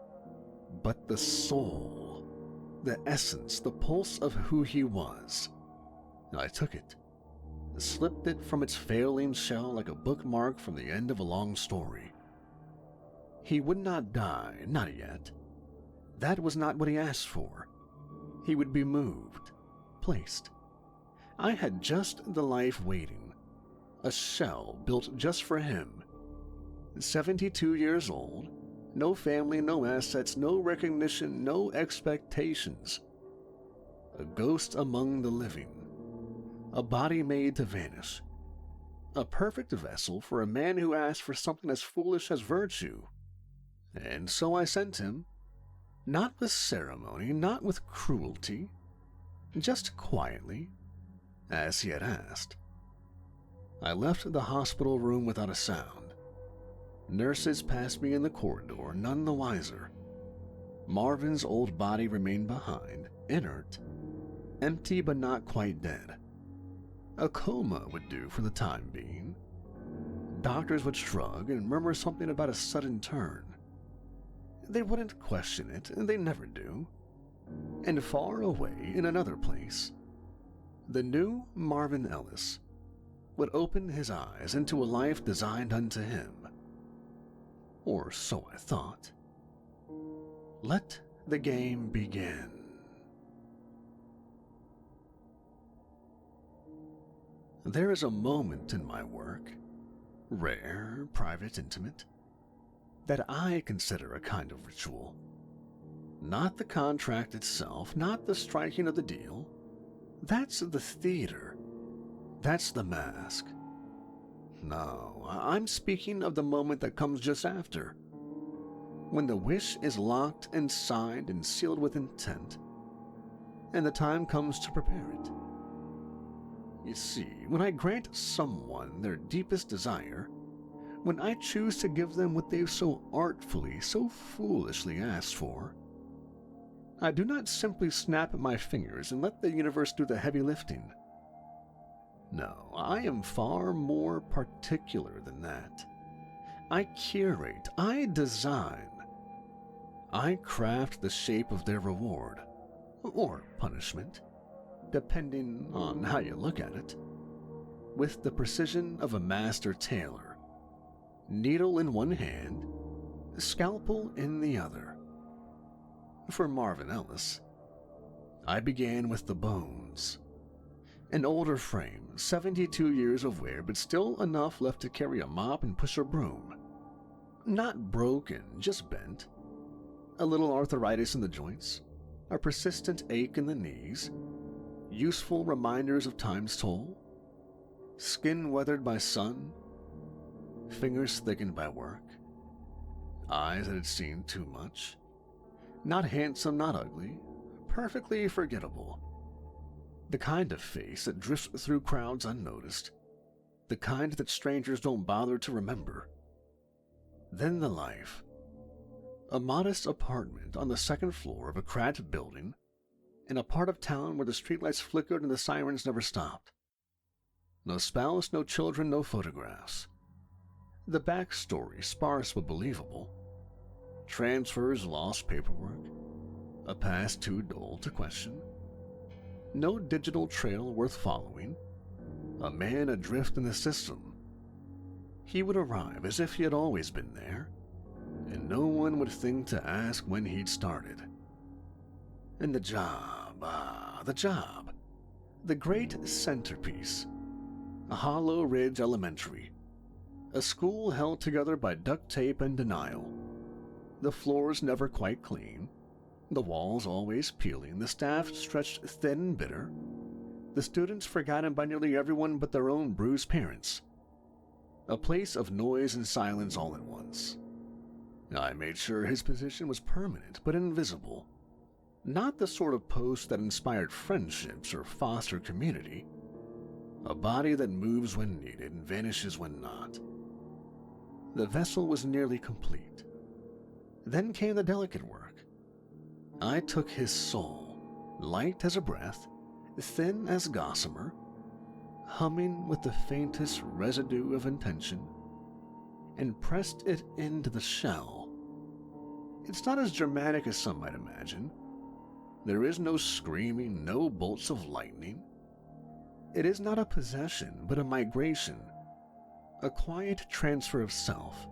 but the soul, the essence, the pulse of who he was. I took it, slipped it from its failing shell like a bookmark from the end of a long story. He would not die, not yet. That was not what he asked for. He would be moved, placed. I had just the life waiting, a shell built just for him. 72 years old, no family, no assets, no recognition, no expectations. A ghost among the living. A body made to vanish. A perfect vessel for a man who asked for something as foolish as virtue. And so I sent him, not with ceremony, not with cruelty, just quietly, as he had asked. I left the hospital room without a sound. Nurses passed me in the corridor, none the wiser. Marvin's old body remained behind, inert, empty but not quite dead. A coma would do for the time being. Doctors would shrug and murmur something about a sudden turn. They wouldn't question it, they never do. And far away, in another place, the new Marvin Ellis would open his eyes into a life designed unto him. Or so I thought. Let the game begin. There is a moment in my work, rare, private, intimate, that I consider a kind of ritual. Not the contract itself, not the striking of the deal. That's the theater. That's the mask. No, I'm speaking of the moment that comes just after. When the wish is locked and signed and sealed with intent, and the time comes to prepare it. You see, when I grant someone their deepest desire, when I choose to give them what they've so artfully, so foolishly asked for, I do not simply snap my fingers and let the universe do the heavy lifting. No, I am far more particular than that. I curate, I design. I craft the shape of their reward, or punishment, depending on how you look at it, with the precision of a master tailor. Needle in one hand, scalpel in the other. For Marvin Ellis, I began with the bones. An older frame, 72 years of wear, but still enough left to carry a mop and push a broom. Not broken, just bent. A little arthritis in the joints, a persistent ache in the knees, useful reminders of time's toll, skin weathered by sun, fingers thickened by work, eyes that had seen too much. Not handsome, not ugly, perfectly forgettable. The kind of face that drifts through crowds unnoticed, the kind that strangers don't bother to remember. Then the life. A modest apartment on the second floor of a cracked building, in a part of town where the streetlights flickered and the sirens never stopped. No spouse, no children, no photographs. The backstory sparse but believable. Transfers, lost paperwork. A past too dull to question. No digital trail worth following. A man adrift in the system. He would arrive as if he had always been there, and no one would think to ask when he'd started. And the job, the job. The great centerpiece. A Hollow Ridge Elementary. A school held together by duct tape and denial. The floors never quite clean. The walls always peeling. The staff stretched thin and bitter. The students forgotten by nearly everyone but their own bruised parents. A place of noise and silence all at once. I made sure his position was permanent but invisible. Not the sort of post that inspired friendships or fostered community. A body that moves when needed and vanishes when not. The vessel was nearly complete. Then came the delicate work. I took his soul, light as a breath, thin as gossamer, humming with the faintest residue of intention, and pressed it into the shell. It's not as dramatic as some might imagine. There is no screaming, no bolts of lightning. It is not a possession, but a migration, a quiet transfer of self.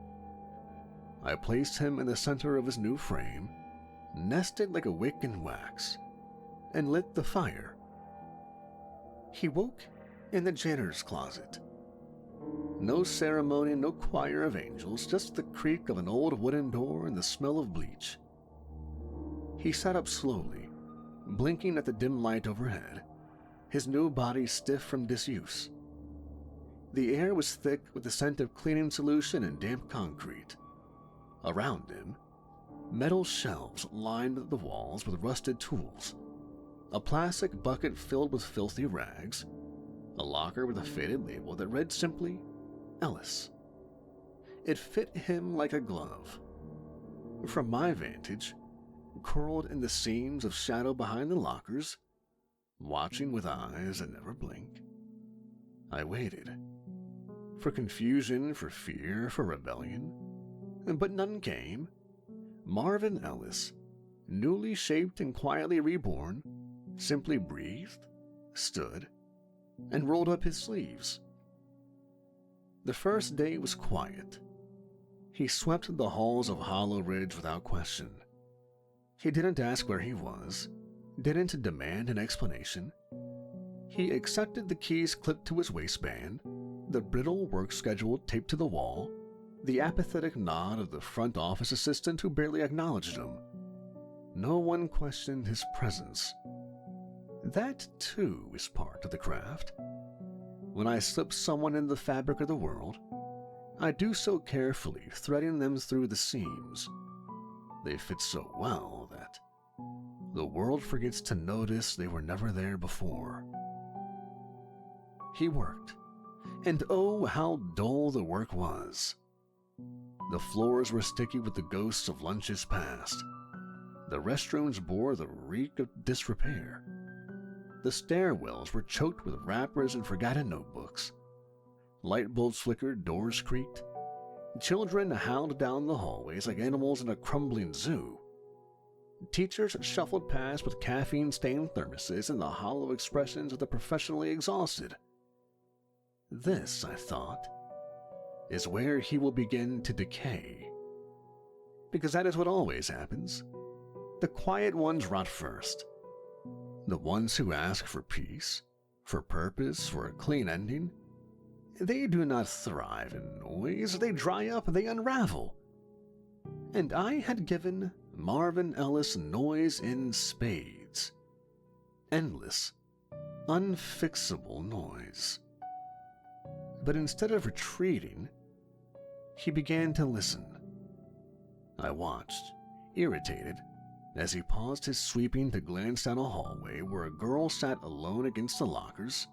I placed him in the center of his new frame, nested like a wick in wax, and lit the fire. He woke in the janitor's closet. No ceremony, no choir of angels, just the creak of an old wooden door and the smell of bleach. He sat up slowly, blinking at the dim light overhead, his new body stiff from disuse. The air was thick with the scent of cleaning solution and damp concrete. Around him, metal shelves lined the walls with rusted tools, a plastic bucket filled with filthy rags, a locker with a faded label that read simply, Ellis. It fit him like a glove. From my vantage, curled in the seams of shadow behind the lockers, watching with eyes that never blink, I waited. For confusion, for fear, for rebellion. But none came. Marvin Ellis, newly shaped and quietly reborn, simply breathed, stood, and rolled up his sleeves. The first day was quiet. He swept the halls of Hollow Ridge without question. He didn't ask where he was, didn't demand an explanation. He accepted the keys clipped to his waistband, the brittle work schedule taped to the wall, the apathetic nod of the front office assistant who barely acknowledged him. No one questioned his presence. That, too, is part of the craft. When I slip someone in the fabric of the world, I do so carefully, threading them through the seams. They fit so well that the world forgets to notice they were never there before. He worked, and oh, how dull the work was. The floors were sticky with the ghosts of lunches past. The restrooms bore the reek of disrepair. The stairwells were choked with wrappers and forgotten notebooks. Light bulbs flickered, doors creaked. Children howled down the hallways like animals in a crumbling zoo. Teachers shuffled past with caffeine-stained thermoses and the hollow expressions of the professionally exhausted. This, I thought, is where he will begin to decay. Because that is what always happens. The quiet ones rot first. The ones who ask for peace, for purpose, for a clean ending, they do not thrive in noise, they dry up, they unravel. And I had given Marvin Ellis noise in spades. Endless, unfixable noise. But instead of retreating, he began to listen. I watched, irritated, as he paused his sweeping to glance down a hallway where a girl sat alone against the lockers,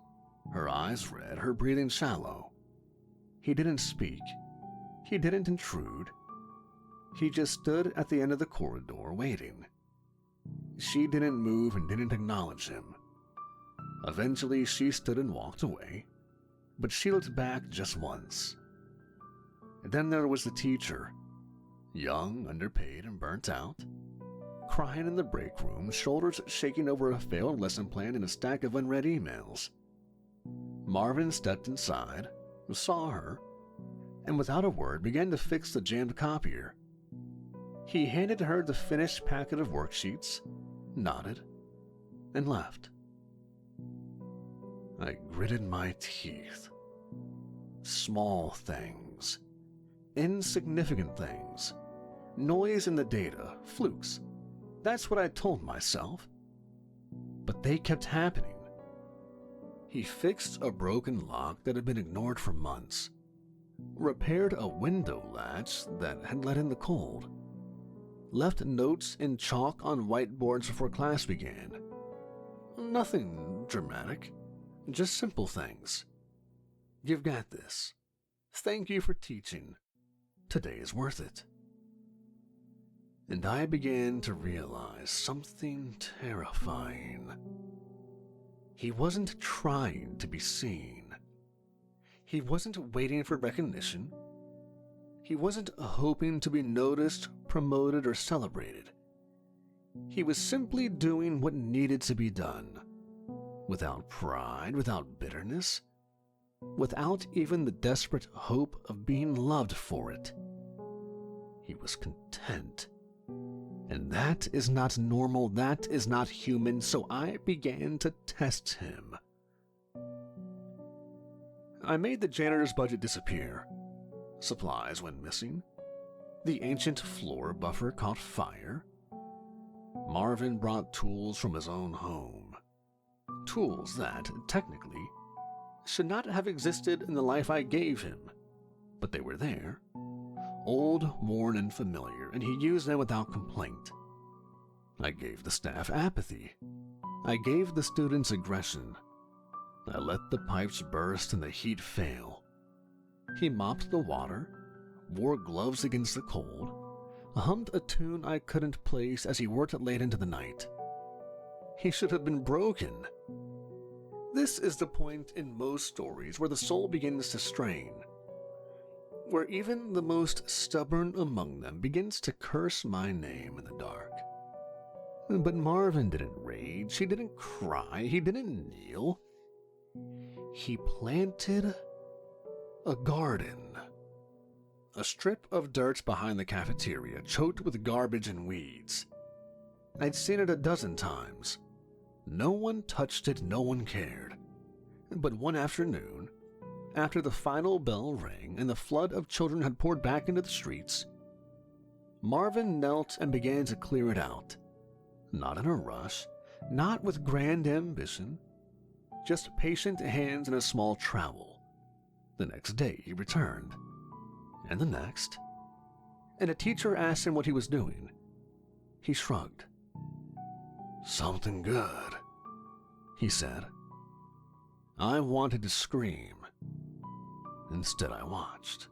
her eyes red, her breathing shallow. He didn't speak. He didn't intrude. He just stood at the end of the corridor waiting. She didn't move and didn't acknowledge him. Eventually, she stood and walked away. but she looked back just once. And then there was the teacher, young, underpaid, and burnt out, crying in the break room, shoulders shaking over a failed lesson plan and a stack of unread emails. Marvin stepped inside, saw her, and without a word began to fix the jammed copier. He handed her the finished packet of worksheets, nodded, and left. I gritted my teeth. Small things, insignificant things, noise in the data, flukes. That's what I told myself. But they kept happening. He fixed a broken lock that had been ignored for months, repaired a window latch that had let in the cold, left notes in chalk on whiteboards before class began. Nothing dramatic, just simple things. You've got this. Thank you for teaching. Today is worth it. And I began to realize something terrifying. He wasn't trying to be seen. He wasn't waiting for recognition. He wasn't hoping to be noticed, promoted, or celebrated. He was simply doing what needed to be done, without pride, without bitterness, without even the desperate hope of being loved for it. He was content. And that is not normal, that is not human, so I began to test him. I made the janitor's budget disappear. Supplies went missing. The ancient floor buffer caught fire. Marvin brought tools from his own home. Tools that, technically, should not have existed in the life I gave him, but they were there. Old, worn, and familiar, and he used them without complaint. I gave the staff apathy. I gave the students aggression. I let the pipes burst and the heat fail. He mopped the water, wore gloves against the cold, hummed a tune I couldn't place as he worked late into the night. He should have been broken. This is the point in most stories where the soul begins to strain, where even the most stubborn among them begins to curse my name in the dark. But Marvin didn't rage, he didn't cry, he didn't kneel. He planted a garden. A strip of dirt behind the cafeteria, choked with garbage and weeds. I'd seen it a dozen times. No one touched it, no one cared. But one afternoon, after the final bell rang and the flood of children had poured back into the streets, Marvin knelt and began to clear it out. Not in a rush, not with grand ambition, just patient hands and a small trowel. The next day he returned, and the next, and a teacher asked him what he was doing. He shrugged. "Something good," he said. I wanted to scream. Instead, I watched.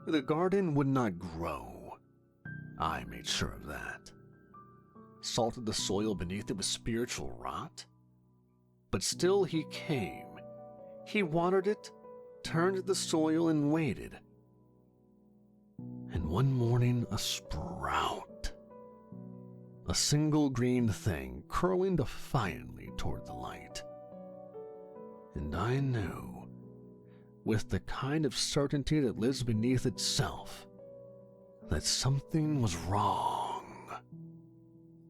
The garden would not grow. I made sure of that. Salted the soil beneath it with spiritual rot. But still he came. He watered it, turned the soil, and waited. And one morning, a sprout. A single green thing curling defiantly toward the light. And I knew, with the kind of certainty that lives beneath itself, that something was wrong.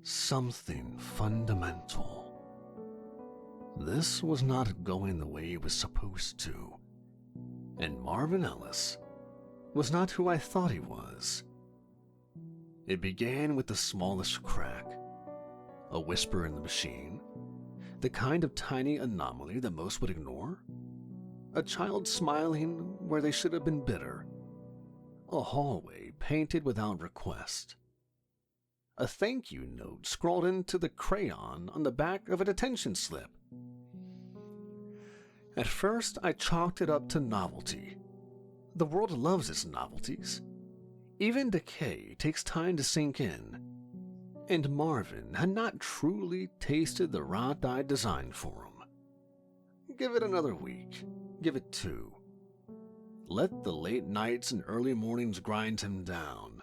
Something fundamental. This was not going the way it was supposed to. And Marvin Ellis was not who I thought he was. It began with the smallest crack, a whisper in the machine, the kind of tiny anomaly that most would ignore, a child smiling where they should have been bitter, a hallway painted without request, a thank you note scrawled into the crayon on the back of a detention slip. At first, I chalked it up to novelty. The world loves its novelties. Even decay takes time to sink in. And Marvin had not truly tasted the rot I designed for him. Give it another week. Give it 2. Let the late nights and early mornings grind him down.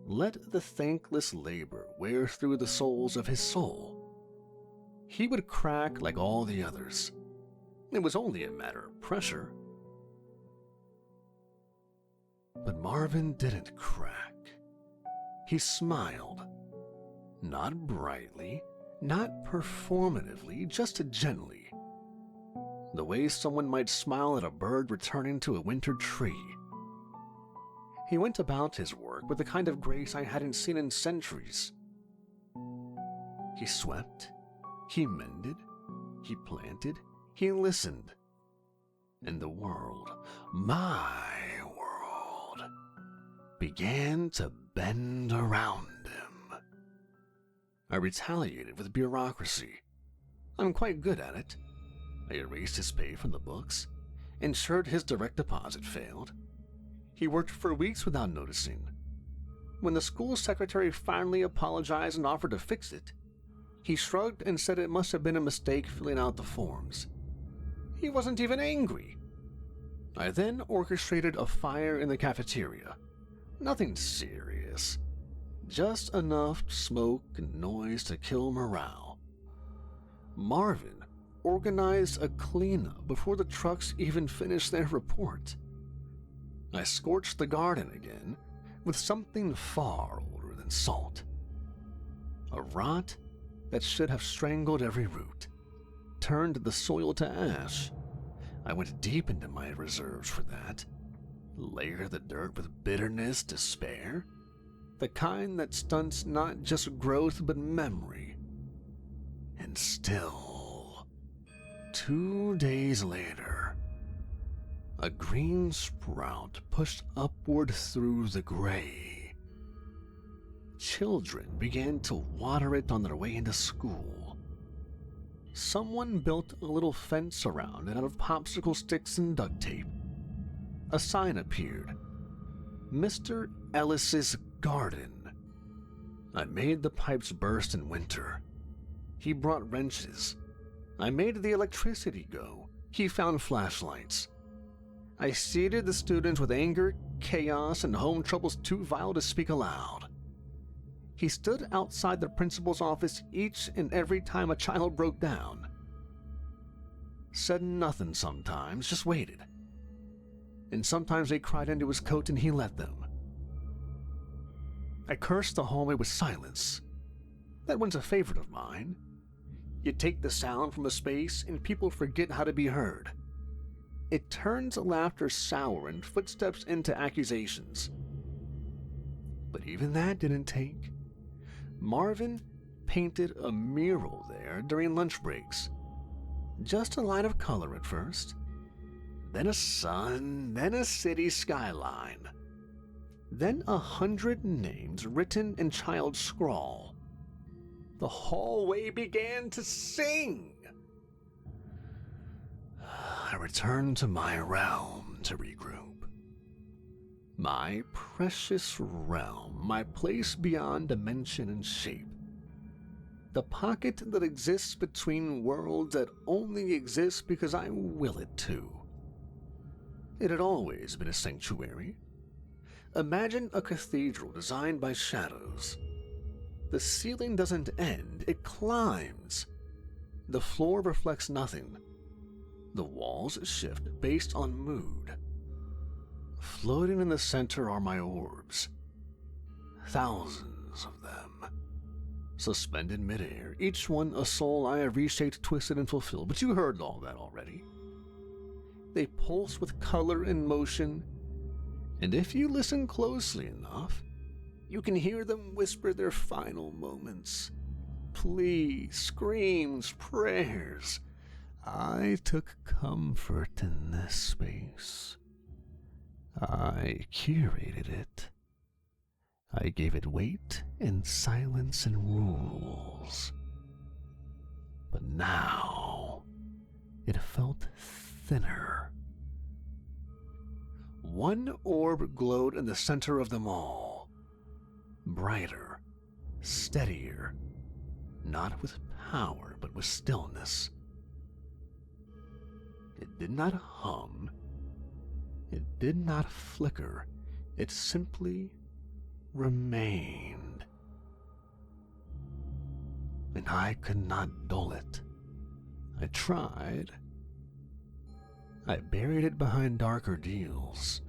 Let the thankless labor wear through the soles of his soul. He would crack like all the others. It was only a matter of pressure. But Marvin didn't crack. He smiled. Not brightly, not performatively, just gently. The way someone might smile at a bird returning to a winter tree. He went about his work with the kind of grace I hadn't seen in centuries. He swept, he mended, he planted, he listened. And the world, my world, began to bend around him. I retaliated with bureaucracy. I'm quite good at it. I erased his pay from the books, ensured his direct deposit failed. He worked for weeks without noticing. When the school secretary finally apologized and offered to fix it, he shrugged and said it must have been a mistake filling out the forms. He wasn't even angry. I then orchestrated a fire in the cafeteria. Nothing serious. Just enough smoke and noise to kill morale. Marvin organized a cleanup before the trucks even finished their report. I scorched the garden again with something far older than salt. A rot that should have strangled every root, turned the soil to ash. I went deep into my reserves for that. Layered the dirt with bitterness, despair, the kind that stunts not just growth but memory. And still, 2 days later, a green sprout pushed upward through the gray. Children began to water it on their way into school. Someone built a little fence around it out of popsicle sticks and duct tape. A sign appeared. Mr. Ellis's garden. I made the pipes burst in winter. He brought wrenches. I made the electricity go. He found flashlights. I seated the students with anger, chaos, and home troubles too vile to speak aloud. He stood outside the principal's office each and every time a child broke down. Said nothing sometimes, just waited. And sometimes they cried into his coat and he let them. I cursed the hallway with silence. That one's a favorite of mine. You take the sound from a space and people forget how to be heard. It turns laughter sour and footsteps into accusations. But even that didn't take. Marvin painted a mural there during lunch breaks. Just a line of color at first. Then a sun, then a city skyline. Then 100 names written in child scrawl. The hallway began to sing. I returned to my realm to regroup. My precious realm, my place beyond dimension and shape. The pocket that exists between worlds that only exist because I will it to. It had always been a sanctuary. Imagine a cathedral designed by shadows. The ceiling doesn't end, it climbs. The floor reflects nothing. The walls shift based on mood. Floating in the center are my orbs. Thousands of them. Suspended midair, each one a soul I have reshaped, twisted, and fulfilled, but you heard all that already. They pulse with color and motion, and if you listen closely enough, you can hear them whisper their final moments. Pleas, screams, prayers. I took comfort in this space. I curated it. I gave it weight and silence and rules. But now, it felt thinner. One orb glowed in the center of them all. Brighter, steadier, not with power but with stillness. It did not hum. It did not flicker. It simply remained. And I could not dull it. I tried. I buried it behind darker deals.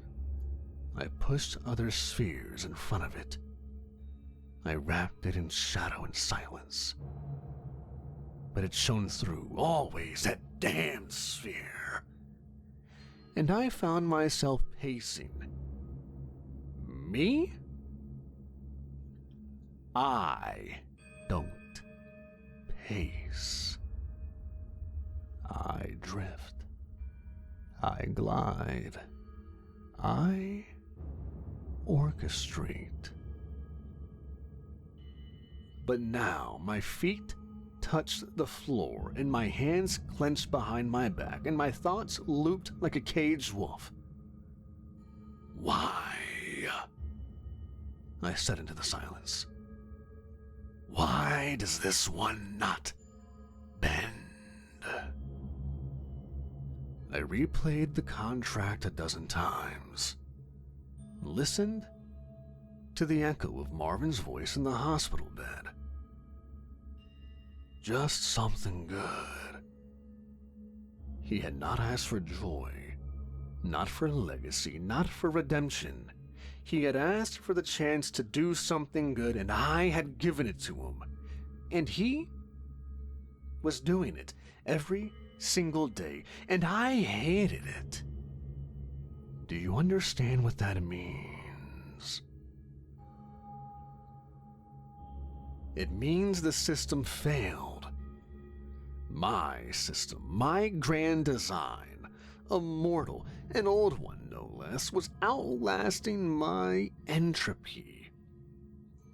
I pushed other spheres in front of it. I wrapped it in shadow and silence. But it shone through, always, that damned sphere. And I found myself pacing. Me? I don't pace. I drift. I glide. I orchestrate. But now my feet touched the floor and my hands clenched behind my back and my thoughts looped like a caged wolf. Why? I said into the silence. Why does this one not bend? I replayed the contract a dozen times, listened to the echo of Marvin's voice in the hospital bed. Just something good. He had not asked for joy, not for legacy, not for redemption. He had asked for the chance to do something good, and I had given it to him. And he was doing it every single day, and I hated it. Do you understand what that means? It means the system failed. My system, my grand design, a mortal, an old one no less, was outlasting my entropy.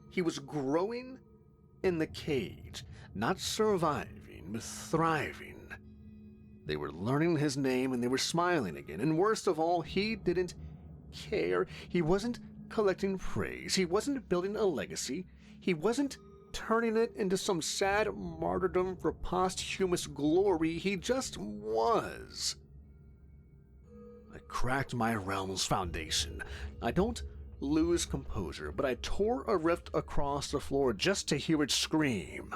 He was growing in the cage, not surviving, but thriving. They were learning his name and they were smiling again, and worst of all, he didn't care. He wasn't collecting praise. He wasn't building a legacy. He wasn't turning it into some sad martyrdom for posthumous glory. He just was. I cracked my realm's foundation. I don't lose composure, but I tore a rift across the floor just to hear it scream.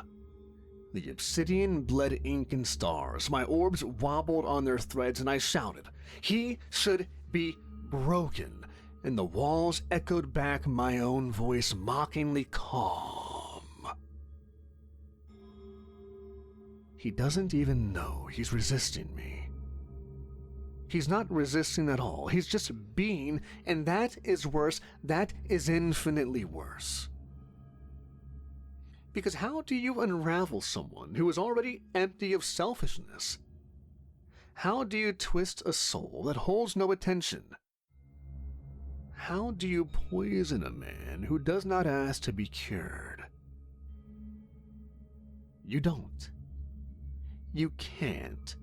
The obsidian bled ink and stars. My orbs wobbled on their threads, and I shouted, "He should be broken!" And the walls echoed back my own voice, mockingly calm. He doesn't even know he's resisting me. He's not resisting at all. He's just being, and that is worse. That is infinitely worse. Because how do you unravel someone who is already empty of selfishness? How do you twist a soul that holds no attention? How do you poison a man who does not ask to be cured? You don't. You can't.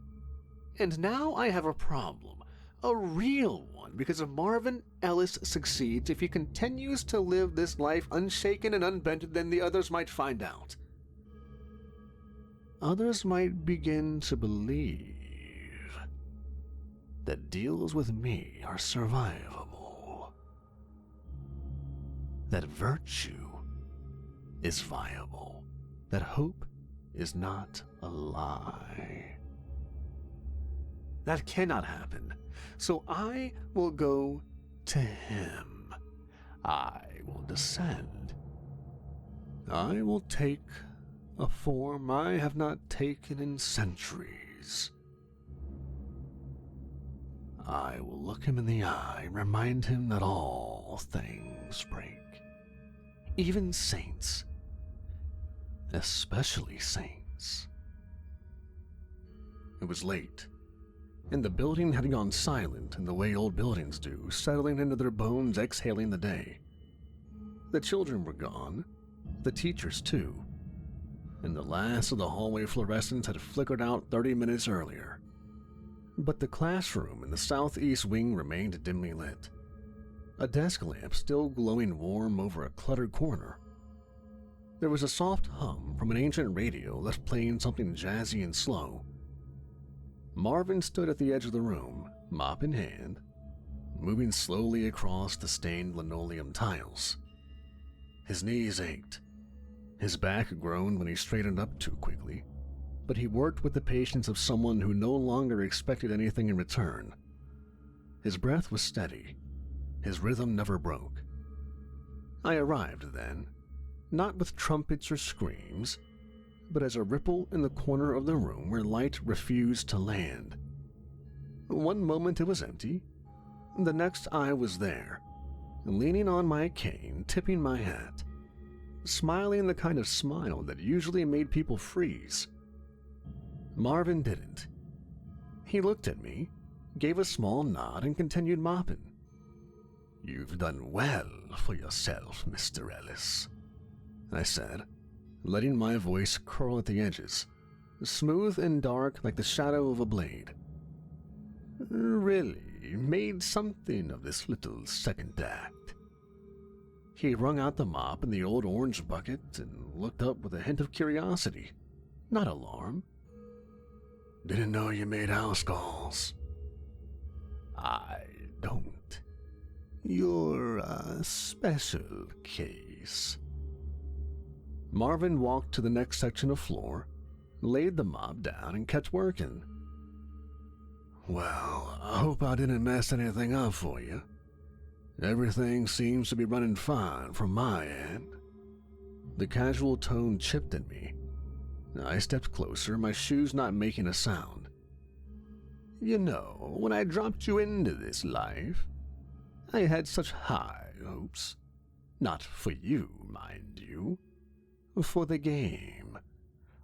And now I have a problem. A real one, because if Marvin Ellis succeeds, if he continues to live this life unshaken and unbent, then the others might find out. Others might begin to believe that deals with me are survivable. That virtue is viable. That hope is not a lie. That cannot happen. So I will go to him. I will descend. I will take a form I have not taken in centuries. I will look him in the eye and remind him that all things break. Even saints. Especially saints. It was late, and the building had gone silent in the way old buildings do, settling into their bones, exhaling the day. The children were gone, the teachers too, and the last of the hallway fluorescents had flickered out 30 minutes earlier. But the classroom in the southeast wing remained dimly lit, a desk lamp still glowing warm over a cluttered corner. There was a soft hum from an ancient radio left playing something jazzy and slow. Marvin stood at the edge of the room, mop in hand, moving slowly across the stained linoleum tiles. His knees ached. His back groaned when he straightened up too quickly, but he worked with the patience of someone who no longer expected anything in return. His breath was steady. His rhythm never broke. I arrived then, not with trumpets or screams, but as a ripple in the corner of the room where light refused to land. One moment it was empty. The next I was there, leaning on my cane, tipping my hat, smiling the kind of smile that usually made people freeze. Marvin didn't. He looked at me, gave a small nod, and continued mopping. "You've done well for yourself, Mr. Ellis," I said, letting my voice curl at the edges, smooth and dark like the shadow of a blade. "Really made something of this little second act." He wrung out the mop in the old orange bucket and looked up with a hint of curiosity, not alarm. "Didn't know you made house calls." "I don't. You're a special case." Marvin walked to the next section of floor, laid the mop down, and kept working. "Well, I hope I didn't mess anything up for you. Everything seems to be running fine from my end." The casual tone chipped at me. I stepped closer, my shoes not making a sound. "You know, when I dropped you into this life, I had such high hopes. Not for you, mind you. For the game.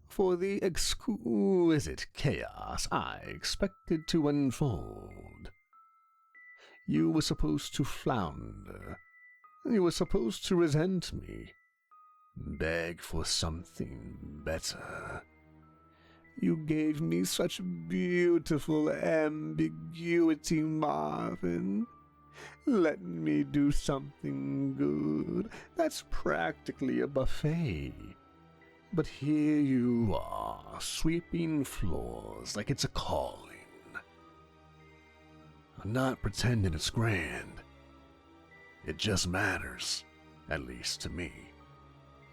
For the exquisite chaos I expected to unfold. You were supposed to flounder. You were supposed to resent me. Beg for something better. You gave me such beautiful ambiguity, Marvin. Let me do something good. That's practically a buffet. But here you are, sweeping floors like it's a calling. I'm not pretending it's grand. It just matters, at least to me,"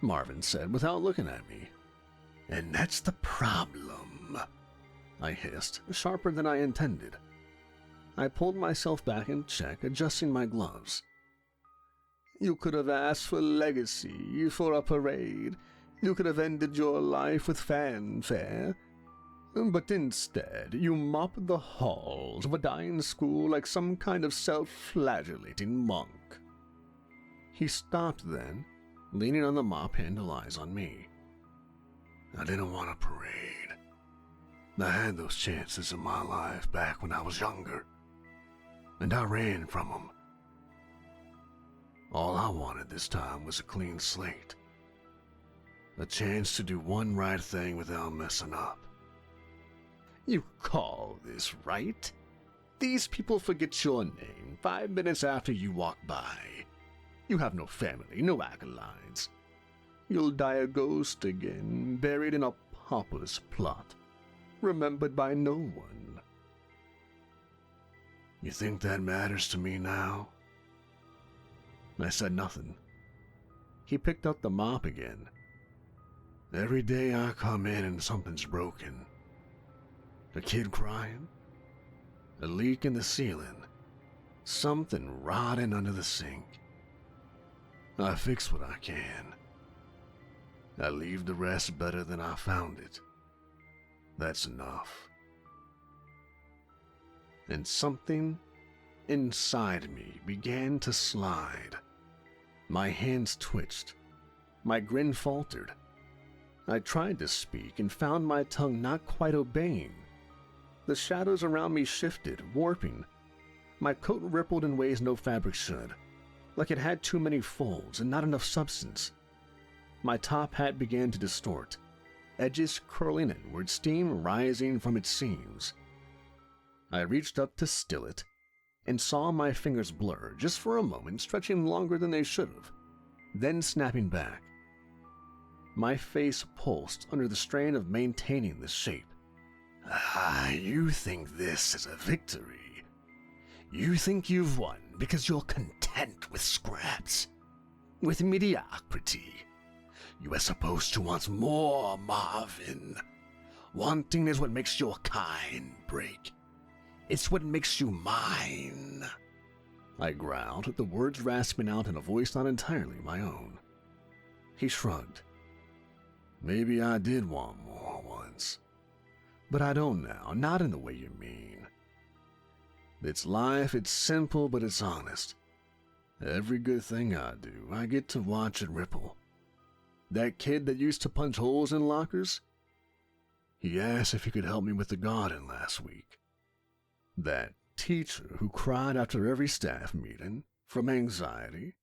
Marvin said without looking at me. "And that's the problem," I hissed, sharper than I intended. I pulled myself back in check, adjusting my gloves. "You could have asked for legacy, for a parade. You could have ended your life with fanfare. But instead, you mopped the halls of a dying school like some kind of self-flagellating monk." He stopped then, leaning on the mop handle, eyes on me. "I didn't want a parade. I had those chances in my life back when I was younger, and I ran from them. All I wanted this time was a clean slate. A chance to do one right thing without messing up." "You call this right? These people forget your name 5 minutes after you walk by. You have no family, no acolytes. You'll die a ghost again, buried in a pauper's plot, remembered by no one." "You think that matters to me now?" I said nothing. He picked up the mop again. "Every day I come in and something's broken. A kid crying, a leak in the ceiling, something rotting under the sink. I fix what I can. I leave the rest better than I found it. That's enough." And something inside me began to slide. My hands twitched. My grin faltered. I tried to speak and found my tongue not quite obeying. The shadows around me shifted, warping. My coat rippled in ways no fabric should, like it had too many folds and not enough substance. My top hat began to distort, edges curling inward, steam rising from its seams. I reached up to still it, and saw my fingers blur just for a moment, stretching longer than they should have, then snapping back. My face pulsed under the strain of maintaining the shape. You think this is a victory. You think you've won because you're content with scraps, with mediocrity. You are supposed to want more, Marvin. Wanting is what makes your kind break. It's what makes you mine. I growled, the words rasping out in a voice not entirely my own. He shrugged. Maybe I did want more once. But I don't now, not in the way you mean. It's life, it's simple, but it's honest. Every good thing I do, I get to watch it ripple. That kid that used to punch holes in lockers? He asked if he could help me with the garden last week. That teacher who cried after every staff meeting from anxiety.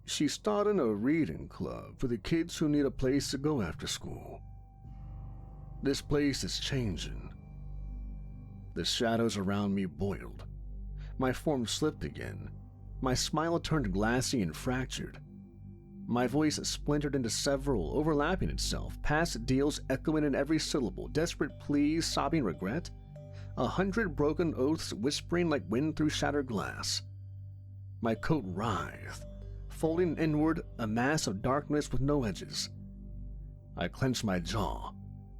She started a reading club for the kids who need a place to go after school. This place is changing. The shadows around me boiled. My form slipped again. My smile turned glassy and fractured. My voice splintered into several, overlapping itself, past deals echoing in every syllable, desperate pleas, sobbing regret, 100 broken oaths whispering like wind through shattered glass. My coat writhed, folding inward, a mass of darkness with no edges. I clenched my jaw,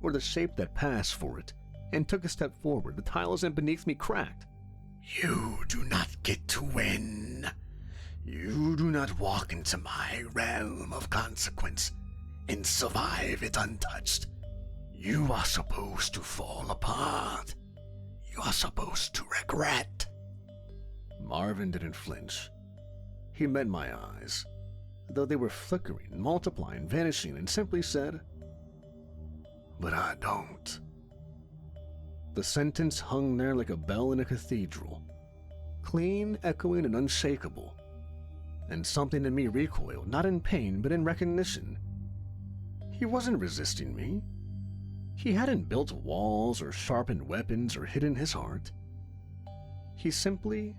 or the shape that passed for it, and took a step forward. The tiles in beneath me cracked. You do not get to win. You do not walk into my realm of consequence and survive it untouched. You are supposed to fall apart. You are supposed to regret. Marvin didn't flinch. He met my eyes, though they were flickering, multiplying, vanishing, and simply said, "But I don't." The sentence hung there like a bell in a cathedral, clean, echoing, and unshakable. And something in me recoiled, not in pain, but in recognition. He wasn't resisting me. He hadn't built walls or sharpened weapons or hidden his heart. He simply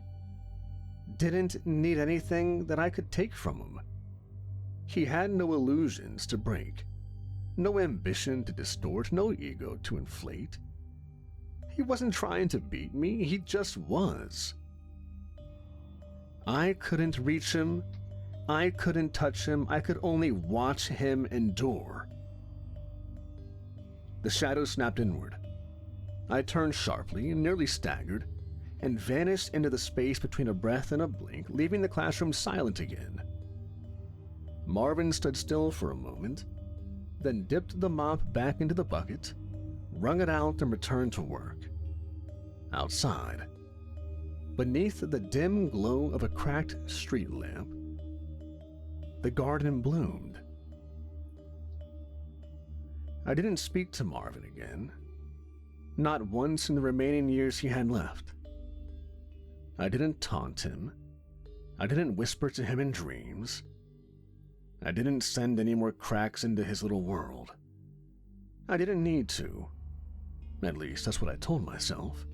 didn't need anything that I could take from him. He had no illusions to break, no ambition to distort, no ego to inflate. He wasn't trying to beat me, he just was. I couldn't reach him, I couldn't touch him, I could only watch him endure. The shadow snapped inward. I turned sharply and nearly staggered, and vanished into the space between a breath and a blink, leaving the classroom silent again. Marvin stood still for a moment, then dipped the mop back into the bucket, wrung it out, and returned to work. Outside, beneath the dim glow of a cracked street lamp, the garden bloomed. I didn't speak to Marvin again, not once in the remaining years he had left. I didn't taunt him. I didn't whisper to him in dreams. I didn't send any more cracks into his little world. I didn't need to. At least, that's what I told myself.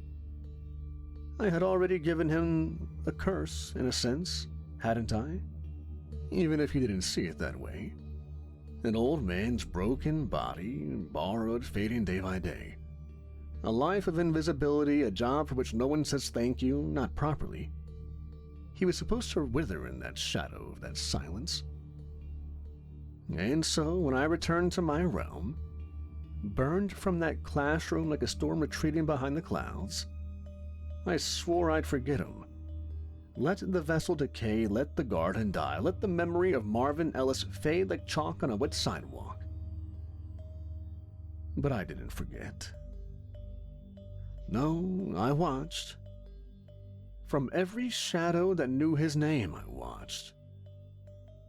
I had already given him a curse, in a sense, hadn't I? Even if he didn't see it that way. An old man's broken body, borrowed, fading day by day. A life of invisibility, a job for which no one says thank you, not properly. He was supposed to wither in that shadow of that silence. And so, when I returned to my realm, burned from that classroom like a storm retreating behind the clouds, I swore I'd forget him. Let the vessel decay, let the garden die, let the memory of Marvin Ellis fade like chalk on a wet sidewalk. But I didn't forget. No, I watched. From every shadow that knew his name, I watched.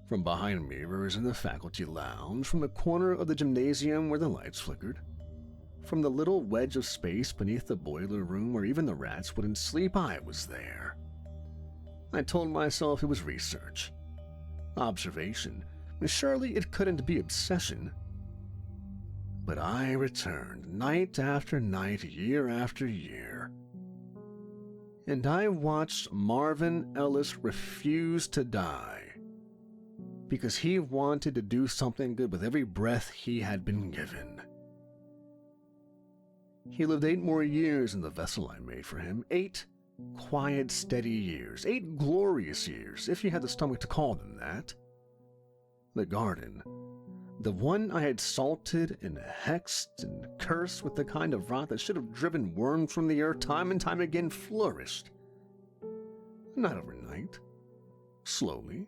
From behind mirrors in the faculty lounge, from the corner of the gymnasium where the lights flickered, from the little wedge of space beneath the boiler room where even the rats wouldn't sleep, I was there. I told myself it was research, observation, and surely it couldn't be obsession. But I returned night after night, year after year, and I watched Marvin Ellis refuse to die because he wanted to do something good with every breath he had been given. He lived 8 more years in the vessel I made for him. 8 quiet, steady years. 8 glorious years, if you had the stomach to call them that. The garden, the one I had salted and hexed and cursed with the kind of rot that should have driven worms from the earth time and time again, flourished. Not overnight. Slowly.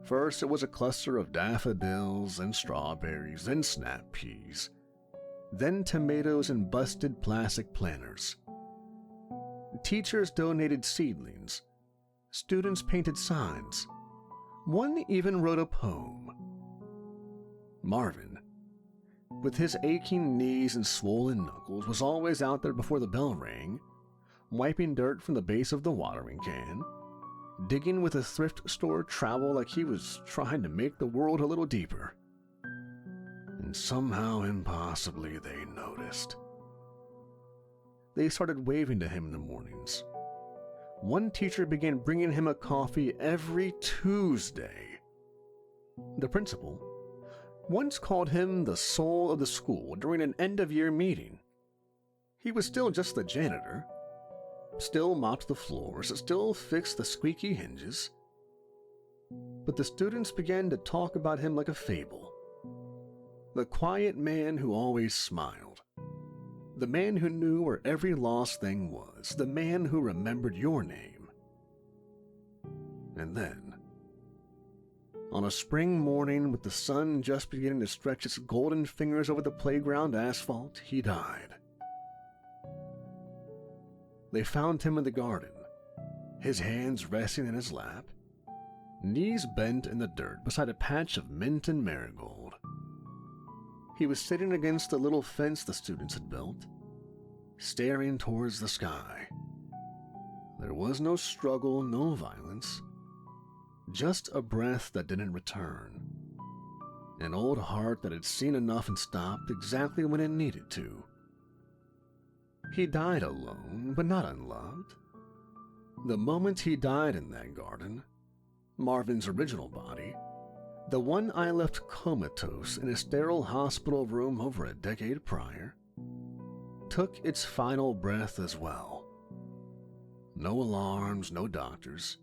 First, it was a cluster of daffodils and strawberries, then snap peas, then tomatoes and busted plastic planters. Teachers donated seedlings. Students painted signs. One even wrote a poem. Marvin, with his aching knees and swollen knuckles, was always out there before the bell rang, wiping dirt from the base of the watering can, digging with a thrift store trowel like he was trying to make the world a little deeper. And somehow, impossibly, they noticed. They started waving to him in the mornings. One teacher began bringing him a coffee every Tuesday. The principal once called him the soul of the school during an end-of-year meeting. He was still just the janitor, still mopped the floors, still fixed the squeaky hinges. But the students began to talk about him like a fable. The quiet man who always smiled. The man who knew where every lost thing was. The man who remembered your name. And then, on a spring morning with the sun just beginning to stretch its golden fingers over the playground asphalt, he died. They found him in the garden, his hands resting in his lap, knees bent in the dirt beside a patch of mint and marigold. He was sitting against the little fence the students had built, staring towards the sky. There was no struggle, no violence, just a breath that didn't return, an old heart that had seen enough and stopped exactly when it needed to. He died alone, but not unloved. The moment he died in that garden, Marvin's original body, the one I left comatose in a sterile hospital room over a decade prior, took its final breath as well. No alarms, no doctors,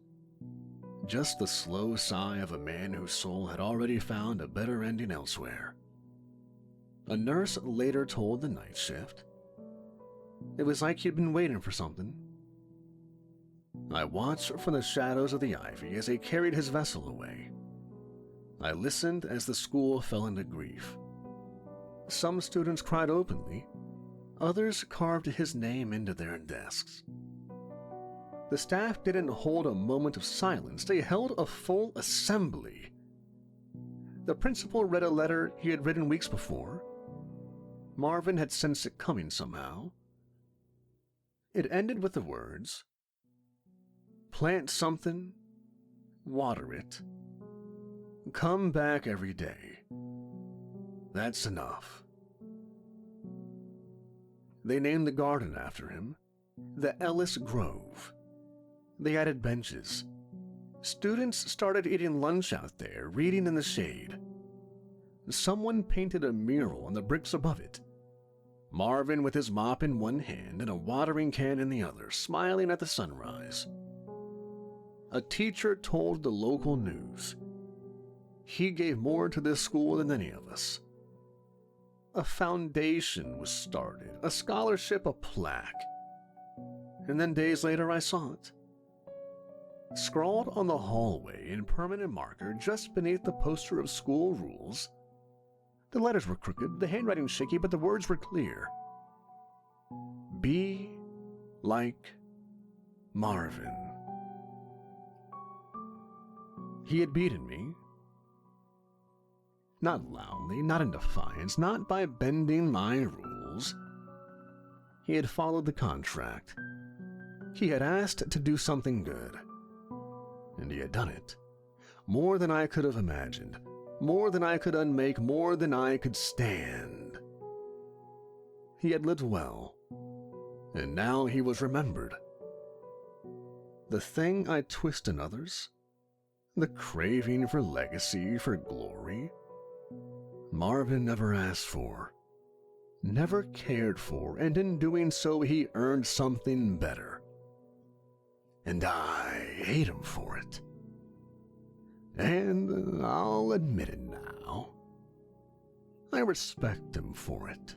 just the slow sigh of a man whose soul had already found a better ending elsewhere. A nurse later told the night shift, it was like he'd been waiting for something. I watched from the shadows of the ivy as they carried his vessel away. I listened as the school fell into grief. Some students cried openly. Others carved his name into their desks. The staff didn't hold a moment of silence. They held a full assembly. The principal read a letter he had written weeks before. Marvin had sensed it coming somehow. It ended with the words, "Plant something, water it, come back every day. That's enough." They named the garden after him, the Ellis Grove. They added benches. Students started eating lunch out there, reading in the shade. Someone painted a mural on the bricks above it. Marvin with his mop in one hand and a watering can in the other, smiling at the sunrise. A teacher told the local news. He gave more to this school than any of us. A foundation was started, a scholarship, a plaque. And then days later I saw it. Scrawled on the hallway in permanent marker just beneath the poster of school rules. The letters were crooked, the handwriting shaky, but the words were clear. Be like Marvin. He had beaten me. Not loudly, not in defiance, not by bending my rules. He had followed the contract. He had asked to do something good. And he had done it. More than I could have imagined. More than I could unmake, more than I could stand. He had lived well, and now he was remembered. The thing I twist in others, the craving for legacy, for glory, Marvin never asked for, never cared for, and in doing so he earned something better. And I hate him for it. And I'll admit it now. I respect him for it.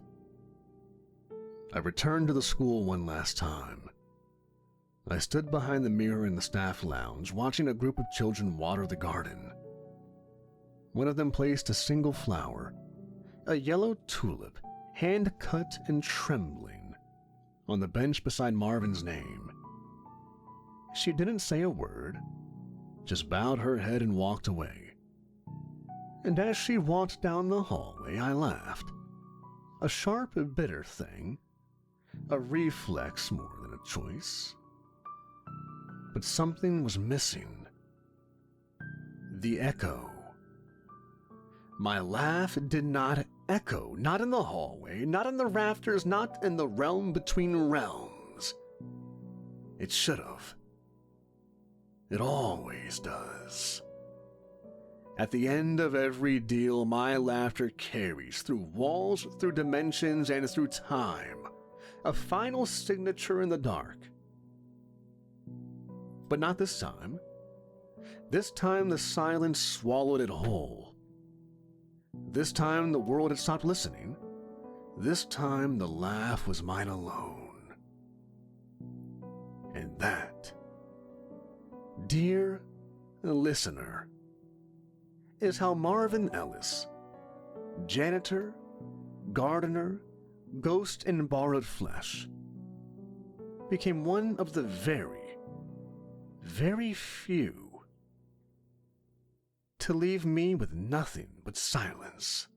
I returned to the school one last time. I stood behind the mirror in the staff lounge, watching a group of children water the garden. One of them placed a single flower, a yellow tulip, hand-cut and trembling, on the bench beside Marvin's name. She didn't say a word, just bowed her head and walked away. And as she walked down the hallway, I laughed. A sharp, bitter thing. A reflex more than a choice. But something was missing. The echo. My laugh did not echo, not in the hallway, not in the rafters, not in the realm between realms. It should have. It always does. At the end of every deal, my laughter carries through walls, through dimensions, and through time. A final signature in the dark. But not this time. This time the silence swallowed it whole. This time the world had stopped listening. This time the laugh was mine alone. And that, dear listener, is how Marvin Ellis, janitor, gardener, ghost in borrowed flesh, became one of the very, very few to leave me with nothing but silence.